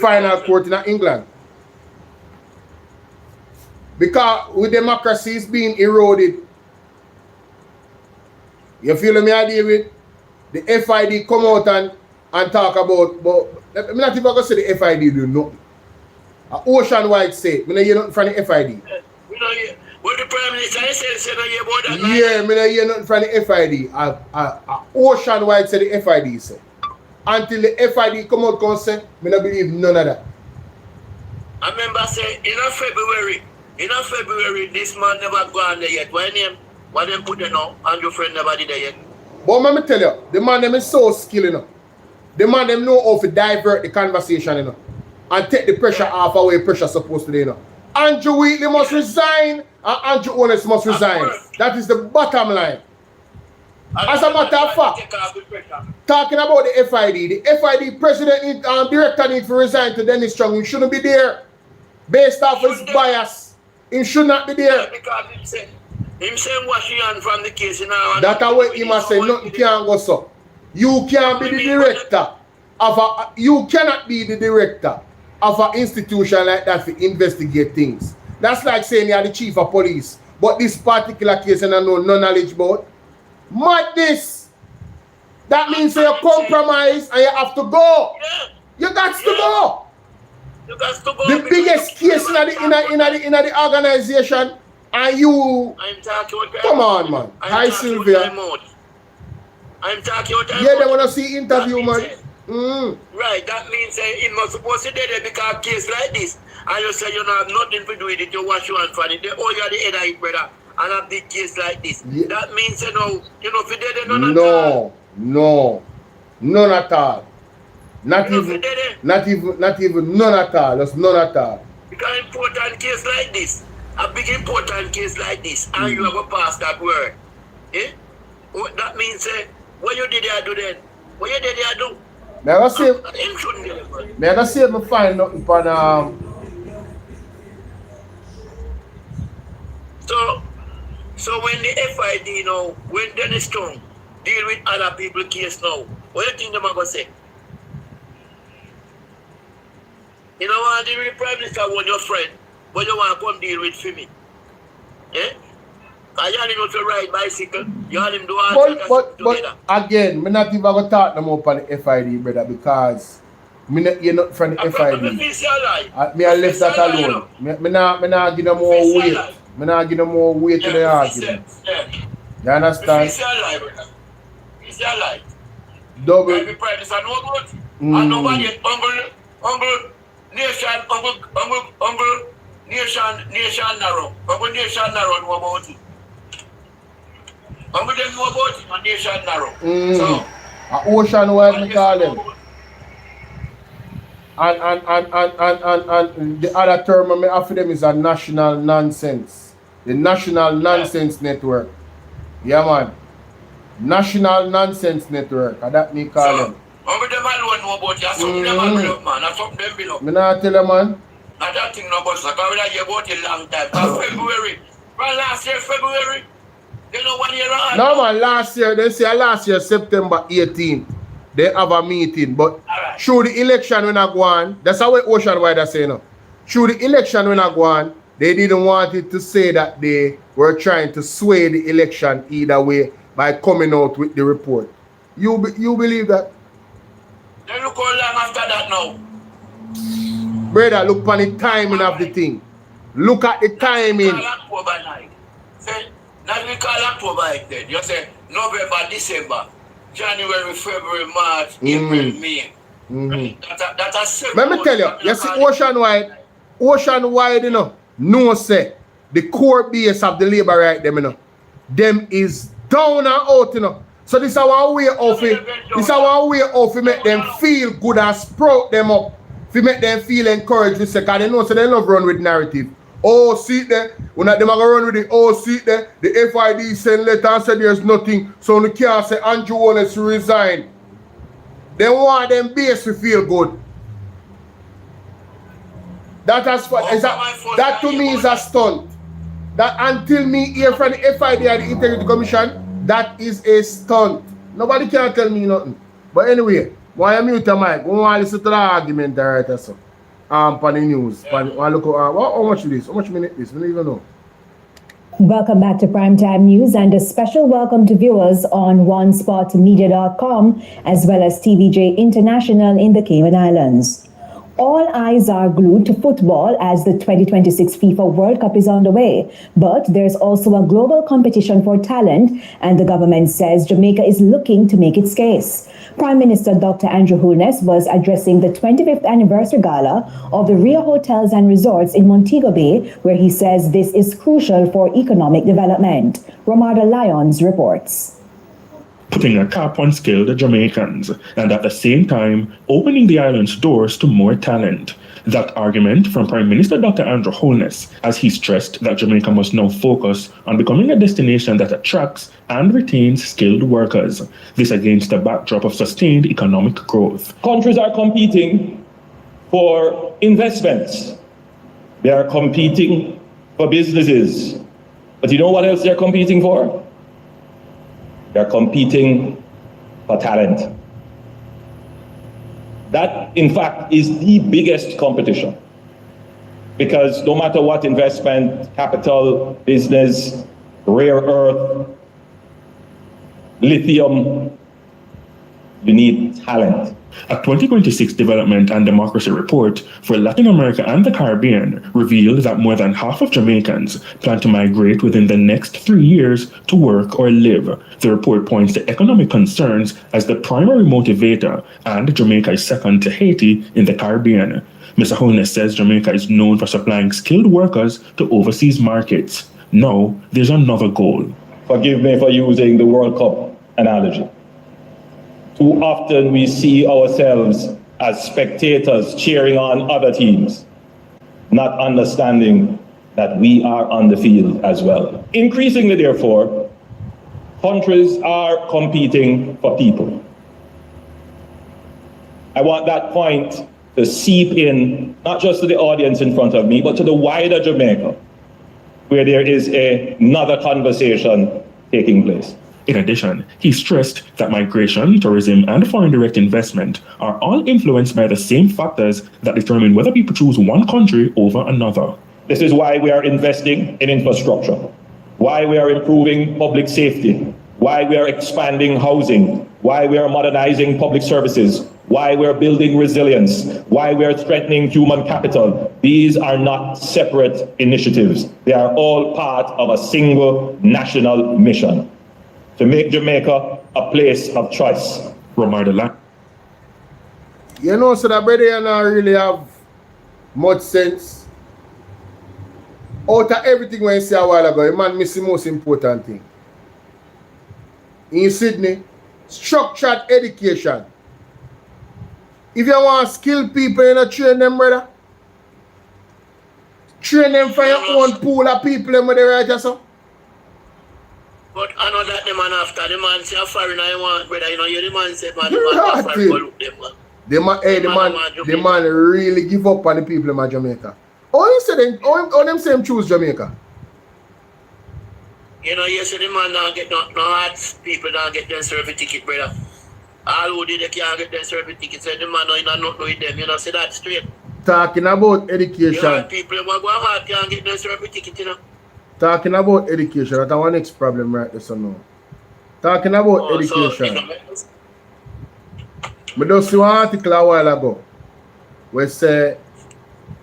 final court in England. Because with democracy is being eroded. You feel me I deal with? The FID come out and talk about, but I'm not even going to say the FID do nothing. Oceanwide say, I don't hear nothing from the FID. What the Prime Minister said, I hear about that. Yeah, I don't hear nothing from the FID. Oceanwide say the FID say. Until the FID come out and say, I don't believe none of that. I remember saying, in February, this man never gone there yet. Why them put there now? And your friend never did there yet. But let me tell you, the man them is so skilled, you know. The man them know how to divert the conversation, you know. And take the pressure off away pressure supposed to do, you know. Andrew Wheatley must resign and Andrew Holness must resign. That is the bottom line. As a matter of fact, talking about the FID president director need to resign to Dennis Chung. He shouldn't be there. Based off his bias. He should not be there. Because him saying washing hand from the case, you know. That's what he must say. Nothing can go so. You can't be the director of you cannot be the director of an institution like that to investigate things. That's like saying you're the chief of police, but this particular case and I know no knowledge about. Madness. That means you compromise and you have to go. Yeah. You got to go. You got to go. The biggest case in the organization, and you. I'm talking about come on, man. Hi, Sylvia. I'm talking about yeah, they want to see interview, man. Right, that means it must supposed to be there because case like this, and you say you don't have nothing to do with it, you wash your hands from it. They all you are the head of it, brother. And a big case like this. Yeah. That means you know if you did it, none at all. No, none at all. Not even none at all. That's none at all. Because important case like this, a big important case like this, and you have a pass that word. Eh? That means what you did there do then? What you did there do? May I say me find nothing upon So when the FID when Dennis Strong deal with other people's case now, what do you think them are gonna say? You know what the Prime Minister want your friend, but you want to come deal with for me. Eh? Because you want him to ride bicycle, you want him to do all but again, me not even gonna talk no more upon the FID, brother, because you're not from the FID. Me I left that alone. Me not give no more weight. Me not give no more weight to the argument. You understand? It's your life, brother. It's your life. Double. Every Prime Minister know good. And nobody humble nation narrow. Humble nation narrow know about it. Humble them know about it and nation narrow. So ocean wide me call them. And the other term I offer them is a national nonsense. The National Nonsense Network. Yeah, man. National Nonsense Network. And that me call them. How them alone know about you? Something them build up, man. That's something them build up. Me not tell them, man. Not that thing no boss. Like I will hear about it a long time. February. From last year, February. You know 1 year on. No, man. Last year, they say last year, September 18th. They have a meeting, but through the election when I go on, that's how Ocean Wide are saying now. Through the election when I go on, they didn't want it to say that they were trying to sway the election either way by coming out with the report. You believe that? They look how long after that now. Brother, look on the timing of the thing. Look at the timing. Now we call October then. You say November, December. January, February, March, April, May. That's a 7 let me tell you, you see Ocean Wide, no say the core base of the labor right them, them is down and out, So this is our way of it. This is our way of it make them feel good and sprout them up. To make them feel encouraged, because they know so they love run with narrative. Oh, see there, when them are run with it, oh, see there, the FID send letter and said there's nothing, so they can't say Andrew Holness resign. They want them base to feel good. That to me is a stunt. That until me hear from the FID and the Integrity Commission, that is a stunt. Nobody can tell me nothing. But anyway, why am mute the mic? We want to listen to the argument right so. On the news. Look how much it is? How much minute is? We don't even know. Welcome back to Primetime News and a special welcome to viewers on OneSpotMedia.com as well as TVJ International in the Cayman Islands. All eyes are glued to football as the 2026 FIFA World Cup is underway. But there's also a global competition for talent, and the government says Jamaica is looking to make its case. Prime Minister Dr. Andrew Holness was addressing the 25th anniversary gala of the Rio Hotels and Resorts in Montego Bay, where he says this is crucial for economic development. Romarda Lyons reports. Putting a cap on skilled Jamaicans and at the same time opening the island's doors to more talent. That argument from Prime Minister Dr. Andrew Holness, as he stressed that Jamaica must now focus on becoming a destination that attracts and retains skilled workers. This against the backdrop of sustained economic growth. Countries are competing for investments. They are competing for businesses. But you know what else they're competing for? They're competing for talent. That, in fact, is the biggest competition. Because no matter what investment, capital, business, rare earth, lithium, you need talent. A 2026 Development and Democracy Report for Latin America and the Caribbean revealed that more than half of Jamaicans plan to migrate within the next 3 years to work or live. The report points to economic concerns as the primary motivator, and Jamaica is second to Haiti in the Caribbean. Mr. Holness says Jamaica is known for supplying skilled workers to overseas markets. Now, there's another goal. Forgive me for using the World Cup analogy. Too often we see ourselves as spectators cheering on other teams, not understanding that we are on the field as well. Increasingly, therefore, countries are competing for people. I want that point to seep in, not just to the audience in front of me, but to the wider Jamaica, where there is another conversation taking place. In addition, he stressed that migration, tourism, and foreign direct investment are all influenced by the same factors that determine whether people choose one country over another. This is why we are investing in infrastructure, why we are improving public safety, why we are expanding housing, why we are modernizing public services, why we are building resilience, why we are strengthening human capital. These are not separate initiatives. They are all part of a single national mission to make Jamaica a place of choice. You know, so that brother you not really have much sense. Out of everything when you say a while ago, the man miss the most important thing. In Sydney, structured education. If you want skilled people, you know, train them, brother. Train them for your own pool of people, them with the right or so. But I know that the man after the man say a foreigner you want, brother, you know, you the man say, man, the man foreign go look them, man. The man really give up on the people in Jamaica. How you say them, how them say him choose Jamaica? You know, you say the man don't get no hard people don't get them survey ticket, brother. All who did they can't get them survey ticket, so the man no not with them, you know, say that straight. Talking about education. You know, people who go hard can't get them survey ticket, you know. Talking about education, that's our next problem right there, so now. Talking about education. I just saw an article a while ago where say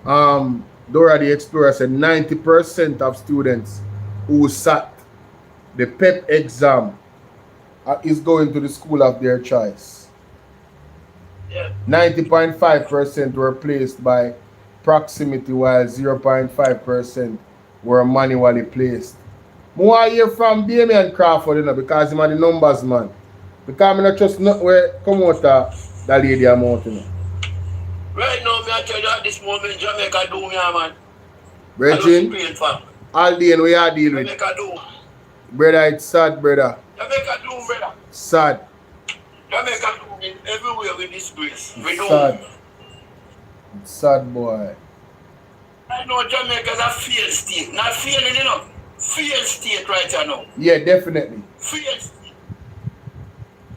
Dora the Explorer said 90% of students who sat the PEP exam is going to the school of their choice. 90.5% were placed by proximity, while 0.5% were manually placed. More I hear from Damian Crawford, you know, because he's the numbers man. Because I not just not where come out that lady amount, you know. Right now, me I tell you at this moment, Jamaica do me, man. Regine, all day we are dealing with. Jamaica do. Brother, it's sad, brother. Jamaica do, brother. Sad. Jamaica do in everywhere with disgrace. We do. Sad. It's sad, boy. I know Jamaica's a failed state. Not failing, you know. Failed state right now. Yeah, definitely. Failed state.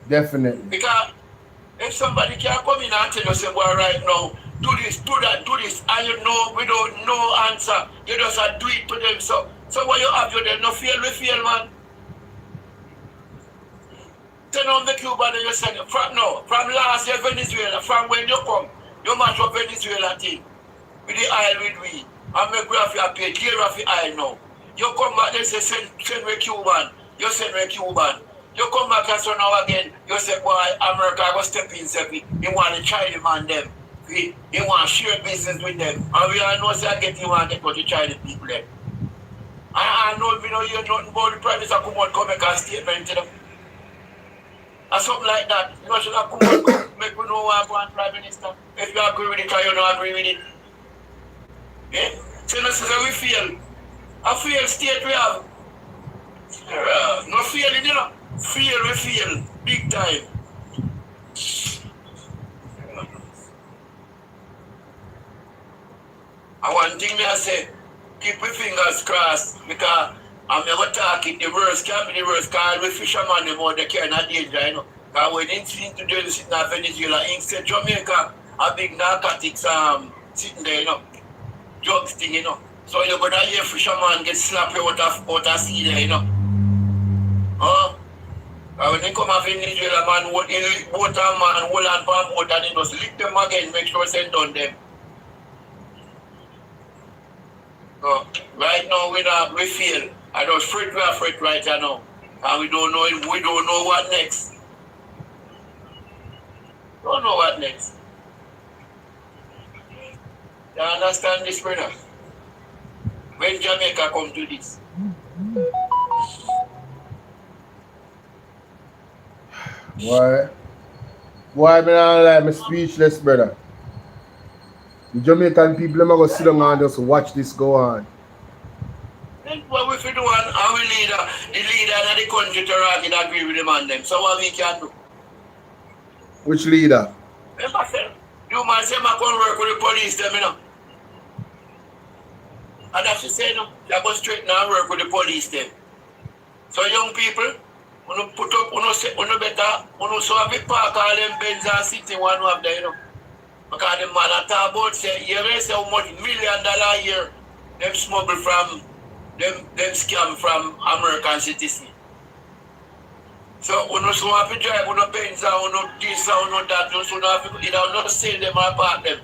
Definitely. Because if somebody can come in and tell you, say, well, right now, do this, do that, do this, and you know, without no answer, you just do it to them. So what you have, you then no fail, we fail, man. Turn on the Cuban and you say, from last year, Venezuela, from when you come, you match up Venezuela thing. With the oil with we, and make we have to pay, clear off the oil now. You come back, they say, send me Cuban, you send me Cuban. You come back and so now again, you say, boy, America go step in, you want to try them and them. You want to share business with them. And we all know say I get you want to get what you try the people them. I know we don't hear nothing about the Prime Minister come out come make a statement to them. And something like that. You know, should have come out make we know what I Prime Minister. If you agree with it or you don't agree with it. Yeah? So this is how we feel. A failed state we have. No feeling, you know. Fear we feel. Big time. And one thing me I say, keep my fingers crossed because I'm never talking the worst, can't be the worst because we fishermen them out they carry not danger, you know. Because when they see to do sitting in Venezuela, instead Jamaica, a big narcotics sitting there, you know. drugs thing, you know. So you go down here, fisherman get slapped out of sea there, you know. And when they come off in Nigeria, man, water man, hold on for water, and they just lick them again, make sure send on them. So, right now we feel. I just fret right now. And we don't know what next. Don't know what next. You understand this, brother? When Jamaica come to this? Why me not lie, I'm speechless, brother. The Jamaican people are going to sit down and just watch this go on. Then what we do, and we the leader of the country to agree with them and them. So what we can do? Which leader? Remember, sir, you man say I can work with the police, them, you know. And that's what say, no, they go straight now and work with the police, them. So young people, when you put up, when you better, when you saw a big park, all them Benz and City, one of them, you know. Because the man at talk about, say, you may say how much $1 million a year them smuggle from, them scam from American citizens. So when you so happy drive, when you Benz and when you this and when you that, you so happy, you don't not sell them or park them.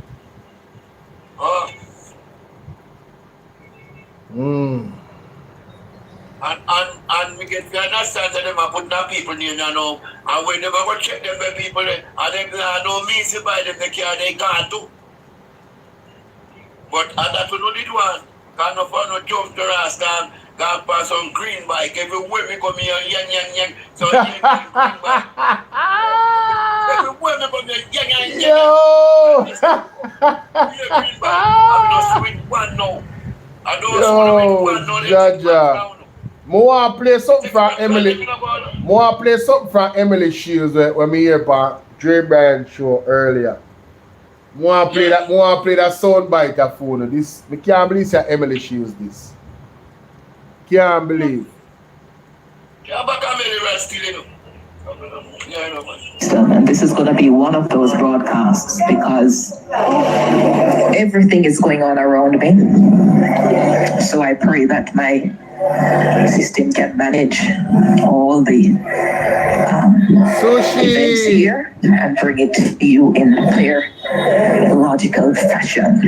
And we get to understand that them are putting our people in, you know, and we never go check them by people, and they no means to buy them, they can't do. But that we know did one, can't no fun no jump to us, can't pass on green bike, everywhere we come here, yang, so green bike. Everywhere we come here, yang. Yo! Green bike, I'm just with one now. I don't want to with one now. Jaja. I play something from Emily. Play something from Emily Shields when we hear about Dre Bryan show earlier. I play that sound bite of phone. This I can't believe that Emily Shields this. Can't believe. And this is going to be one of those broadcasts because everything is going on around me. So I pray that my system can manage all the events here and bring it to you in clear, logical fashion.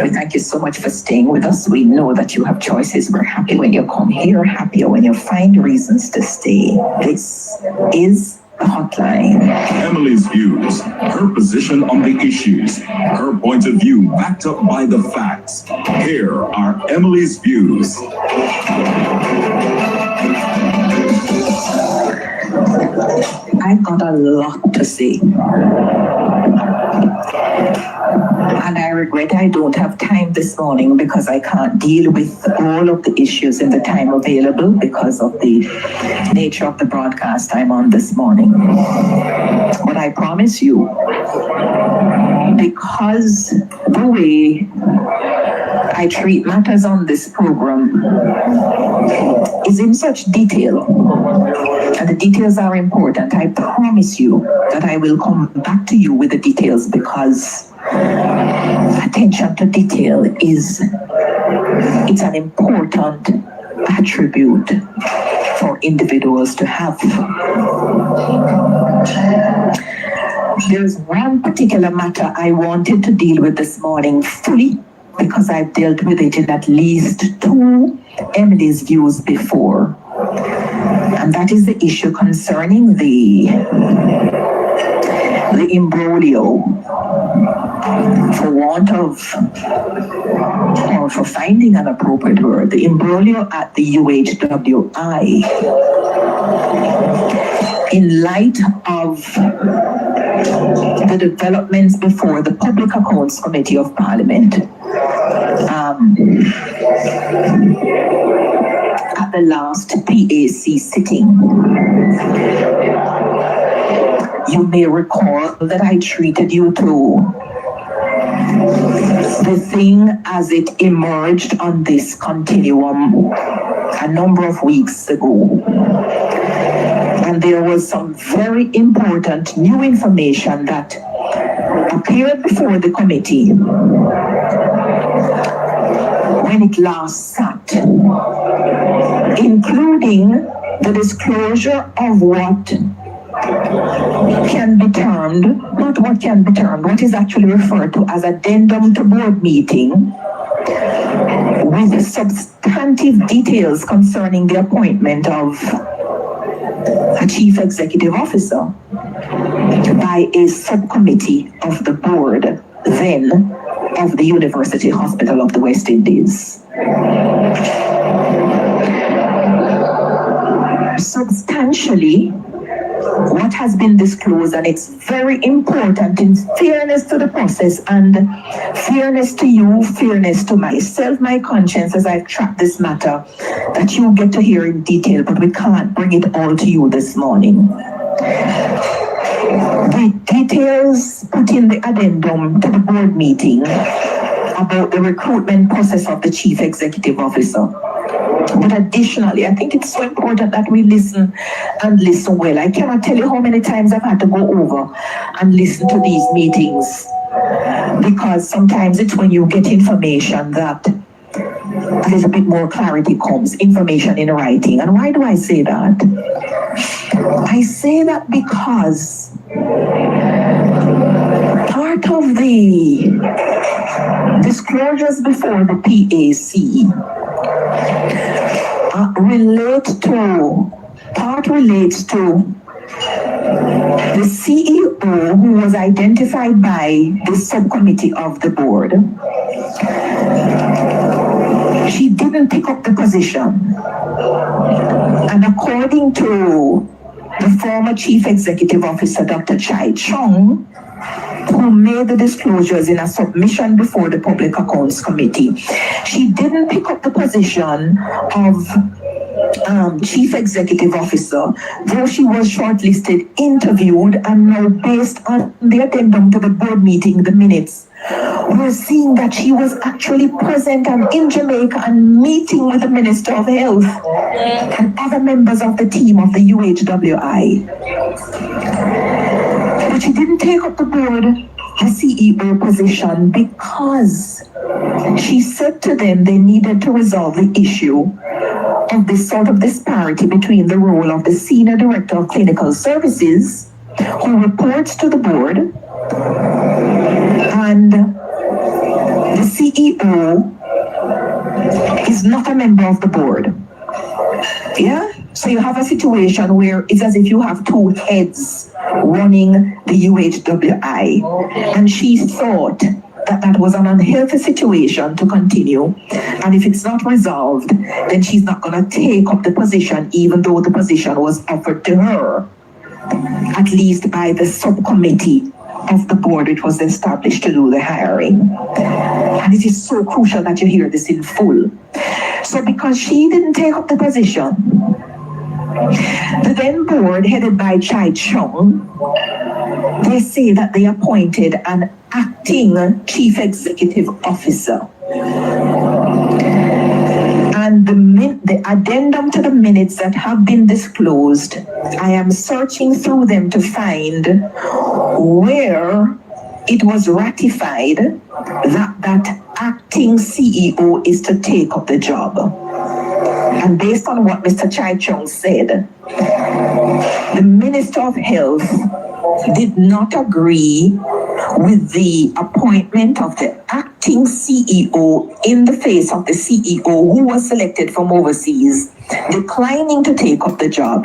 We thank you so much for staying with us. We know that you have choices. We're happy when you come here, happier when you find reasons to stay. This is the hotline. Emily's views, her position on the issues, her point of view backed up by the facts. Here are Emily's views. I've got a lot to say. And I regret I don't have time this morning because I can't deal with all of the issues in the time available because of the nature of the broadcast I'm on this morning. But I promise you, because the way I treat matters on this program is in such detail, and the details are important, I promise you that I will come back to you with the details because attention to detail it's an important attribute for individuals to have. There's one particular matter I wanted to deal with this morning fully because I've dealt with it in at least 2 Emily's views before. And that is the issue concerning the imbroglio, for want of, or for finding an appropriate word, the imbroglio at the UHWI. In light of the developments before the Public Accounts Committee of Parliament, at the last PAC sitting, you may recall that I treated you to the thing as it emerged on this continuum a number of weeks ago. And there was some very important new information that appeared before the committee when it last sat, including the disclosure of what can be termed, not what can be termed, what is actually referred to as addendum to board meeting, with substantive details concerning the appointment of a chief executive officer by a subcommittee of the board, then of the University Hospital of the West Indies. Substantially, what has been disclosed, and it's very important in fairness to the process and fairness to you, fairness to myself, my conscience as I track this matter, that you get to hear in detail, but we can't bring it all to you this morning. The details put in the addendum to the board meeting about the recruitment process of the chief executive officer. But additionally, I think it's so important that we listen and listen well. I cannot tell you how many times I've had to go over and listen to these meetings, because sometimes it's when you get information that a little bit more clarity comes, information in writing. And why do I say that? I say that because part of the disclosures before the PAC relates to the CEO who was identified by the subcommittee of the board. She didn't pick up the position. And according to the former chief executive officer, Dr. Chai Chung, who made the disclosures in a submission before the Public Accounts Committee, she didn't pick up the position of chief executive officer, though she was shortlisted, interviewed, and now based on the addendum to the board meeting, the minutes, we're seeing that she was actually present and in Jamaica and meeting with the Minister of Health and other members of the team of the UHWI. But she didn't take up the board, the CEO position, because she said to them they needed to resolve the issue of this sort of disparity between the role of the Senior Director of Clinical Services, who reports to the board, and the CEO is not a member of the board. Yeah? So you have a situation where it's as if you have two heads running the UHWI. And she thought that that was an unhealthy situation to continue. And if it's not resolved, then she's not going to take up the position, even though the position was offered to her, at least by the subcommittee of the board which was established to do the hiring. And it is so crucial that you hear this in full. So because she didn't take up the position, the then board, headed by Chai Chung, they say that they appointed an acting chief executive officer. And the addendum to the minutes that have been disclosed, I am searching through them to find where it was ratified that that acting CEO is to take up the job. And based on what Mr. Chai Chung said, the Minister of Health did not agree with the appointment of the acting CEO in the face of the CEO who was selected from overseas, declining to take up the job.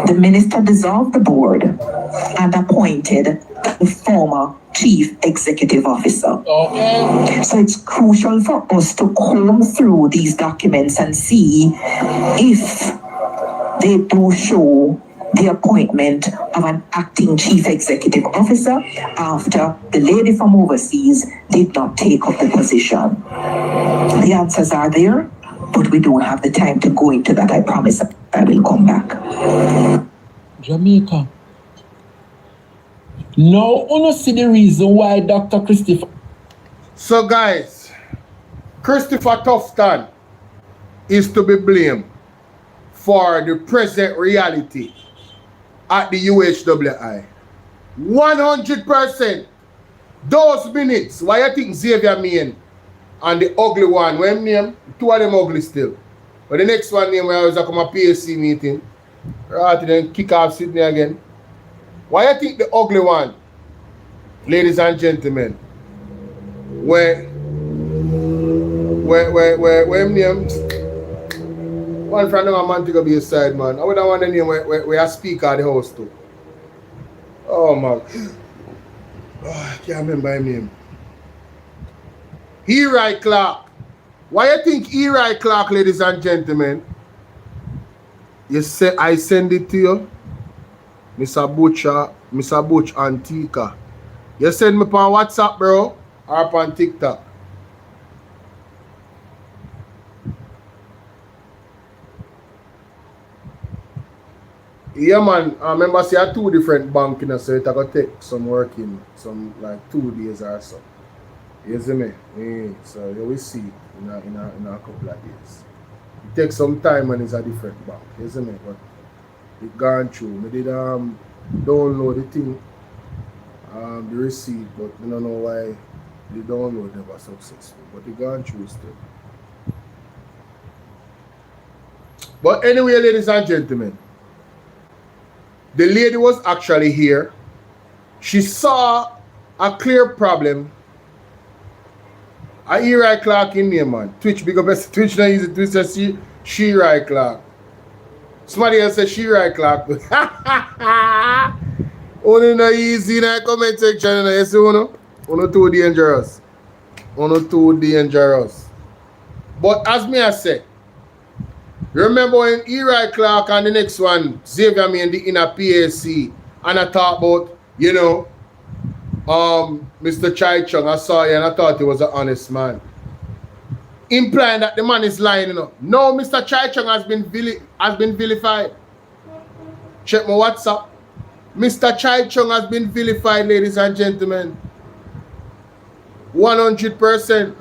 The minister dissolved the board and appointed the former chief executive officer. Okay. So it's crucial for us to comb through these documents and see if they do show the appointment of an acting chief executive officer after the lady from overseas did not take up the position. The answers are there, but we don't have the time to go into that. I promise I will come back. Jamaica. Now, I don't see the reason why Dr. Christopher. So, guys, Christopher Tufton is to be blamed for the present reality at the UHWI. 100%. Those minutes, why you think Xavier mean And the ugly one, when name, two of them ugly still. But the next one name where I was come a PSC meeting, rather than kick off Sydney again. Why I think the ugly one, ladies and gentlemen, where name one friend of a man to be a side man. I would have want the name where I speak at the house too. Oh my, I can't remember his name. Eli Clark. Why you think Eli Clark, ladies and gentlemen? You say I send it to you, Mr. Butch Antica. You send me on WhatsApp, bro, or on TikTok. Yeah, man. I remember say I have 2 different banks, you know, so it got take some working, some like 2 days or so. You see me? Yeah. So you will see in a couple of days. It takes some time and it's a different bank. You see me? But it gone through. I did download the thing, the receipt, but I don't know why the download never successful. But it gone through still. But anyway, ladies and gentlemen, the lady was actually here. She saw a clear problem. I hear Rai Clark in there, man. Twitch, big up Twitch now use it. Twitch says she Rai Clark. Somebody else says she Rai Clark. Only no easy in the comment section. You see, Uno too dangerous. Uno too dangerous. But as me I said, remember when Eli Clark and the next one, Xavier me in the inner PAC, and I talk about, you know, Mr. Chai Chung, I saw you and I thought he was an honest man. Implying that the man is lying, you know. No, Mr. Chai Chung has been vilified. Check my WhatsApp. Mr. Chai Chung has been vilified, ladies and gentlemen. 100%.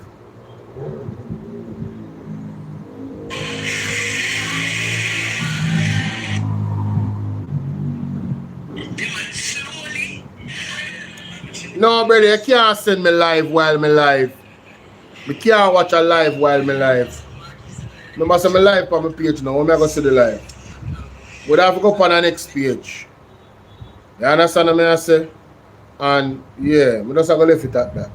No, brother, you can't send me live while me live. Me can't watch a live while me live. Remember, say me live on my page now. When I go see the live, would have to go up on the next page. You understand what I say? And yeah, me just have to leave it at that.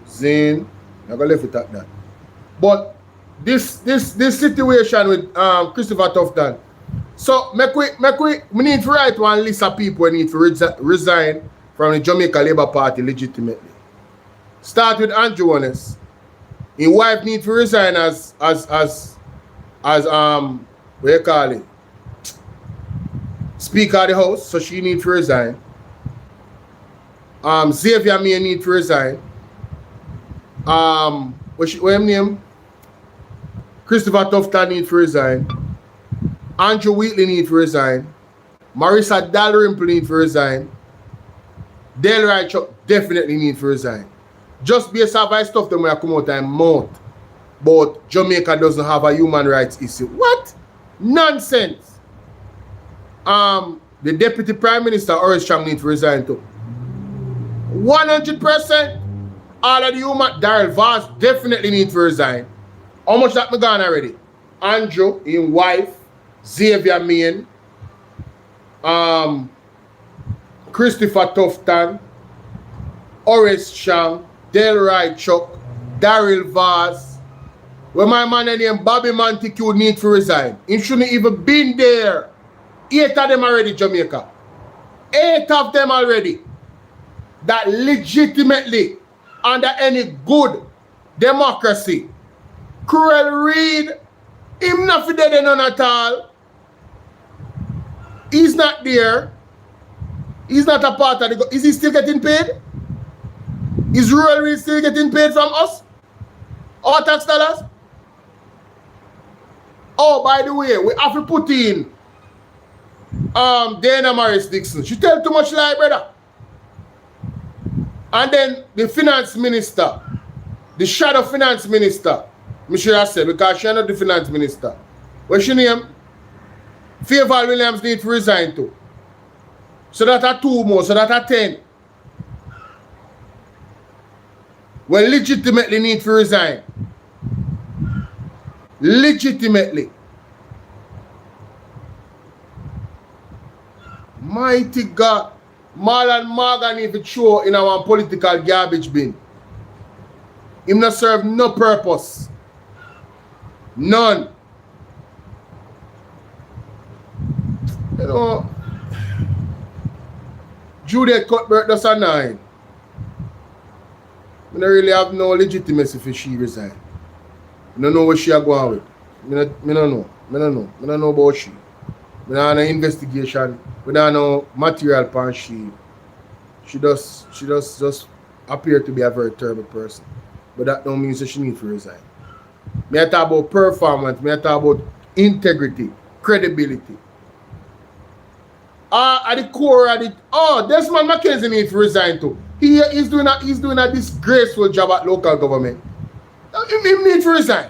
Zane, I go leave it at that. But this situation with Christopher Tufton. So we need to write one list of people who need to resign from the Jamaica Labour Party legitimately. Start with Andrew Holness. His wife needs to resign as what you call it? Speaker of the House, so she needs to resign. Xavier May needs to resign. What's his name? Christopher Tufton needs to resign. Andrew Wheatley needs to resign. Marissa Dalrymple needs to resign. Delroy Chuck definitely need to resign. Just based off of stuff that when I come out and mouth. But Jamaica doesn't have a human rights issue. What? Nonsense. The Deputy Prime Minister, Horace Chang, needs to resign too. 100%. All of the human, Daryl Vaz definitely need to resign. How much that me gone already? Andrew, his wife, Xavier Main, Christopher Tufton, Horace Chang, Delroy Chuck, Daryl Vaz. When my man named Bobby Montague need to resign. He shouldn't even been there. 8 of them already, Jamaica. 8 of them already. That legitimately, under any good democracy, Cruel Reed, him not for dead none at all. He's not there. He's not a part of the... Is he still getting paid? Is Rural Reed still getting paid from us? Our tax dollars? Oh, by the way, we have to put in Dana Morris Dixon. She tell too much lie, brother. And then the finance minister, the shadow finance minister, me should have said, because she's not the finance minister. What's your name? Favour Williams need to resign too. So that are 2 more, so that are 10. will legitimately need to resign. Legitimately. Mighty God. Marlon Morgan need to throw in our political garbage bin. Him not serve no purpose. None. You know, Juliet Cuthbert does a 9. I don't really have no legitimacy for she resign. I don't know what she are going with. I don't know about she. I don't have no investigation. We don't have no material upon she. She just appear to be a very terrible person. But that don't mean that she need to resign. I talk about performance. I talk about integrity, credibility. At the core of it, Desmond McKenzie needs to resign too. He's doing a disgraceful job at local government. He needs to resign.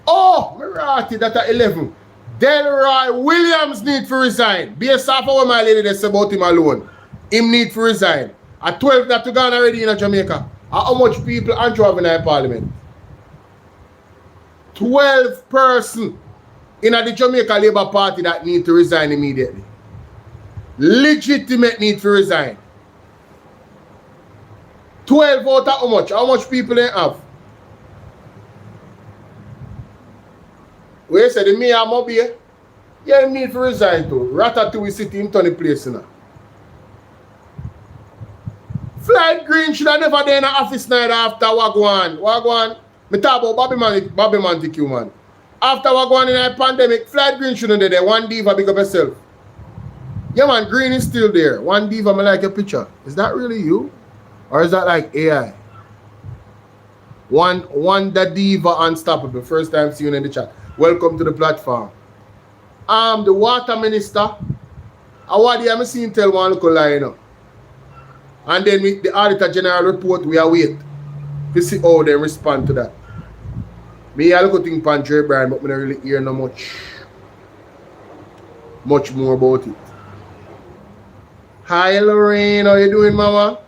Mirati that at 11. Delroy Williams need to resign. Based off of what my lady said about him alone. Him need to resign. At 12 that to gone already in Jamaica. How much people Andrew have in our parliament? 12 person in the Jamaica Labour Party that need to resign immediately. Legitimate need to resign. 12 out of how much? How much people they have? We said the mayor of Mobile, yeah, he need to resign too. Ratatouille City, him turn the place now. Flight Green should have never done in the office night after Wagwan. Me talk about Bobby Montague, man. After Wagwan in a pandemic, Flight Green shouldn't have there. One diva, big up yourself. Yeah, man, Green is still there. One diva, me like your picture. Is that really you? Or is that like AI? One the diva unstoppable. First time seeing you in the chat. Welcome to the platform. The water minister. What do you see him tell one local lie, you know? And then with the Auditor General report, we are wait to see how they respond to that. Me, I look at things on Dre Bryan, but I don't really hear no much more about it. Hi Lorraine, how you doing, mama?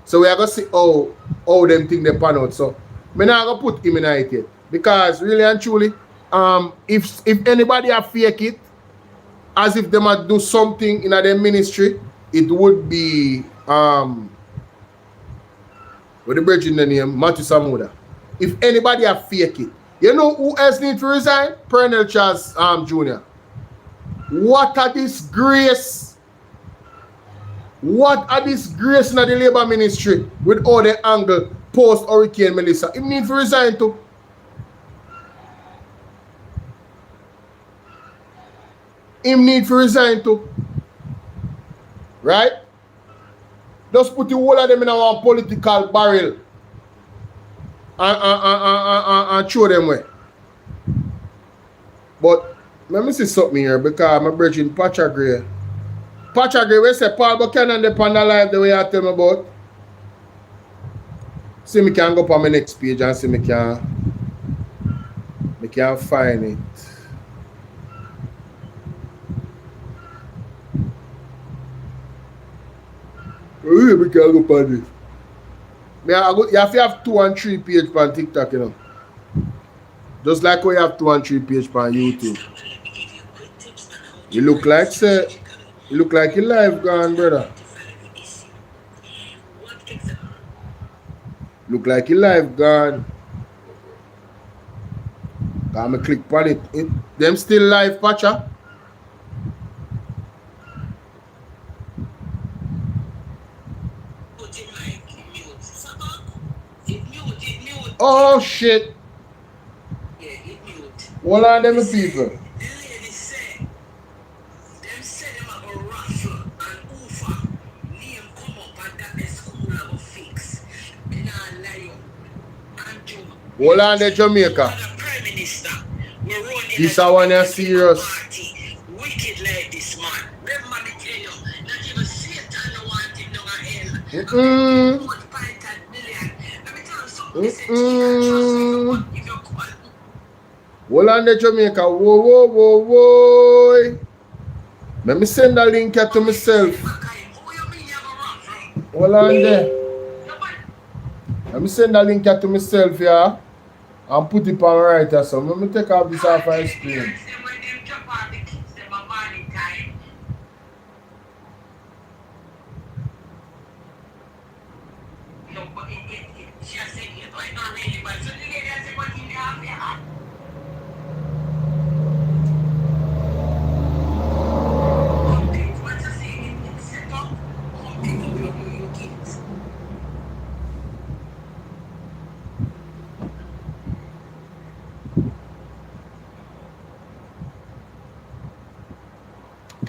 So we are going to see how them things they pan out. So I'm not going to put him in it yet. Because really and truly, if anybody have fake it, as if they might do something in their ministry, it would be with the bridge in the name, Matthew Samuda. If anybody have fake it, you know who else need to resign? Pernell Charles Jr. What a disgrace! What a disgrace in the labor ministry with all the angle post Hurricane Melissa. He need to resign too. Him need to resign too. Right? Just put the whole of them in our political barrel and throw them away. But let me see something here because I'm bridging Pacha Gray. Pacha Gray, we say Paul Buchanan the Panda Live the way I tell me about. See me can go up on my next page and see me can find it. We can go on this. You have to have 2 and 3 page on TikTok, you know. Just like how you have 2 and 3 page on YouTube. You look like you live gone, brother. Look like you live gone. Come and click on it. Them still live, Pacha. Oh shit. What are them people? Hold on the Jamaica. This one is serious. Hold on the Jamaica. Whoa. Let me send a link here to myself. Hold on there. Let me send the link to myself, yeah, and put it on right or so. Let me take off this off my screen.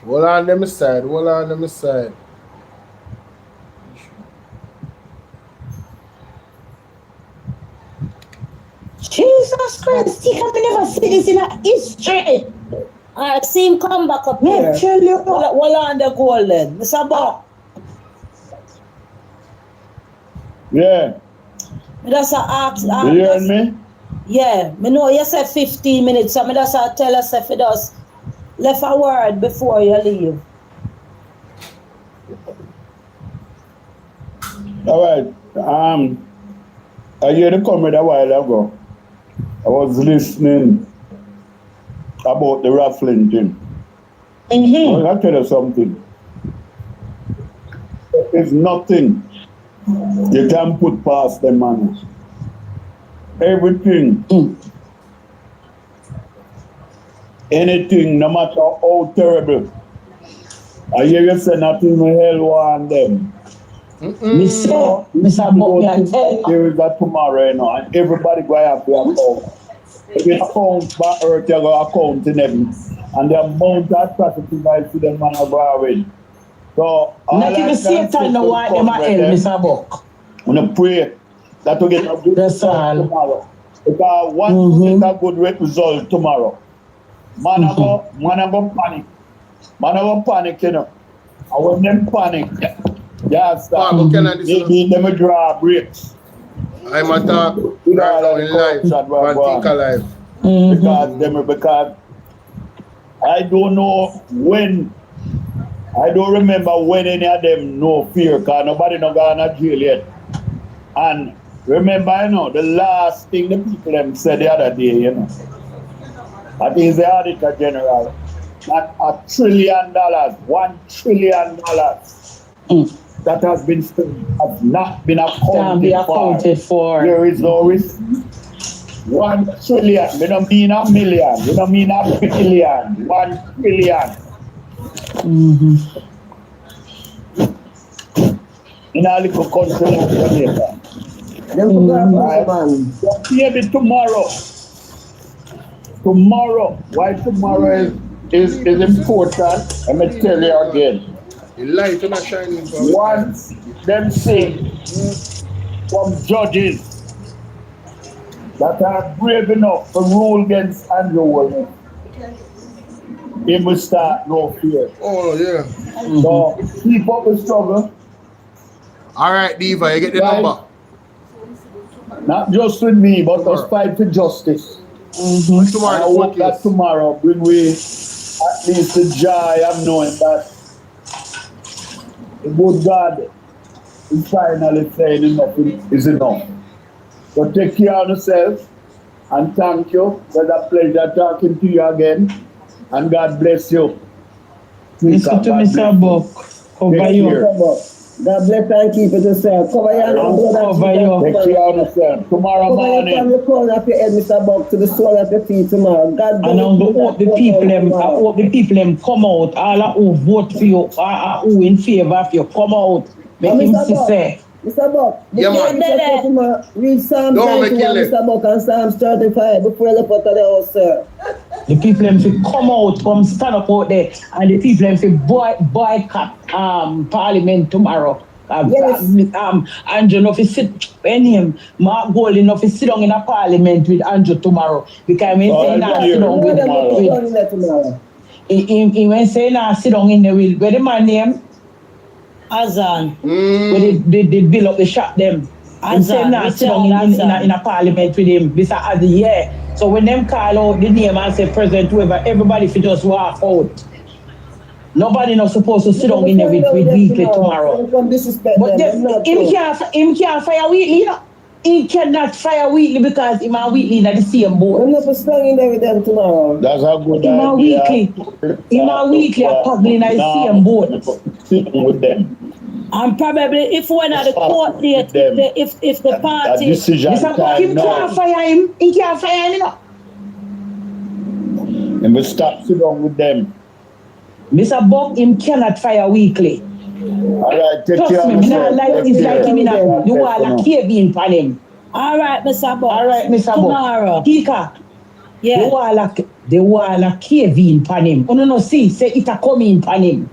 Hold on them side, hold on them side. Jesus Christ, I never see this in a history. I see him come back up here. Tell you. Well on the golden. Mr. Bob. Yeah. That's a ask. You hear me? Yeah, me know you said 15 minutes, so me just tell us if it does left a word before you leave. All right. I heard the comment a while ago. I was listening about the raffling thing. Well, I'll tell you something. It's nothing you can put past them, man. Everything. Anything, no matter how terrible. I hear you say nothing will hell want them. Mr. Bob, there is that tomorrow, you know, and everybody go have to account. If you account by earth, you go account in heaven. And the amount of atrocity by to them man are going. So, not even Satan no want them at hell, Mr. Buck. I'm going to pray that we get a good result tomorrow. Because once we get a good result tomorrow, man a go panic. Man a go panic, you know. And when them panic, them a draw breaks. I'm a talk right now in live, and think alive. Because I don't know when, I don't remember when any of them know fear, because nobody no gone to jail yet. And remember, you know, the last thing the people them said the other day, you know, I think it's the Auditor General, that $1 trillion, $1 trillion that has been has not been accounted for. There is no risk. 1 trillion. We don't mean a million. We don't mean a billion. 1 trillion. In a little country like Jamaica. Maybe tomorrow. Tomorrow. Why tomorrow is important? Let me tell you again. The light is not shining. Once them say from judges that are brave enough to rule against Andrew Holness, he will start no fear. Oh, yeah. So keep up the struggle. All right, Diva, you get the number. Not just with me, but us fight for justice. Tomorrow, I hope that tomorrow bring we at least the joy of knowing that the good God is finally saying enough is enough. So take care of yourself and thank you. It was a pleasure talking to you again. And God bless you. Listen to Mr. Buck. Cover you. God bless and keep it yourself. Cover your Take care of yourself. Tomorrow morning. From the corner of your head, Mr. Buck, to the sole of your feet tomorrow. God bless. And I hope the people them come out. All who vote for you, who in favor of you, come out. Make him say. Mr. Buck, read Psalm 91, Don't make Mr. Buck, and Psalm 35 before you put to the house, sir. The people them fi come out, come stand up out there, and the people them fi boycott Parliament tomorrow. Andrew no fi sit in him. Mark Golding no fi sit down in a Parliament with Andrew tomorrow because he say nah sit down with he when say nah sit down in there with where the man name Azan. Where they build up the shop them. And say nah sit down in a Parliament with him. Mr. Azan, yeah. So when them call out the name and say President whoever, everybody fi just walk out. Nobody not supposed to sit down in there with weekly tomorrow. But him can't fire weekly, you know. He cannot fire weekly because him and weekly in the same boat. I'm not strong in there with them tomorrow. That's a good Him and idea. him and weekly are probably in the same boat. With them. And probably if one of the court date, if the party... decision Him time now. can't fire him. He can't fire him, you know. And we stop sit down with them. Mr. Bob, him cannot fire weekly. All right, take Trust care me, of me yourself. not like it's like him in a the wall a cave in pan him. All right, Mr. Bob. All right, Mr. Bob. Tomorrow. Tika. Yeah. The wall a cave in pan him. Oh no, see, say it a come in pan him.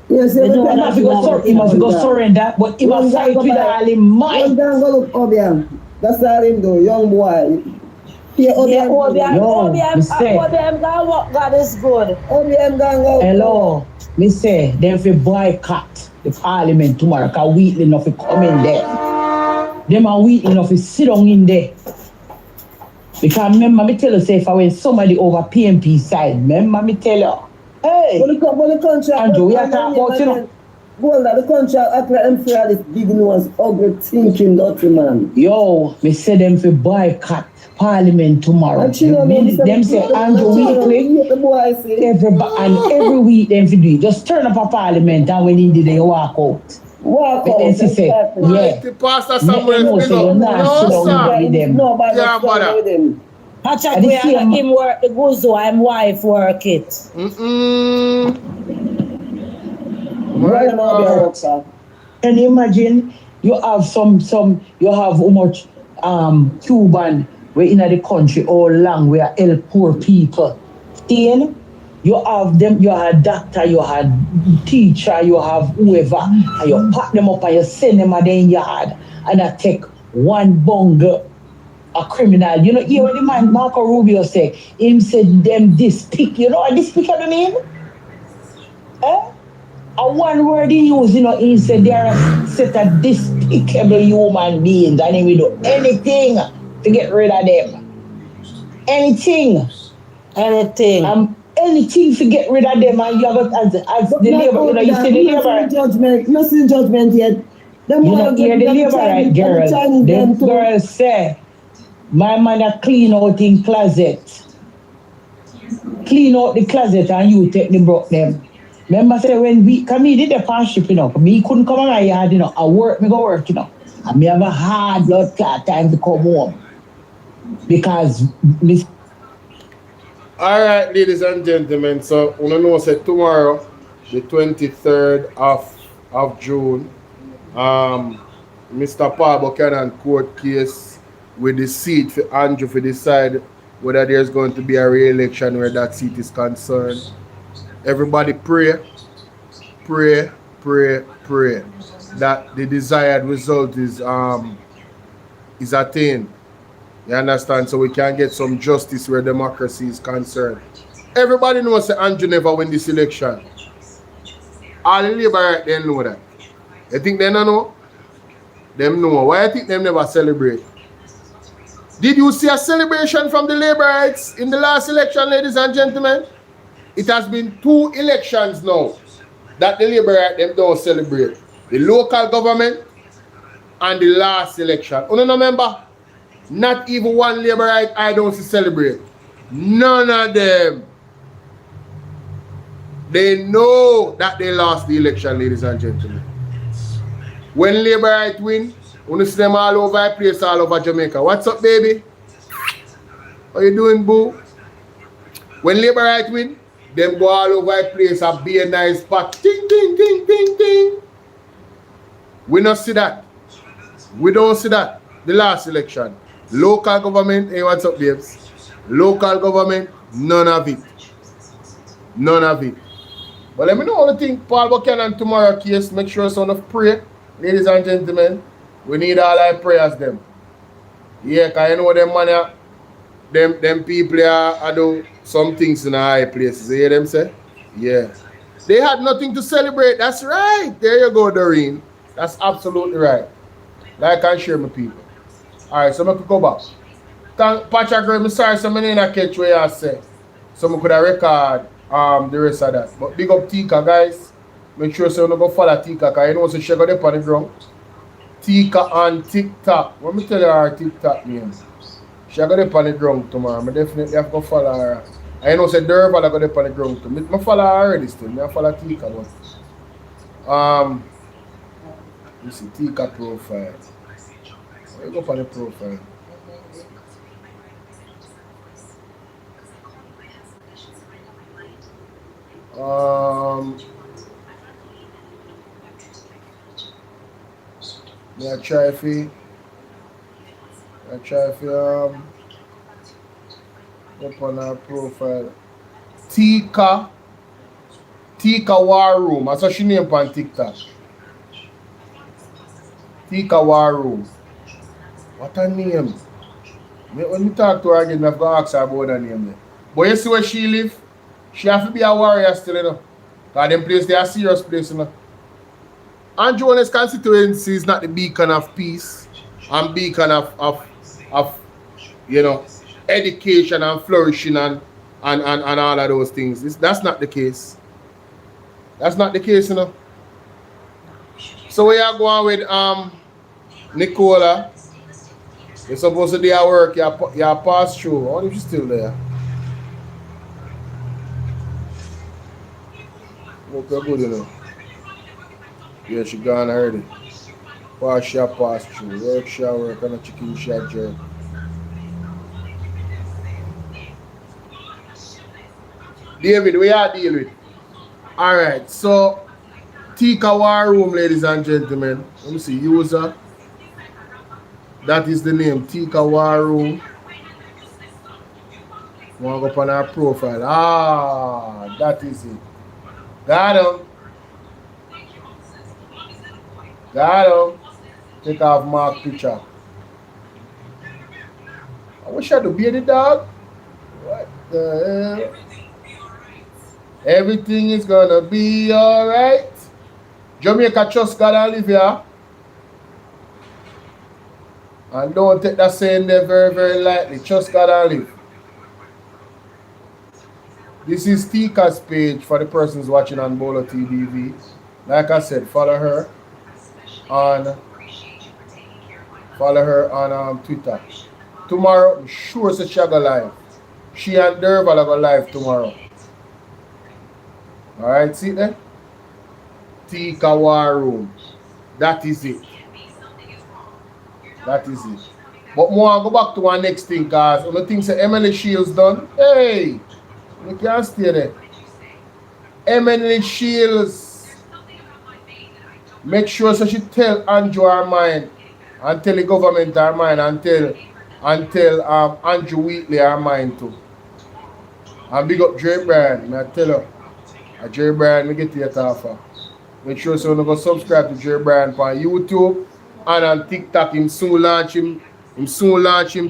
Yes, He must go surrender, but he must fight with all him might. Young guy go look Obiang. That's all him do, young boy. Obiang God is good. Obiang go. Hello, me say, them fi boycott the parliament tomorrow, cause Wheatley enough fi come in there. Them and Wheatley enough fi sit down in there. Because remember me tell you, say if I went somebody over PMP side, remember me tell you, hey, But the contract, Andrew, we are talking about, you know. The contract act like them for this big nose, ugly thinking dirty man. Yo, me say them fi boycott parliament tomorrow. Them say Andrew Weekly, every week them fi do it. Just turn up a parliament and when indeed they walk out. Walk but then she say, yeah. The pastor somewhere No, with them. Nobody Yeah, brother. Patrick, we have him work the guzo, I'm wife work it. Can you imagine you have you have how much Cuban we're in the country all long we are help poor people. Then you have them, you have a doctor, you have teacher, you have whoever, and you pack them up and you send them at the yard and I take one bungle a criminal. You know, hear what the man Marco Rubio say, him said them despic, you know what despic I mean? A one word he used, you know, he said they are a set of despicable human beings and he will do anything to get rid of them. Anything. Anything to get rid of them and you have as the labor, you know, you see the labor. Not see judgment yet. You know, hear the labor right, girl. The girl say, my man a clean out in closet. Clean out the closet and you take the broke them. Remember say when we come in the partnership, you know, me couldn't come on my yard, you know, I go work, you know. And me have a hard blood clot time to come home. Because Miss. All right, ladies and gentlemen, so we know say tomorrow, the 23rd of June, Mr. Paul Buchanan court case with the seat for Andrew to decide whether there's going to be a re-election where that seat is concerned. Everybody pray that the desired result is attained. You understand? So we can get some justice where democracy is concerned. Everybody knows that Andrew never win this election. All the labor right they know that. You think they don't know? Them know. Why you think them never celebrate? Did you see a celebration from the laborites in the last election, ladies and gentlemen? It has been 2 elections now that the laborite them don't celebrate. The local government and the last election. You don't remember? Not even one laborite I don't see celebrate. None of them. They know that they lost the election, ladies and gentlemen. When laborite win, you see them all over the place, all over Jamaica. What's up, baby? How you doing, boo? When laborite win, them go all over the place and be a nice spot. Ding, ding, ding, ding, ding. We don't see that. We don't see that. The last election. Local government, hey, what's up, babes? Local government, none of it. None of it. But let me know what you think Paul Buchanan tomorrow case. Make sure it's enough pray. Ladies and gentlemen, we need all our prayers them. Yeah, because you know them man, them people are do some things in high places. You hear them say? Yeah. They had nothing to celebrate. That's right. There you go, Doreen. That's absolutely right. Like and share my people. Alright, so I could go back. Patrick, I'm sorry, so I didn't catch what you say. So I could record the rest of that. But big up Tika, guys. Make sure so you don't go follow Tika, because you know so she got up on the ground. Tika on TikTok. Let me tell you her TikTok name. She got up on the ground tomorrow. I definitely have to follow her. I know say Durval I got up on the ground too. I follow her already still. I follow Tika, but you see Tika profile. Where you go on the profile? I try for up on our profile. Tika War Room. That's what she name on TikTok. Tika War Room. What her name? When we talk to her again, I've got to ask her about her name there. But you see where she live? She have to be a warrior still, you know. Because them place, they are serious place, you know. And Holness constituency is not the beacon of peace and beacon of you know, education and flourishing and all of those things. That's not the case. That's not the case, you know. So we are going with Nicola. You're supposed to do your work, you pass through. I wonder if she's still there. Hope you're good, you know. Yeah, she gone already. Pass through. Work, shower, and a chicken shot jerk. David, we are dealing with. Alright, so Tika War Room, ladies and gentlemen. Let me see, user. That is the name, Tika War Room. Want to go up on our profile. Ah, that is it. Got him. Take off Mark picture. I wish I had to be the dog. What the hell? Everything is gonna be alright. Jamaica trust God and live here. And don't take that saying there very, very lightly. Trust God and live. This is Tika's page for the persons watching on Bolo TV. Like I said, follow her on Twitter. Tomorrow, I'm sure she'll go live. She and Durval will go live tomorrow. Alright, see there? Tika War Room. That is it. That is it. But more go back to our next thing, because on the things that Emily Shields done. Hey! You can't stay there. Emily Shields. Make sure so she tell Andrew her mind. And tell the government her mind. And tell Andrew Wheatley her mind too. And big up Jerry Bryan. I tell her. Jerry Bryan, me get to your offer. Make sure so you go subscribe to Jerry Bryan on YouTube and on TikTok. Him soon launch him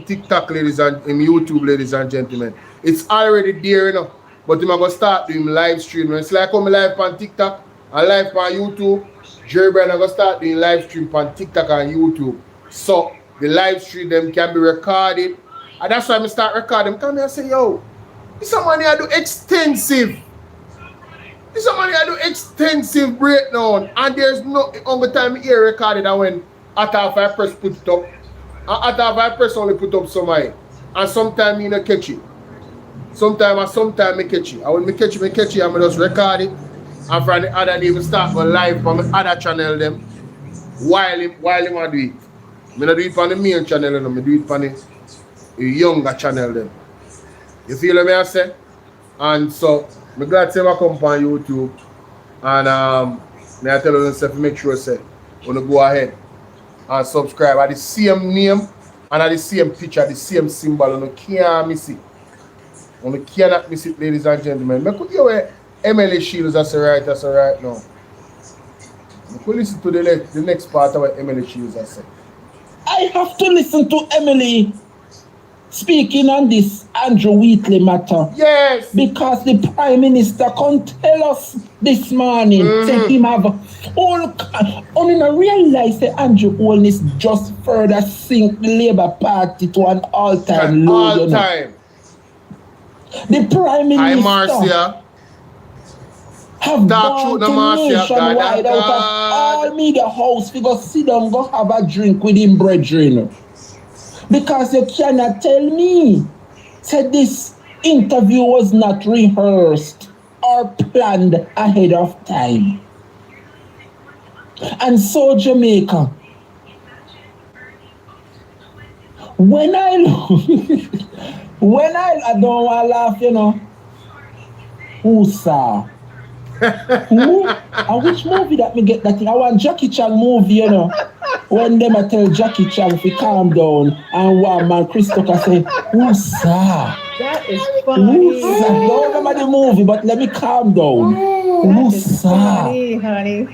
TikTok, ladies and YouTube, ladies and gentlemen. It's already there, you know. But I'm gonna start doing live stream. It's like I'm live on TikTok and live on YouTube. Jerry Bryan gonna start doing live stream on TikTok and YouTube. So the live stream them can be recorded. And that's why I start recording. Come here and say, yo, this somebody I do extensive. This money I do extensive breakdown, and there's no only time here recorded and when after I press put it up. And after I press only put up some eye. And sometimes you don't catch it. Sometimes I catch it. And when I catch it, I'm just record it. And from the other day we start going live on my other channel them while him I do it. I don't do it on the main channel, I do it on the younger channel them. You feel what I say? And so I'm glad to come on YouTube and I tell you to make sure say you go ahead and subscribe at the same name and at the same picture, the same symbol. You can't miss it. You cannot miss it, ladies and gentlemen. I could hear Emily Shields that's right now. You could listen to the next part of what Emily Shields has said. I have to listen to Emily speaking on this Andrew Wheatley matter. Yes. Because the Prime Minister can tell us this morning, say him have all I realize that Andrew Holness just further sink the Labour Party to an all-time low. All-time. The Prime Minister. Hi, Marcia. have Talk gone truth, no to mercy of God. nationwide out of all media house to go sit down, go have a drink with him brethren. Because you cannot tell me, said this interview was not rehearsed or planned ahead of time. And so Jamaica, when I don't want to laugh, you know, who saw? Who? And which movie that me get that thing? I want Jackie Chan movie, you know. When them I tell Jackie Chan to calm down and one man Christopher say, who saw? That is Who funny. saw? Don't remember the movie, but let me calm down. Who saw? Funny, honey.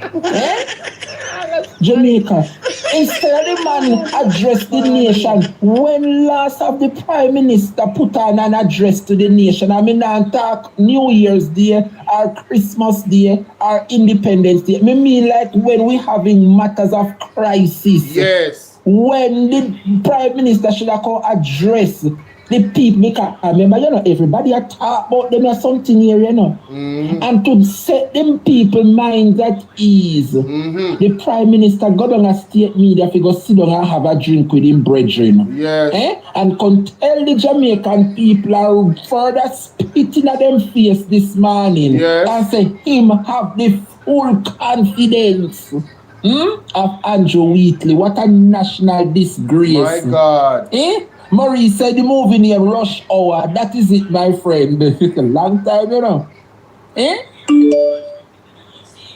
Jamaica. Instead of the man address the nation, when last of the Prime Minister put on an address to the nation, I mean not talk New Year's Day or Christmas Day or Independence Day. I mean like when we having matters of crisis. Yes. When the Prime Minister should have come address the people, because I remember, you know, everybody had talk about them or something here, you know. And to set them people minds at ease, the Prime Minister got on a state media if he go sit down and have a drink with him brethren. Yes. And can tell the Jamaican people are further spitting at them face this morning and say him have the full confidence of Andrew Wheatley. What a national disgrace. My God. Maurice said the movie name Rush Hour. That is it, my friend. It's a long time, you know.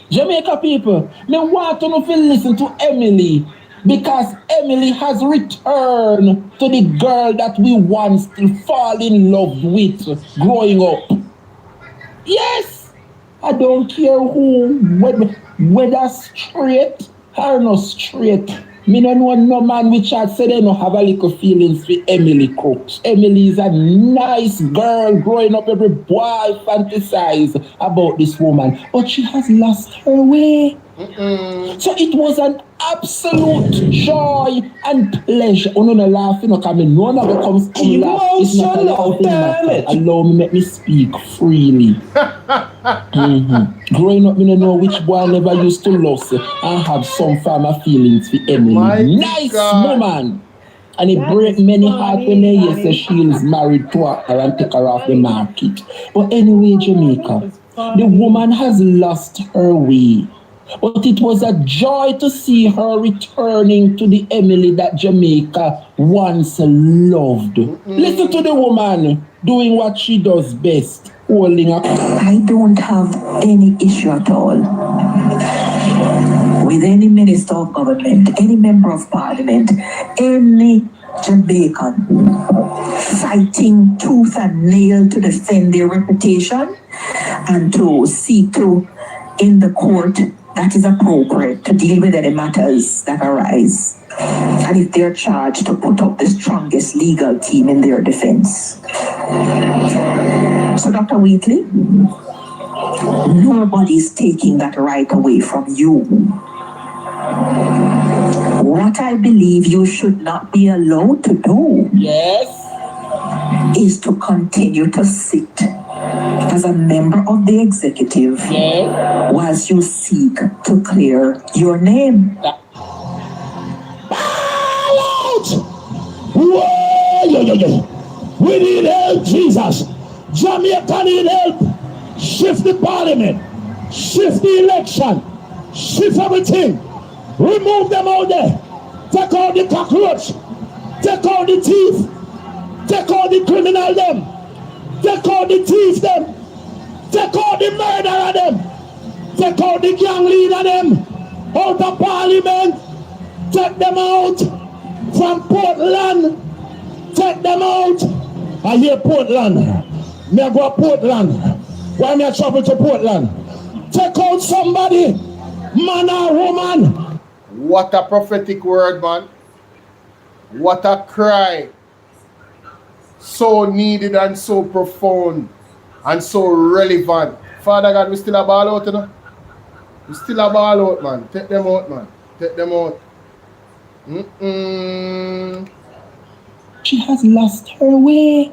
Jamaica people, me want to listen to Emily because Emily has returned to the girl that we once fall in love with growing up. Yes, I don't care who, whether straight or not straight. Me don't know no man which I say they don't have a little feelings for Emily Crooks. Emily is a nice girl growing up. Every boy fantasize about this woman, but she has lost her way. So it was an absolute joy and pleasure. Oh no, no laughing, no coming. No one comes to laugh. It's not a laughing matter. Allow me, make me speak freely. Growing up, me don't know which boy never used to lust and have some form of feelings for Emily. Nice woman. And it break many hearts when they hear say she is married to her and take her off the market. But anyway, Jamaica, the woman has lost her way. But it was a joy to see her returning to the Emily that Jamaica once loved. Listen to the woman doing what she does best, holding up. I don't have any issue at all with any minister of government, any member of parliament, any Jamaican fighting tooth and nail to defend their reputation and to see to in the court that is appropriate to deal with any matters that arise. And if they're charged, to put up the strongest legal team in their defense. So, Dr. Wheatley, nobody's taking that right away from you. What I believe you should not be allowed to do is to continue to sit as a member of the executive whilst you seek to clear your name. We need help, Jesus. Jamaica need help. Shift the parliament. Shift the election. Shift everything. Remove them out there. Take out the cockroach. Take out the thief. Take out the criminal them. Take out the thief them. Take out the murderer them. Take out the gang leader them. Out of parliament. Take them out from Portland. Take them out. I hear Portland. Me I go to Portland. Why me I travel to Portland? Take out somebody. Man or woman. What a prophetic word, man. What a cry. So needed and so profound and so relevant. Father God, we still a ball out, you know? We still a ball out, man. Take them out, man. Take them out. She has lost her way.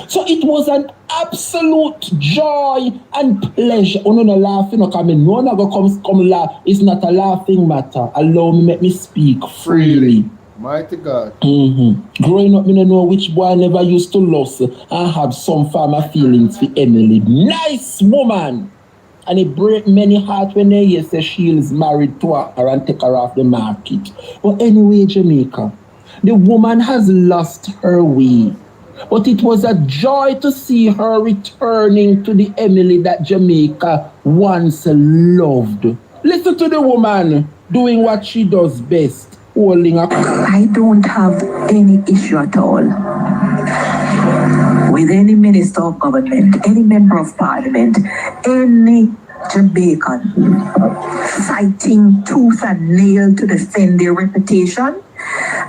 So it was an absolute joy and pleasure. Oh, no, laughing, no, come in. No one ever come laugh. It's not a laughing matter. Allow me, make me speak freely. Mighty God. Growing up, I don't know which boy never used to lust and have some farmer feelings for Emily. Nice woman. And it break many hearts when they hear say she is married to her and take her off the market. But anyway, Jamaica, the woman has lost her way. But it was a joy to see her returning to the Emily that Jamaica once loved. Listen to the woman doing what she does best, holding a... I don't have any issue at all with any minister of government, any member of parliament, any Jamaican fighting tooth and nail to defend their reputation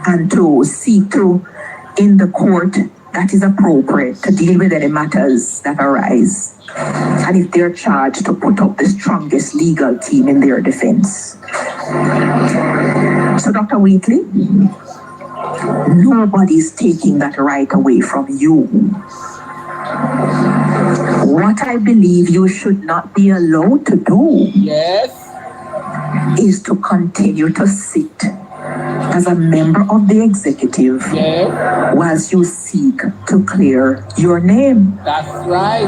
and to see to in the court that is appropriate to deal with any matters that arise. And if they're charged, to put up the strongest legal team in their defense. So, Dr. Wheatley, nobody's taking that right away from you. What I believe you should not be allowed to do is to continue to sit as a member of the executive whilst you seek to clear your name. That's right.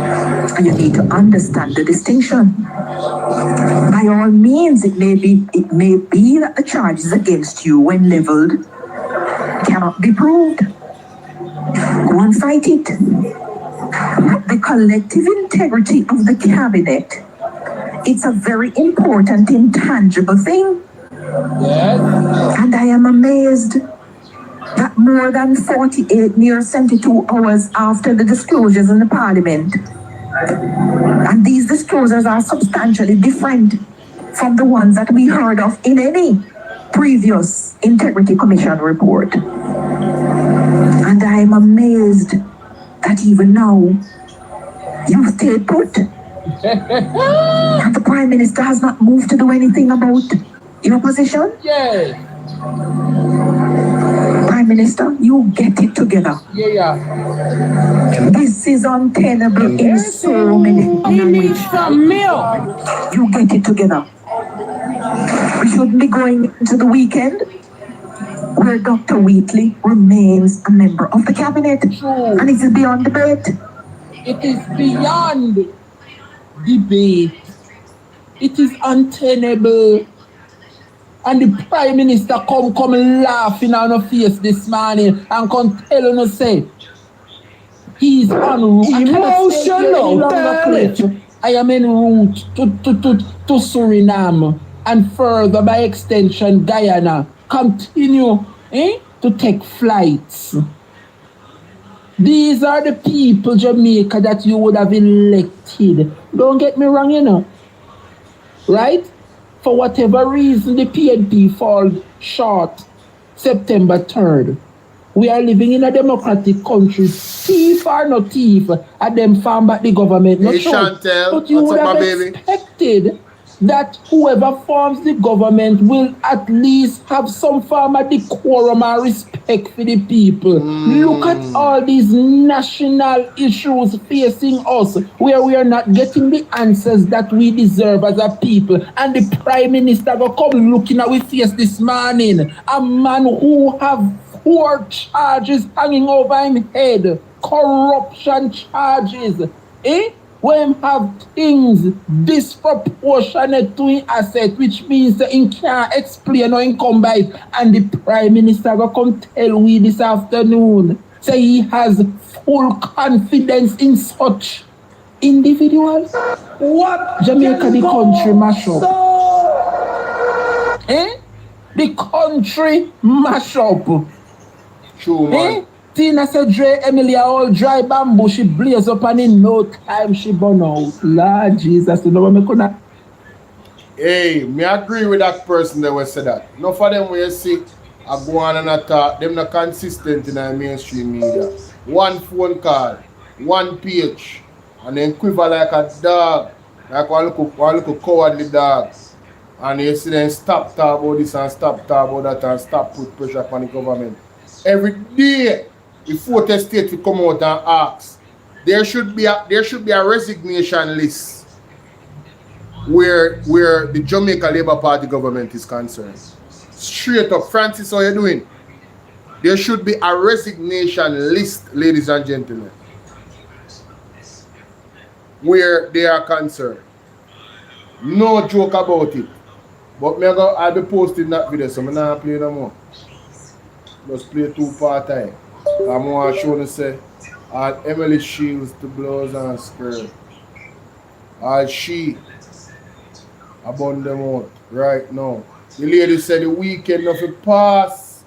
And you need to understand the distinction. By all means, it may be that the charges against you, when leveled, cannot be proved. Go and fight it. But the collective integrity of the cabinet, it's a very important, intangible thing. And I am amazed that more than 48 near 72 hours after the disclosures in the parliament, and these disclosures are substantially different from the ones that we heard of in any previous Integrity Commission report. And I am amazed that even now you stayed put. And the Prime Minister has not moved to do anything about your position? Yes. Prime Minister, you get it together. This is untenable in so many languages. You get it together. We shouldn't be going into the weekend where Dr. Wheatley remains a member of the cabinet. And it is beyond debate. It is beyond debate. It is untenable. And the Prime Minister come laughing on her face this morning and come tell her say he's en route. Emotional. I am en route to Suriname and further by extension Guyana. Continue to take flights. These are the people, Jamaica, that you would have elected. Don't get me wrong, you know. Right? For whatever reason, the PNP fall short September 3rd. We are living in a democratic country. Thief or no thief, and them farm back the government. Hey, Chantel, but you would have expected that whoever forms the government will at least have some form of decorum and respect for the people. Look at all these national issues facing us where we are not getting the answers that we deserve as a people. And the Prime Minister will come looking at our face this morning. A man who have 4 charges hanging over him head. Corruption charges. When have things disproportionate to his asset, which means that he can't explain or he come by it. And the Prime Minister will come tell we this afternoon, say he has full confidence in such individuals. What? Jamaica, the country mash up. The country mash up. True, man. Tina said, Dre, Emily, all dry bamboo, she blaze up and in no time she burn out. Lord Jesus, you know what I mean? Hey, me agree with that person that will say that. Enough of them will see, I go on and attack, them not consistent in the mainstream media. One phone call, one page, and then quiver like a dog, like one little cowardly dog. And you see them stop talk about this and stop talk about that and stop put pressure upon the government. Every day, the 4th estate will come out and ask there should be a resignation list where the Jamaica Labour Party government is concerned. Straight up, Francis, how you doing? There should be a resignation list, ladies and gentlemen, where they are concerned. No joke about it. But I'll be posting that video, so I'm not play no more. Just play 2 part time. I'm going to show you say all Emily Shields to blouse and skirt. All she abund them out right now. The lady said the weekend of it pass.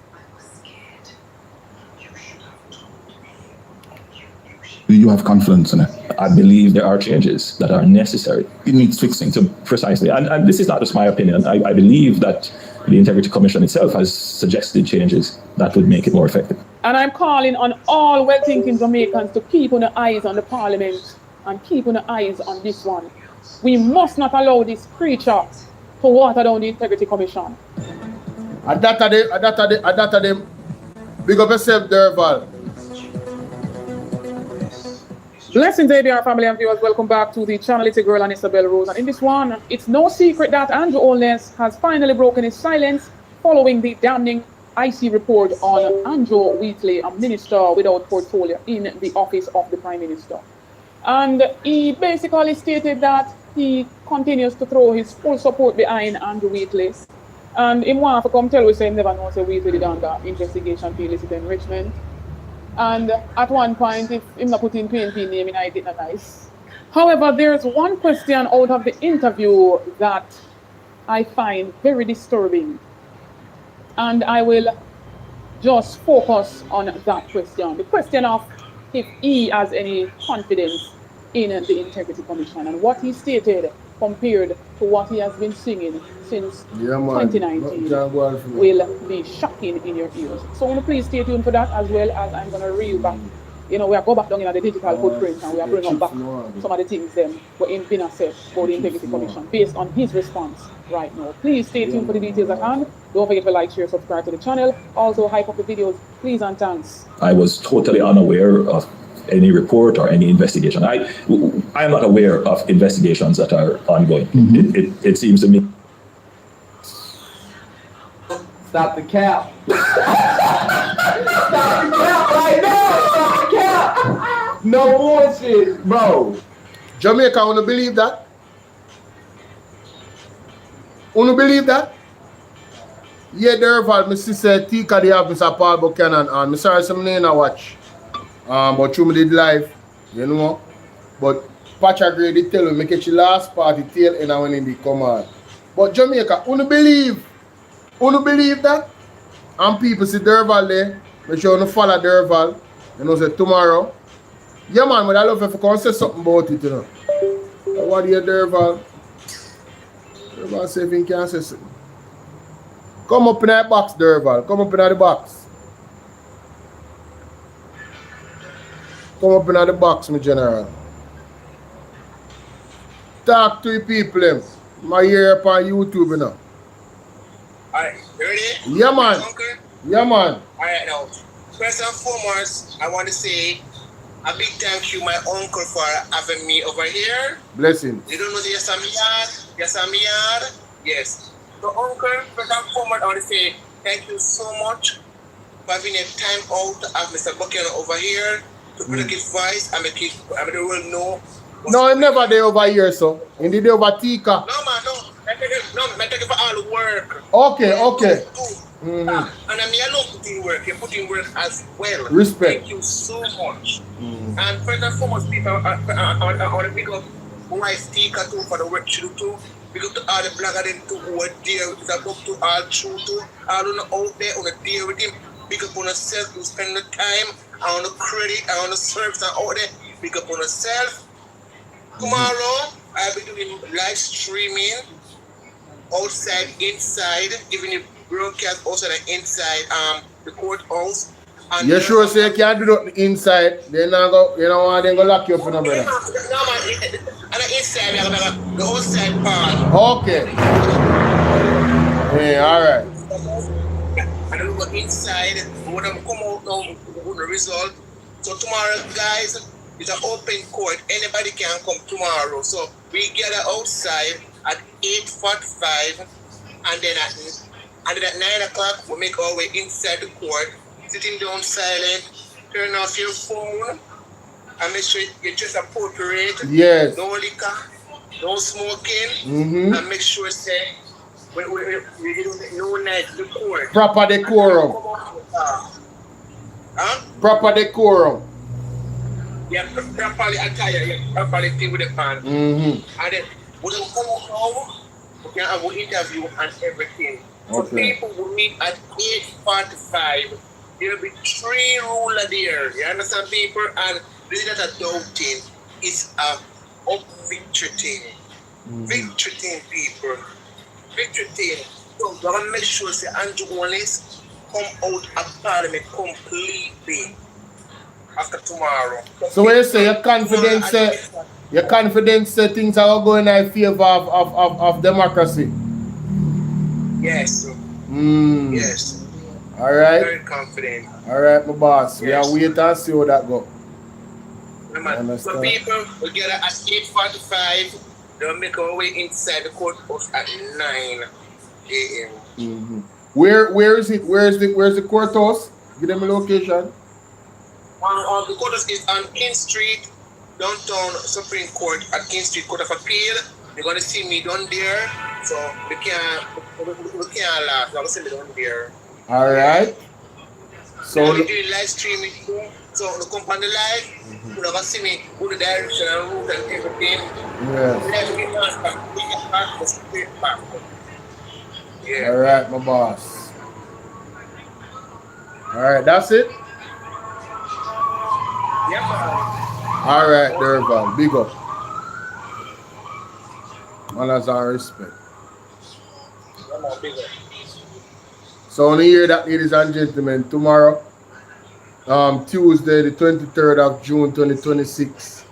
Do you have confidence in it? I believe there are changes that are necessary. It needs fixing. Precisely. And this is not just my opinion. I believe that the Integrity Commission itself has suggested changes that would make it more effective. And I'm calling on all well-thinking Jamaicans to keep on the eyes on the Parliament and keep on the eyes on this one. We must not allow this creature to water down the Integrity Commission. And that are them. Big up yourself, Derval. Blessings, ABR family and viewers. Welcome back to the channel. It's a girl and Isabel Rose. And in this one, it's no secret that Andrew Holness has finally broken his silence following the damning IC report on Andrew Wheatley, a minister without portfolio in the office of the Prime Minister. And he basically stated that he continues to throw his full support behind Andrew Wheatley. And he wants to come tell us he never knows Wheatley did under investigation for illicit enrichment. And at one point, if him not put in PNP name, I did not nice. However, there's one question out of the interview that I find very disturbing. And I will just focus on that question. The question of if he has any confidence in the Integrity Commission and what he stated compared to what he has been singing since 2019 will be shocking in your ears. So I want to please stay tuned for that, as well as I'm going to reel back. You know, we are go back down in the digital footprint and we are bringing back some of the things them were in been said for the Integrity Commission based on his response right now. Please stay tuned for the details at hand. Don't forget to like, share, subscribe to the channel. Also hype up the videos, please and thanks. I was totally unaware of any report or any investigation. I am not aware of investigations that are ongoing. It seems to me. Stop the cap. Stop the cap right now. Stop the cap. No bullshit, bro. Jamaica, wanna believe that? Wanna believe that? Yeah, Derval, my sister Tika, they have Mr. Paul Buchanan on. I'm sorry, some name I watch. But through me did live, you know. But Pacha Gray did tell me, make it your last party tail and I went in the command. But Jamaica, wanna believe that? And people see Derval there, make sure you follow Derval. You know, say tomorrow. Yeah, man, but I love if you come say something about it, you know. What do you, Derval? Derval say if you can say something. Come up in that box, Derval. Come up in the box. Come up in the box, my general. Talk to the people, them. My ear up on YouTube, you know. Alright, you ready? Yeah, man. Yeah, man. Alright, now, first and foremost, I want to say a big thank you, my uncle, for having me over here. Blessings. You don't know the yes, I'm yard? Yes, I'm yard? Yes. So, uncle, first and foremost, I want to say thank you so much for having a time out to have Mr. Buchanan over here to bring advice and make the world know. No, I'm never there over here, so. In the day over Tika. No, man, no. I take it for all the work. Okay. And I mean, I love putting work. You're putting work as well. Respect. Thank you so much. And first and foremost, people, I want to pick up wife Tika too for the work she do too. Pick up to all the blogger them too who are there with a book to all true too. All on out there on the deal with him. Pick up on yourself to spend the time. I want the credit, I want the service out there. Pick up on yourself. Tomorrow, I'll be doing live streaming outside, inside, even if broadcast outside and inside the courthouse. And you sure say you can't do the inside? They not go, you know, they go lock you up for no brother. No, man, and the inside, the outside part. Okay. Yeah, alright. And then go inside, when I come out now with the result. So tomorrow, guys, It's an open court. Anybody can come tomorrow. So we gather outside at 8:45, and then at 9 o'clock we make our way inside the court, sitting down silent, turn off your phone, and make sure you just appropriate. Yes. No liquor, no smoking, and make sure say we no night the court. Proper decorum. Proper decorum. Yeah, properly attire, yeah, properly thing with the pants. And then we don't come home, we can have an interview and everything. So Okay. people will meet at 8:45. There will be 3 ruler there. You understand, people? And this is not a doubting. It's a victory thing. Victory thing, people. Victory thing. So we're going to make sure say Andrew Holness come out of Parliament completely after tomorrow. So when you say you're confident say things are going in favor of democracy. Yes. Yes. All right. Very confident. All right, my boss. Yes. We are wait and see how that go. So people will get at 8:45. They'll make our way inside the courthouse at 9 a.m. Where is it? Where's the courthouse? Give them a location. The courthouse is on King Street, downtown Supreme Court at King Street Court of Appeal. You're gonna see me down there, so we can't laugh. I'm gonna see me down there. All right. So we do live streaming too. So the company live, you're gonna see me with the direction and route and everything. Yeah. All right, my boss. All right, that's it. All right, Durval, big up. Manners and respect. So on the year that, ladies and gentlemen, tomorrow, Tuesday, the 23rd of June, 2026,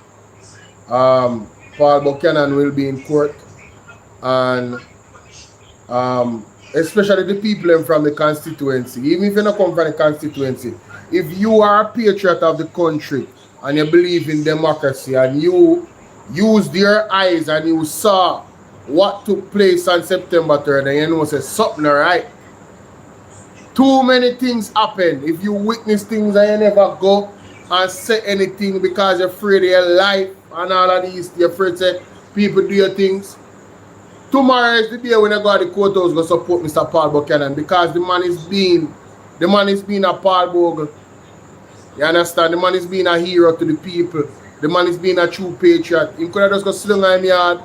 Paul Buchanan will be in court, and especially the people from the constituency, even if you don't come from the constituency, if you are a patriot of the country and you believe in democracy and you used your eyes and you saw what took place on September 3rd, and you know say something right. Too many things happen. If you witness things and you never go and say anything because you're afraid of your life and all of these, you're afraid that people do your things. Tomorrow is the day when I go to the courthouse to support Mr. Paul Buchanan, because the man is being a Paul Bogle. You understand? The man is being a hero to the people. The man is being a true patriot. He could have just go slung on him yard.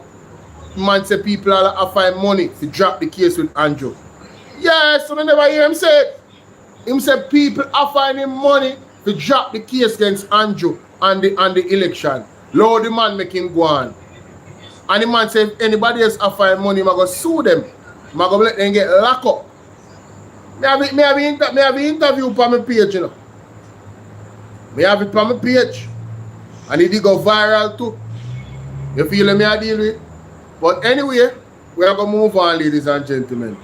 The man say people are find money to drop the case with Andrew. Yes, so I never hear him say it. Him say people are finding money to drop the case against Andrew on the election. Lord, the man make him go on. And the man say if anybody else are finding money, I'm going to sue them. I'm going to let them get locked up. Me have an interview on my page, you know. Me have it on my page. And it did go viral too. You feel me I deal with? But anyway, we are going to move on, ladies and gentlemen.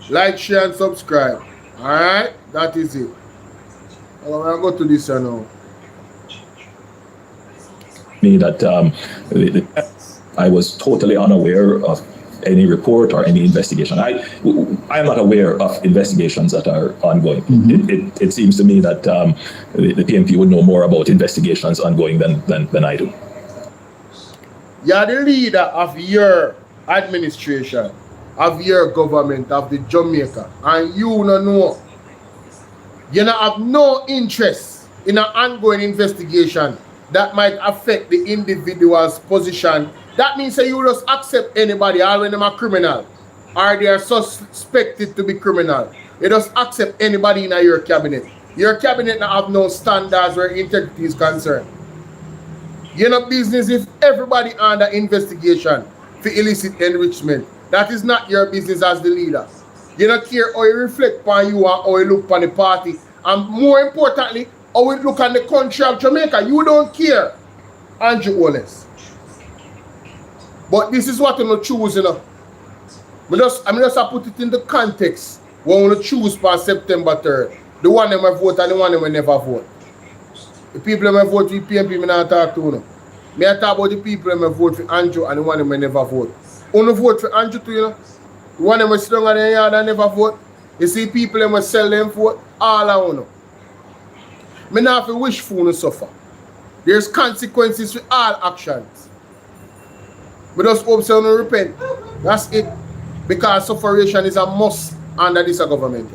Like, share, and subscribe. Alright? That is it. I'm going to go to this now. Me that I was totally unaware of any report or any investigation. I am not aware of investigations that are ongoing. It seems to me that the PNP would know more about investigations ongoing than I do. You're the leader of your administration, of your government, of the Jamaica, and you don't know. You don't have no interest in an ongoing investigation that might affect the individual's position. That means that you just accept anybody, all when them are criminal, or they are suspected to be criminal. You just accept anybody in your cabinet. Your cabinet now have no standards where integrity is concerned. You're not business if everybody under investigation for illicit enrichment. That is not your business as the leader. You don't care how you reflect upon you or how you look upon the party. And more importantly, how you look on the country of Jamaica. You don't care, Andrew Holness. But this is what I'm going to choose, you know. I'm just put it in the context when we choose for September 3rd. The one that will vote and the one that will never vote. The people that vote for PNP, I not talk to you. Me I talk about the people that vote for Andrew and the one that never vote. Only vote for Andrew too, you know. The one that sit down in the yard and never vote. You see people that sell them vote, all I know. Me not have to wish for you to suffer. There's consequences for all actions. But just hope so you repent. That's it. Because sufferation is a must under this government.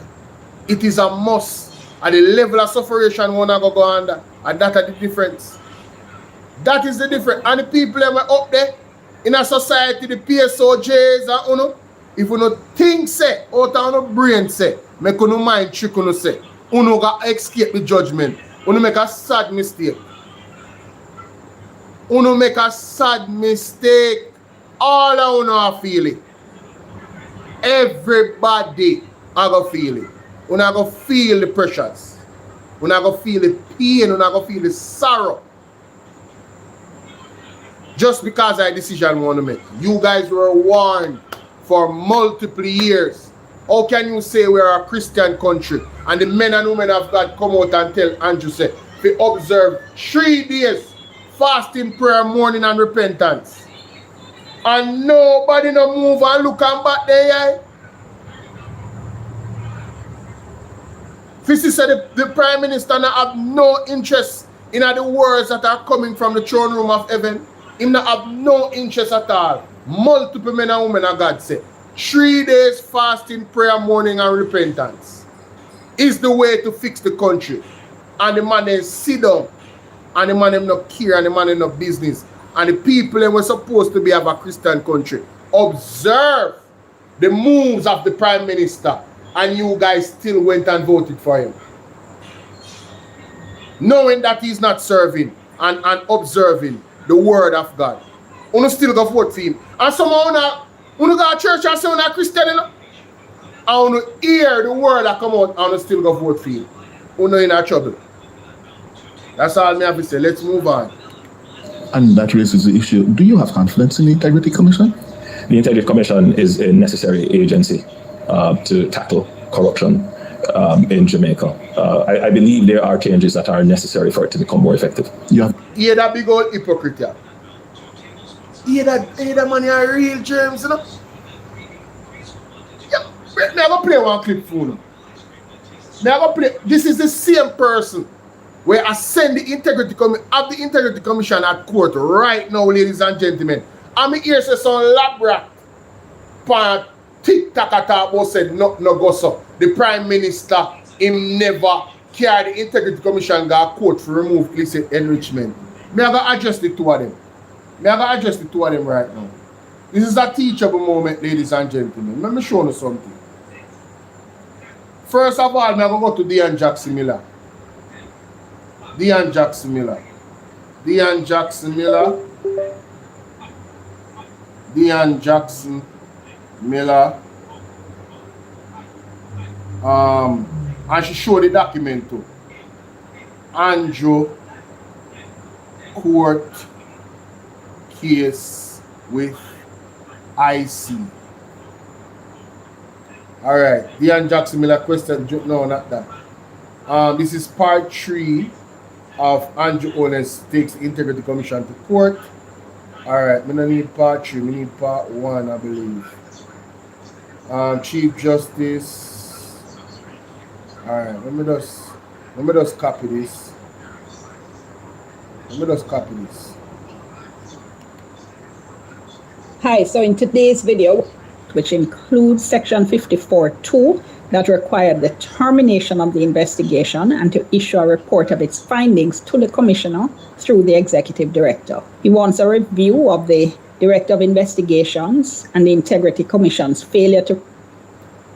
It is a must. At the level of sufferation we wanna go under. And that is the difference. That is the difference. And the people that were up there in a society, the PSOJs and uno, if you no think say, out of no brain say, make no mind trick uno say, uno got escape the judgment. Uno make a sad mistake. Uno make a sad mistake. All of uno are feel it. Everybody are gonna feel it. Uno gonna feel the pressures. Uno gonna feel the pain. Uno gonna feel the sorrow. Just because I decision want to make. You guys were warned for multiple years. How can you say we are a Christian country and the men and women of God come out and tell Andrew say we observe 3 days fasting, prayer, mourning and repentance, and nobody no move and look and back there? Fisi said the Prime Minister not have no interest in the words that are coming from the throne room of heaven. Him not have no interest at all. Multiple men and women of God say 3 days fasting, prayer, mourning and repentance is the way to fix the country. And the man then sit down and the man them not care and the man them not business. And the people that were supposed to be of a Christian country observe the moves of the Prime Minister, and you guys still went and voted for him. Knowing that he's not serving and observing the word of God. You still go vote for him. And somehow you go to church and say you're not Christian, you know? And you hear the word that come out and you still go vote for him. You're in trouble. That's all I have to say. Let's move on. And that raises the issue. Do you have confidence in the Integrity Commission? The Integrity Commission is a necessary agency to tackle corruption in Jamaica. I believe there are changes that are necessary for it to become more effective. Yeah, that big old hypocrite. Yeah, that money are real germs, you know? Yeah, me I go play one clip for you. Me I go play. This is the same person where I send the Integrity Commission at court right now, ladies and gentlemen. I'm here say some lab rat pan TikTok about said no go so. The Prime Minister him never carry the Integrity Commission go court to remove illicit enrichment. Me I go address the two of them. Right now. This is a teachable moment, ladies and gentlemen. Let me show you something. First of all, I'm going to go to Dean Jackson Miller. Dean Jackson Miller. And she showed the document too. Andrew court case with IC. All right, Dean Jackson Miller question. No, not that. This is part 3 of Andrew Holness takes the Integrity Commission to court. All right, we don't need part 3. We need part 1, I believe. Chief Justice. All right, let me just copy this. Hi, so in today's video, which includes section 54.2 that required the termination of the investigation and to issue a report of its findings to the commissioner through the executive director. He wants a review of the director of investigations and the Integrity Commission's failure to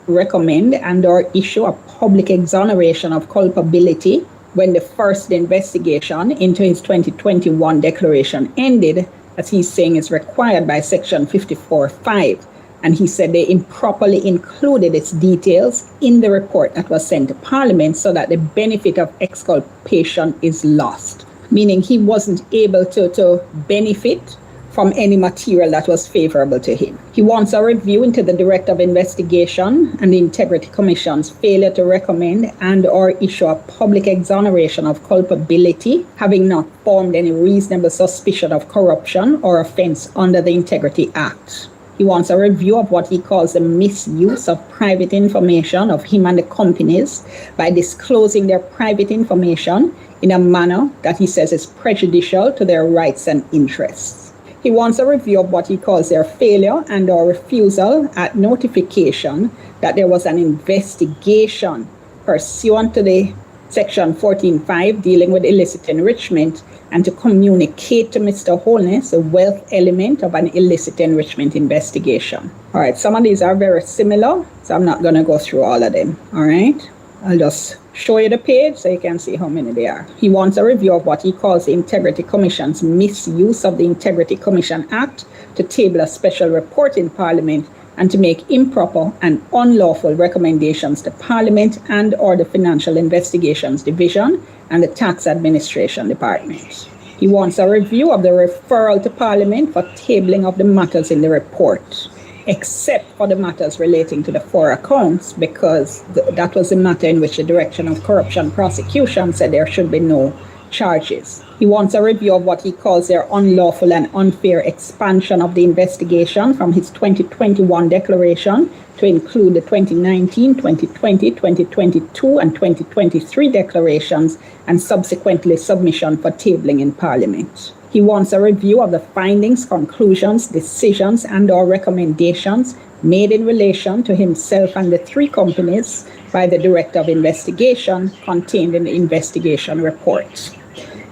recommend and or issue a public exoneration of culpability when the first investigation into his 2021 declaration ended, as he's saying is required by section 54.5. And he said they improperly included its details in the report that was sent to Parliament so that the benefit of exculpation is lost. Meaning he wasn't able to benefit from any material that was favorable to him. He wants a review into the Director of Investigation and the Integrity Commission's failure to recommend and or issue a public exoneration of culpability, having not formed any reasonable suspicion of corruption or offense under the Integrity Act. He wants a review of what he calls the misuse of private information of him and the companies by disclosing their private information in a manner that he says is prejudicial to their rights and interests. He wants a review of what he calls their failure and or refusal at notification that there was an investigation pursuant to the Section 14.5 dealing with illicit enrichment, and to communicate to Mr. Holness the wealth element of an illicit enrichment investigation. All right, some of these are very similar, so I'm not going to go through all of them. All right, I'll just show you the page so you can see how many there are. He wants a review of what he calls the Integrity Commission's misuse of the Integrity Commission Act to table a special report in Parliament and to make improper and unlawful recommendations to Parliament and or the Financial Investigations Division and the Tax Administration Department. He wants a review of the referral to Parliament for tabling of the matters in the report, except for the matters relating to the 4 accounts, because that was the matter in which the Direction of Corruption Prosecution said there should be no charges. He wants a review of what he calls their unlawful and unfair expansion of the investigation from his 2021 declaration to include the 2019, 2020, 2022, and 2023 declarations and subsequently submission for tabling in Parliament. He wants a review of the findings, conclusions, decisions, and or recommendations made in relation to himself and the 3 companies by the Director of Investigation contained in the investigation report.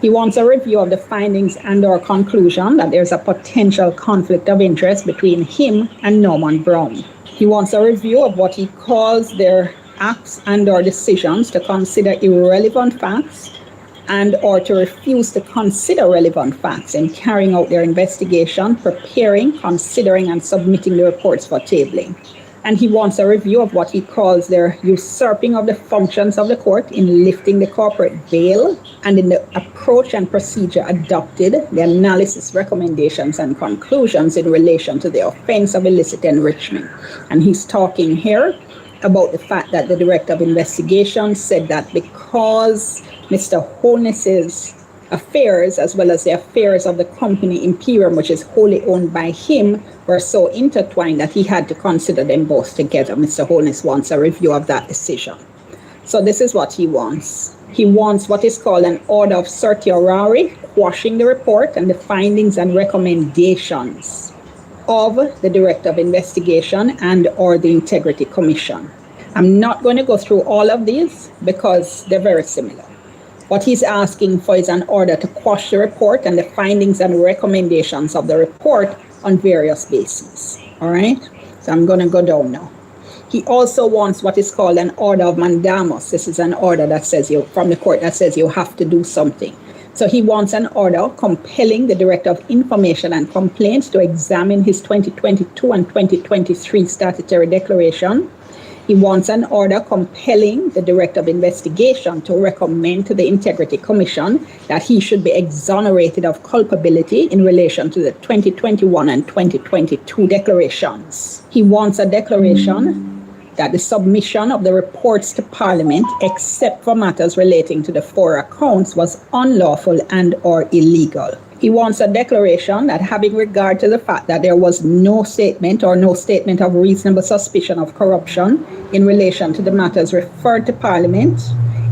He wants a review of the findings and or conclusion that there's a potential conflict of interest between him and Norman Brown. He wants a review of what he calls their acts and or decisions to consider irrelevant facts and or to refuse to consider relevant facts in carrying out their investigation, preparing, considering, and submitting the reports for tabling. And he wants a review of what he calls their usurping of the functions of the court in lifting the corporate bail and in the approach and procedure adopted, the analysis, recommendations, and conclusions in relation to the offense of illicit enrichment. And he's talking here about the fact that the Director of Investigation said that because Mr. Holness's affairs, as well as the affairs of the company Imperium, which is wholly owned by him, were so intertwined that he had to consider them both together. Mr. Holness wants a review of that decision. So this is what he wants. He wants what is called an order of certiorari, quashing the report and the findings and recommendations of the Director of Investigation and or the Integrity Commission. I'm not going to go through all of these because they're very similar. What he's asking for is an order to quash the report and the findings and recommendations of the report on various bases. All right? So I'm going to go down now. He also wants what is called an order of mandamus. This is an order that says from the court that says you have to do something. So he wants an order compelling the Director of Information and Complaints to examine his 2022 and 2023 statutory declaration. He wants an order compelling the Director of Investigation to recommend to the Integrity Commission that he should be exonerated of culpability in relation to the 2021 and 2022 declarations. He wants a declaration that the submission of the reports to Parliament, except for matters relating to the 4 accounts, was unlawful and or illegal. He wants a declaration that, having regard to the fact that there was no statement or no statement of reasonable suspicion of corruption in relation to the matters referred to Parliament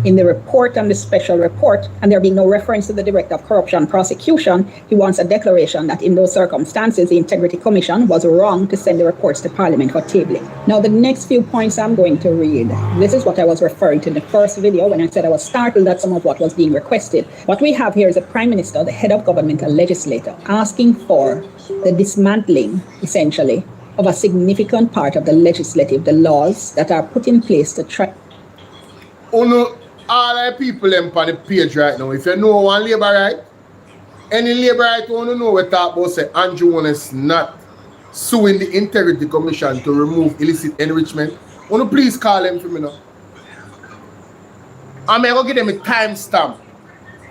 in the report and the special report, and there being no reference to the Director of Corruption Prosecution, he wants a declaration that in those circumstances, the Integrity Commission was wrong to send the reports to Parliament for tabling. Now, the next few points I'm going to read, this is what I was referring to in the first video when I said I was startled at some of what was being requested. What we have here is a Prime Minister, the head of government, a legislator, asking for the dismantling, essentially, of a significant part of the legislative, the laws that are put in place to try. All the people them on the page right now, if you know one labor right, any labor right you want to know we talk about say Andrew Holness not suing the Integrity Commission to remove illicit enrichment, want to please call them for me now. I'm going to give them a timestamp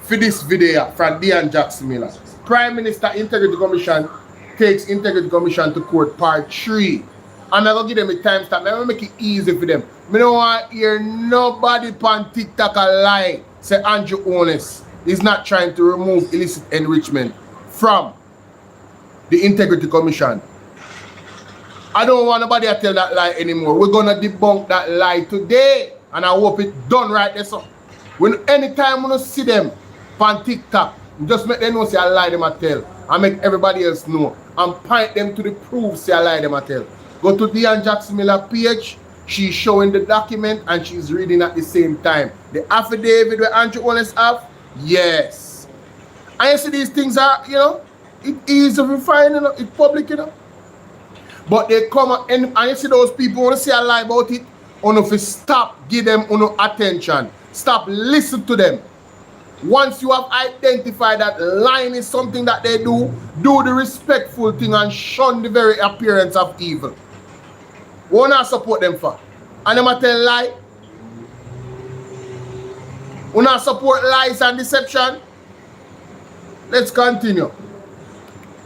for this video from Dean Jackson Miller. Prime Minister, Integrity Commission, takes Integrity Commission to court part 3. I'm not going to give them a time stamp. I'm going to make it easy for them. I don't want to hear nobody on TikTok a lie. Say Andrew Holness is not trying to remove illicit enrichment from the Integrity Commission. I don't want nobody to tell that lie anymore. We're going to debunk that lie today. And I hope it's done right there. So when anytime when you see them on TikTok, just make them know say I lie them I tell. And make everybody else know. And point them to the proof say I lie them I tell. Go to Deanne Jackson Miller page. She's showing the document and she's reading at the same time. The affidavit where Andrew Holness have, yes. And you see these things are, you know, it is a refine, you know, it's public, you know. But they come and you see those people want to say a lie about it. On if you stop, give them attention. Stop, listen to them. Once you have identified that lying is something that they do the respectful thing and shun the very appearance of evil. What not support them for? And them tell lie? We not support lies and deception? Let's continue.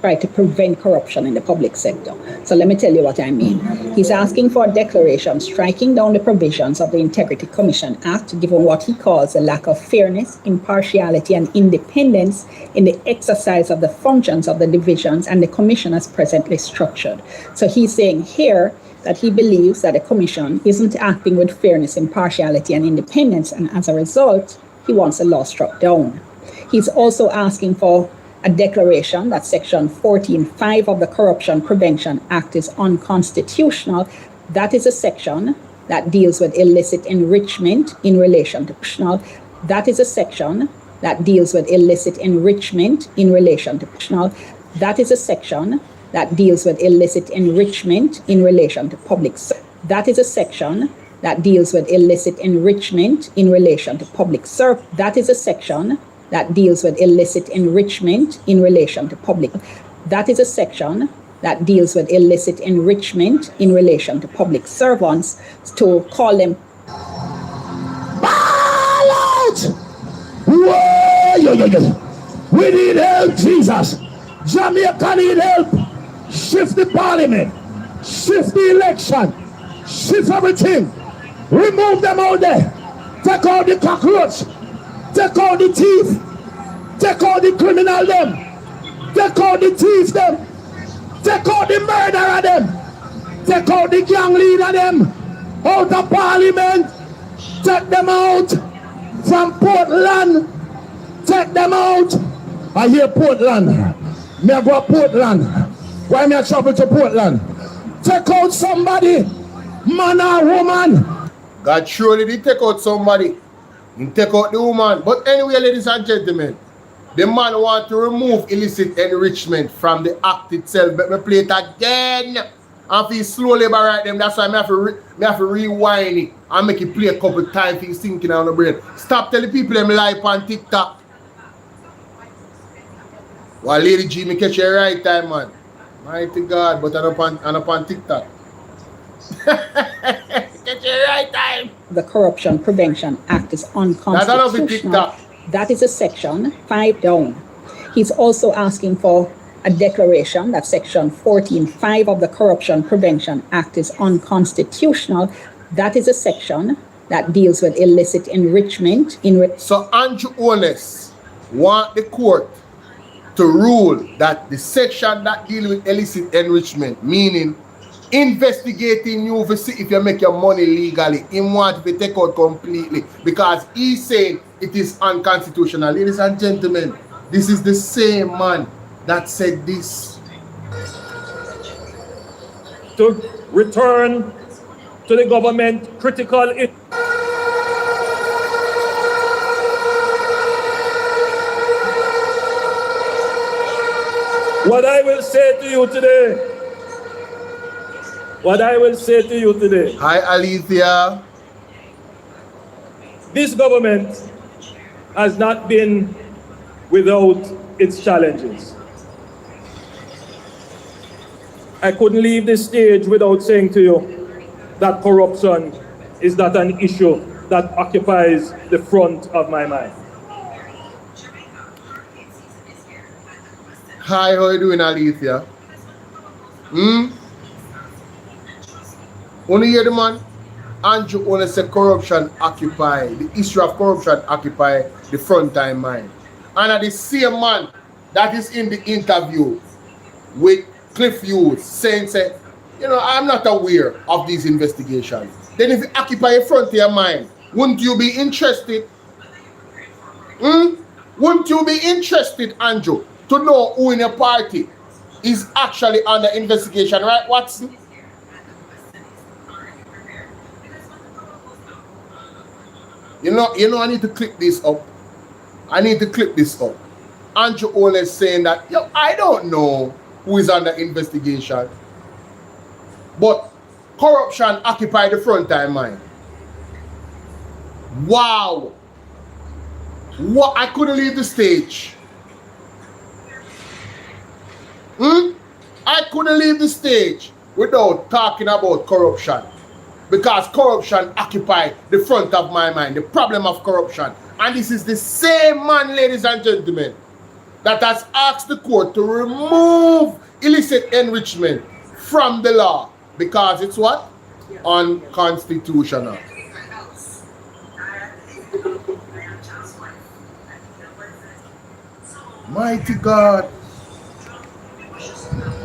Right, to prevent corruption in the public sector. So let me tell you what I mean. He's asking for a declaration striking down the provisions of the Integrity Commission Act, given what he calls a lack of fairness, impartiality, and independence in the exercise of the functions of the divisions and the commission as presently structured. So he's saying here that he believes that the commission isn't acting with fairness, impartiality, and independence, and as a result, he wants the law struck down. He's also asking for a declaration that Section 14(5) of the Corruption Prevention Act is unconstitutional. That is a section that deals with illicit enrichment in relation to professional. That is a section that deals with illicit enrichment in relation to professional. That is a section that deals with illicit enrichment in relation to public. That is a section that deals with illicit enrichment in relation to public service. That is a section that deals with illicit enrichment in relation to public. That is a section that deals with illicit enrichment in relation to public servants, to call them. Ball out! Whoa, we need help, Jesus. Jamaica need help. Shift the parliament. Shift the election. Shift everything. Remove them out there. Take out the cockroach. Take out the thief. Take out the criminal them. Take out the thief them. Take out the murderer them. Take out the gang leader them. Out of parliament. Take them out from Portland. Take them out. I hear Portland. Me I go to Portland. Why me I travel to Portland? Take out somebody. Man or woman. God surely did take out somebody. And take out the woman. But anyway, ladies and gentlemen, the man want to remove illicit enrichment from the act itself. But me play it again. And if he slowly barrate them, that's why I have to rewind it and make it play a couple times if he's thinking on the brain. Stop telling people them lie on TikTok. Well, Lady G, me catch you right time, man. Mighty God, but I'm up on TikTok. Catch you right time. The Corruption Prevention Act is unconstitutional. That is a section 5 down. He's also asking for a declaration that Section 14(5) of the Corruption Prevention Act is unconstitutional. That is a section that deals with illicit enrichment in. So Andrew Holness want the court to rule that the section that deals with illicit enrichment, meaning investigating you to see if you make your money legally, he want to take out completely because he's saying it is unconstitutional. Ladies and gentlemen, this is the same man that said this. To return to the government critical. What I will say to you today. Hi, Alethea. This government has not been without its challenges. I couldn't leave this stage without saying to you that corruption is not an issue that occupies the front of my mind. Hi, how are you doing, Alethea? Only hear the man? Andrew only say corruption occupy, the issue of corruption occupy the front time mind. And at the same man that is in the interview with Cliff Hughes saying, say, you know, I'm not aware of these investigations. Then if you occupy a front of your mind, wouldn't you be interested? Wouldn't you be interested, Andrew, to know who in your party is actually under investigation, right, Watson? You know, I need to clip this up. Andrew always saying that, yo, I don't know who is under investigation. But corruption occupy the front of mind. Wow. What? I couldn't leave the stage. I couldn't leave the stage without talking about corruption. Because corruption occupies the front of my mind, the problem of corruption. And this is the same man, ladies and gentlemen, that has asked the court to remove illicit enrichment from the law because it's what? Unconstitutional. Mighty God.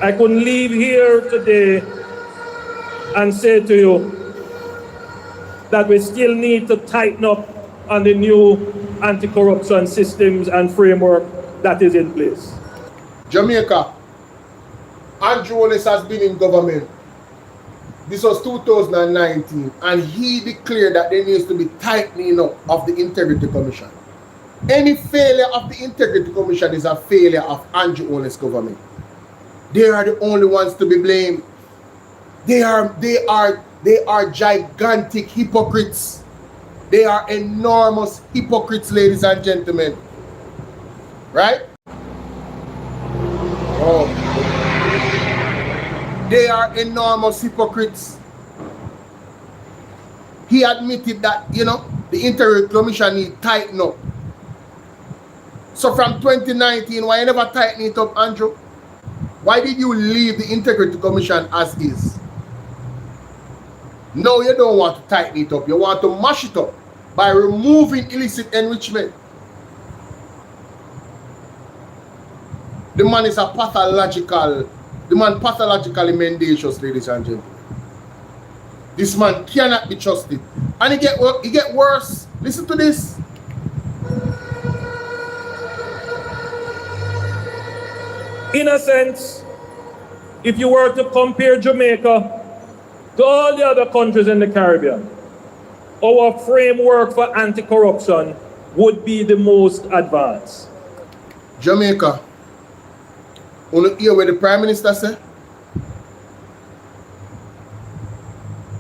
I couldn't leave here today and say to you that we still need to tighten up on the new anti-corruption systems and framework that is in place. Jamaica, Andrew Holness has been in government. This was 2019, and he declared that there needs to be tightening up of the Integrity Commission. Any failure of the Integrity Commission is a failure of Andrew Holness' government. They are the only ones to be blamed. They are gigantic hypocrites. They are enormous hypocrites, ladies and gentlemen. Right? Oh. They are enormous hypocrites. He admitted that, you know, the Integrity Commission need tighten up. So from 2019, why you never tighten it up, Andrew? Why did you leave the Integrity Commission as is? No, you don't want to tighten it up. You want to mash it up by removing illicit enrichment. The man is pathologically mendacious, ladies and gentlemen. This man cannot be trusted. And he get worse. Listen to this. In a sense, if you were to compare Jamaica to all the other countries in the Caribbean, our framework for anti-corruption would be the most advanced. Jamaica, want to hear what the Prime Minister say?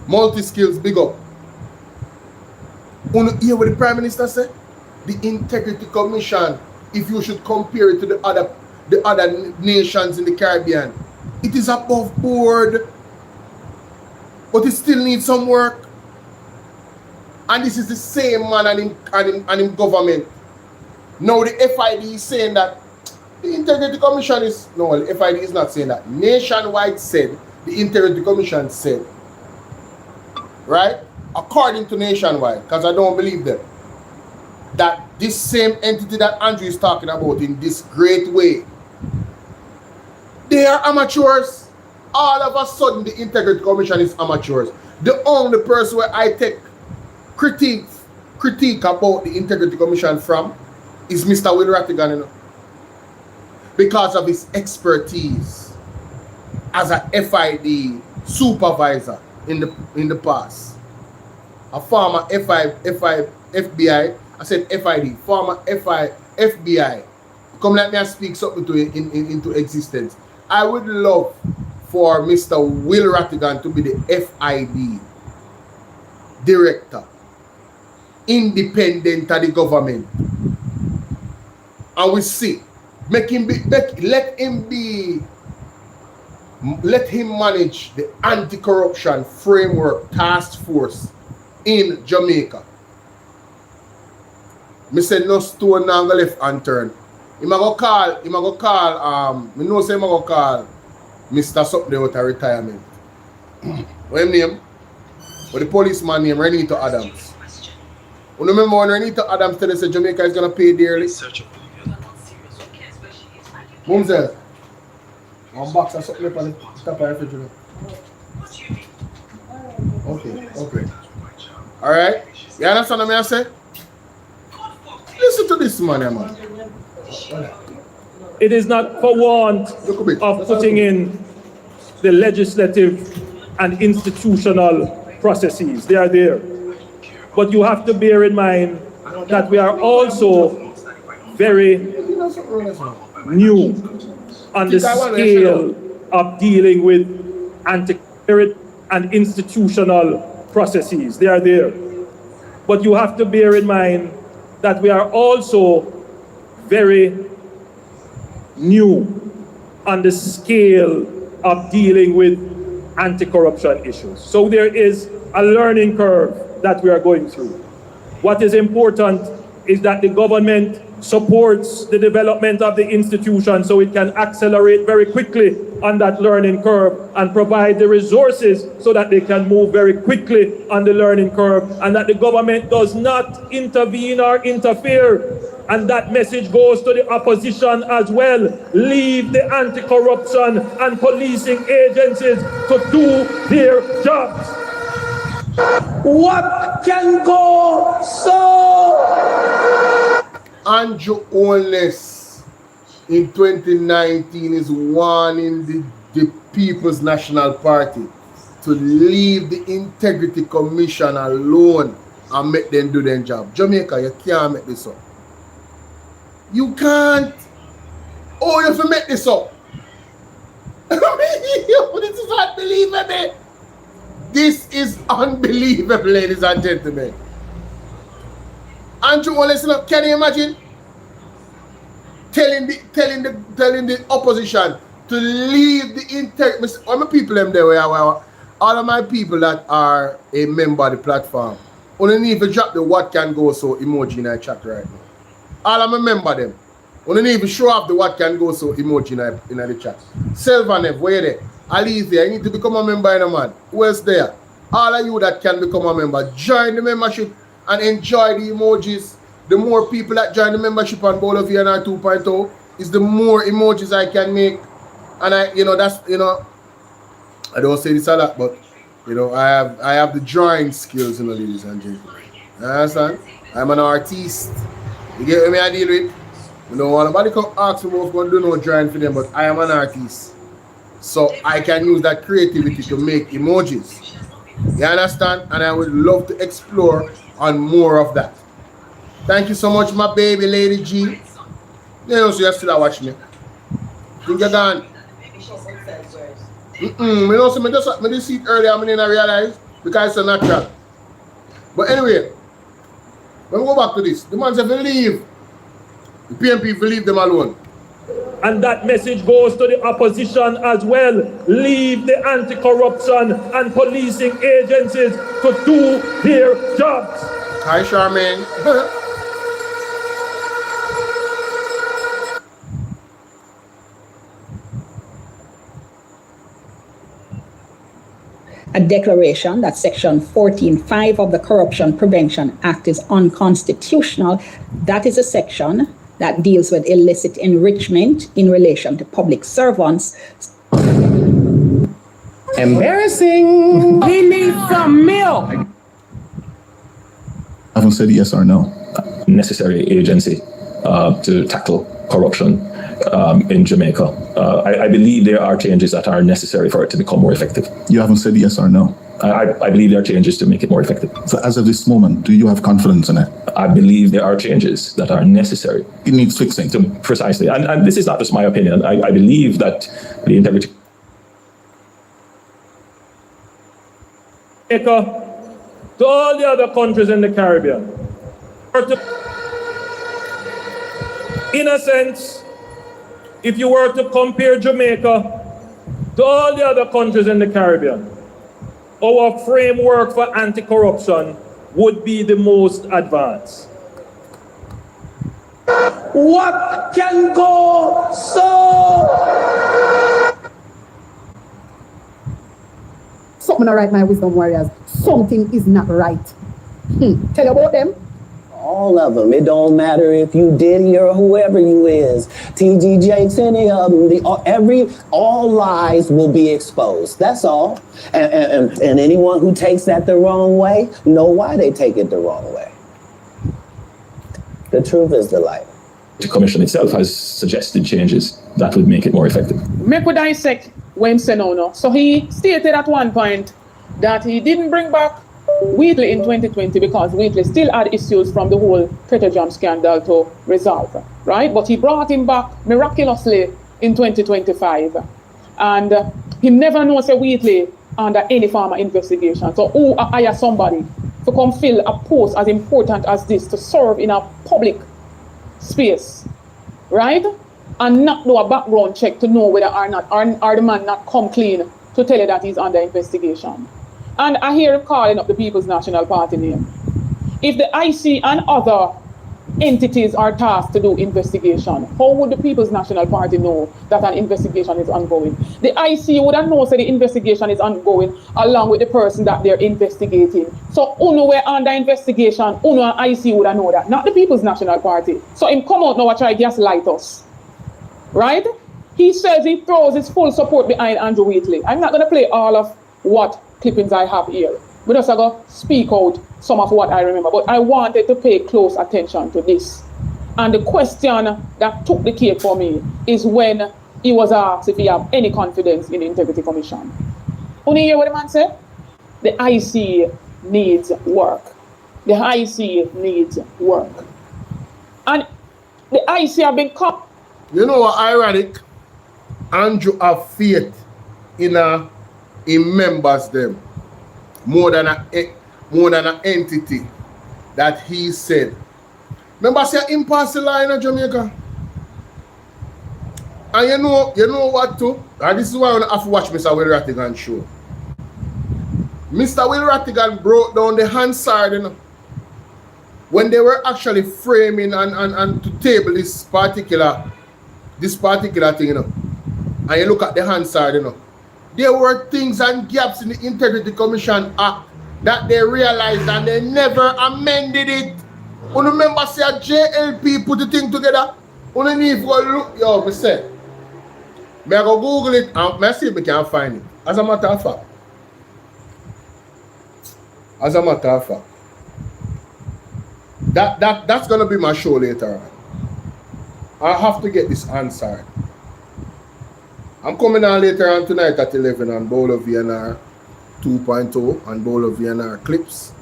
Multi-skills, big up. Want to hear what the Prime Minister say? The Integrity Commission, if you should compare it to the other nations in the Caribbean, it is above board, but it still needs some work. And this is the same man and in government. Now the FID is saying that the Integrity Commission is, no, the FID is not saying that. Nationwide said, the Integrity Commission said, right? According to Nationwide, because I don't believe them, that this same entity that Andrew is talking about in this great way, they are amateurs. All of a sudden, the Integrity Commission is amateurs. The only person where I take critique about the Integrity Commission from is Mr. Will Rattigan, you know, because of his expertise as a FID supervisor in the past. A former FBI, I said FID, former FBI. Come let me speak something to it into existence. I would love for Mr. Will Rattigan to be the FID director, independent of the government. And we see, let him manage the anti-corruption framework task force in Jamaica. Me say no stone now go left and turn. He go call Mr. Something with a retirement. What him name? What the policeman name? Renito Adams. You remember when Renito Adams tell us that Jamaica is gonna pay dearly? Mumsel, one box of something on the top of the refrigerator. Okay. Alright? You understand what I say? Listen to this man. It is not for want of putting in the legislative and institutional processes. They are there. But you have to bear in mind that we are also very new on the scale of dealing with anti-spirit and institutional processes. They are there. But you have to bear in mind that we are also very new on the scale of dealing with anti-corruption issues. So there is a learning curve that we are going through. What is important is that the government supports the development of the institution so it can accelerate very quickly on that learning curve and provide the resources so that they can move very quickly on the learning curve, and that the government does not intervene or interfere. And that message goes to the opposition as well. Leave the anti-corruption and policing agencies to do their jobs. What can go so? Andrew Holness in 2019 is warning the People's National Party to leave the Integrity Commission alone and make them do their job. Jamaica, you can't make this up. You can't. Oh, you have to make this up. This is unbelievable. This is unbelievable, ladies and gentlemen. Andrew Holness, can you imagine telling the opposition to leave the integrity? All my people them there, all of my people that are a member of the platform, only need to drop the what can go so emoji in the chat right now. All of my member them, only need to show off the what can go so emoji in the chat. Selvanev, where you there? Ali there. You need to become a member, man. Who else there? All of you that can become a member, join the membership and enjoy the emojis. The more people that join the membership on Bolo V&R 2.0 is the more emojis I can make. And I don't say this a lot, but I have the drawing skills, ladies and gentlemen. You understand? I'm an artist. You get what I deal with? You don't want nobody come ask me what's going to do no drawing for them, but I am an artist. So I can use that creativity to make emojis. You understand? And I would love to explore on more of that. Thank you so much, my baby, Lady G. You know, so you still watch me. Think you're gone? You know, so I just see it earlier, I didn't realize because it's a natural. But anyway, let me go back to this. The man said, leave. The PMP will leave them alone. And that message goes to the opposition as well. Leave the anti-corruption and policing agencies to do their jobs. Hi, Charmaine. A declaration that Section 14.5 of the Corruption Prevention Act is unconstitutional. That is a section that deals with illicit enrichment in relation to public servants. Embarrassing. We need some milk. I haven't said yes or no. Necessary agency to tackle corruption in Jamaica. I believe there are changes that are necessary for it to become more effective. You haven't said yes or no. I believe there are changes to make it more effective. So as of this moment, do you have confidence in it? I believe there are changes that are necessary. It needs fixing. Precisely. And this is not just my opinion. I believe that the integrity to all the other countries in the Caribbean. In a sense, if you were to compare Jamaica to all the other countries in the Caribbean, our framework for anti-corruption would be the most advanced. What can go so? I'm gonna write my wisdom warriors. Something is not right. Tell you about them. All of them. It don't matter if you Diddy or whoever you is. TG Jakes, any of them. All lies will be exposed. That's all. And anyone who takes that the wrong way, know why they take it the wrong way. The truth is the light. The commission itself has suggested changes that would make it more effective. Make we dissect when say no. So he stated at one point that he didn't bring back Wheatley in 2020 because Wheatley still had issues from the whole Jam scandal to resolve, right? But he brought him back miraculously in 2025. And he never knows a Wheatley under any form of investigation. So who hire somebody to come fill a post as important as this to serve in a public space, right? And not do a background check to know whether or not are the man not come clean to tell you that he's under investigation. And I hear him calling up the People's National Party name. If the IC and other entities are tasked to do investigation, how would the People's National Party know that an investigation is ongoing? The IC would have known that the investigation is ongoing along with the person that they're investigating. So UNO were under investigation, UNO and IC would have known that, not the People's National Party. So him come out now and try to gaslight us, right? He says he throws his full support behind Andrew Wheatley. I'm not going to play all of what clippings I have here. But just I go speak out some of what I remember. But I wanted to pay close attention to this. And the question that took the cake for me is when he was asked if he have any confidence in the Integrity Commission. Only hear what the man said? The IC needs work. The IC needs work. And the IC have been caught. You know what ironic? Andrew have faith in members them more than an entity that he said. Remember say him pass the line in Jamaica. And you know what too? And this is why I have to watch Mr. Will Rattigan show. Mr. Will Rattigan broke down the Hansard, you know, when they were actually framing and to table this particular thing, you know. And you look at the Hansard, you know. There were things and gaps in the Integrity Commission Act that they realized and they never amended it. You remember say a JLP put the thing together? You need to go look, yo, me say. Me I go Google it and me see if me can find it. As a matter of fact. That's gonna be my show later on. I have to get this answered. I'm coming on later on tonight at 11 on Bolo V&R 2.0 and Bolo V&R clips.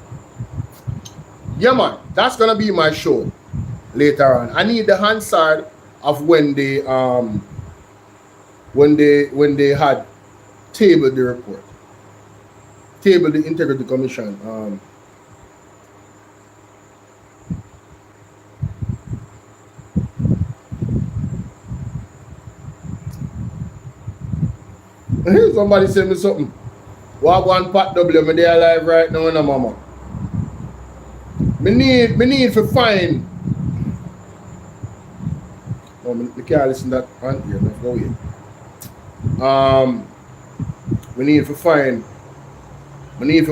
Yeah man, that's gonna be my show later on. I need the Hansard of when they had tabled the report. Tabled the Integrity Commission. Somebody send me something. What one Pat W, me they alive right now, no mama. Me need to find. Oh, me can't listen to that on here. Let's go here. We need to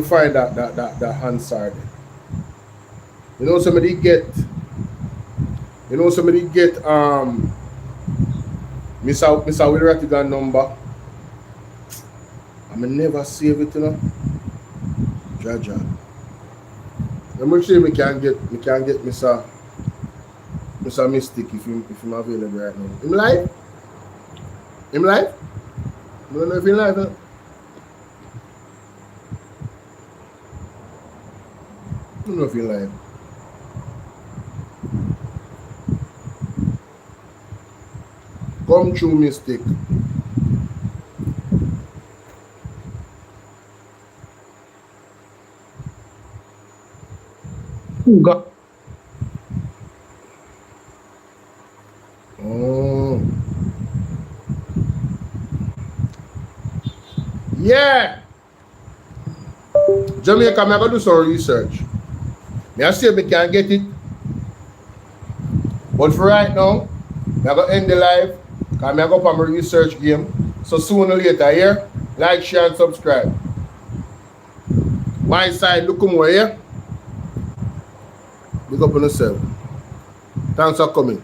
find that Hansard. You know somebody get Mr. Will Rattigan number. I never save it, you know. Jaja. Let me see if we can get Mr. Mystic if I'm available right now. Him live? I don't know if he's live, huh? I don't know if he's live. Come true, Mystic. Oh. Yeah. Jamaica, I'm going to do some research. I see if I can get it. But for right now, I'm going to end the live. I'm going to go up on my research game. So sooner or later, here, like, share, and subscribe. My side, look more here. Big up on yourself. Thanks for coming.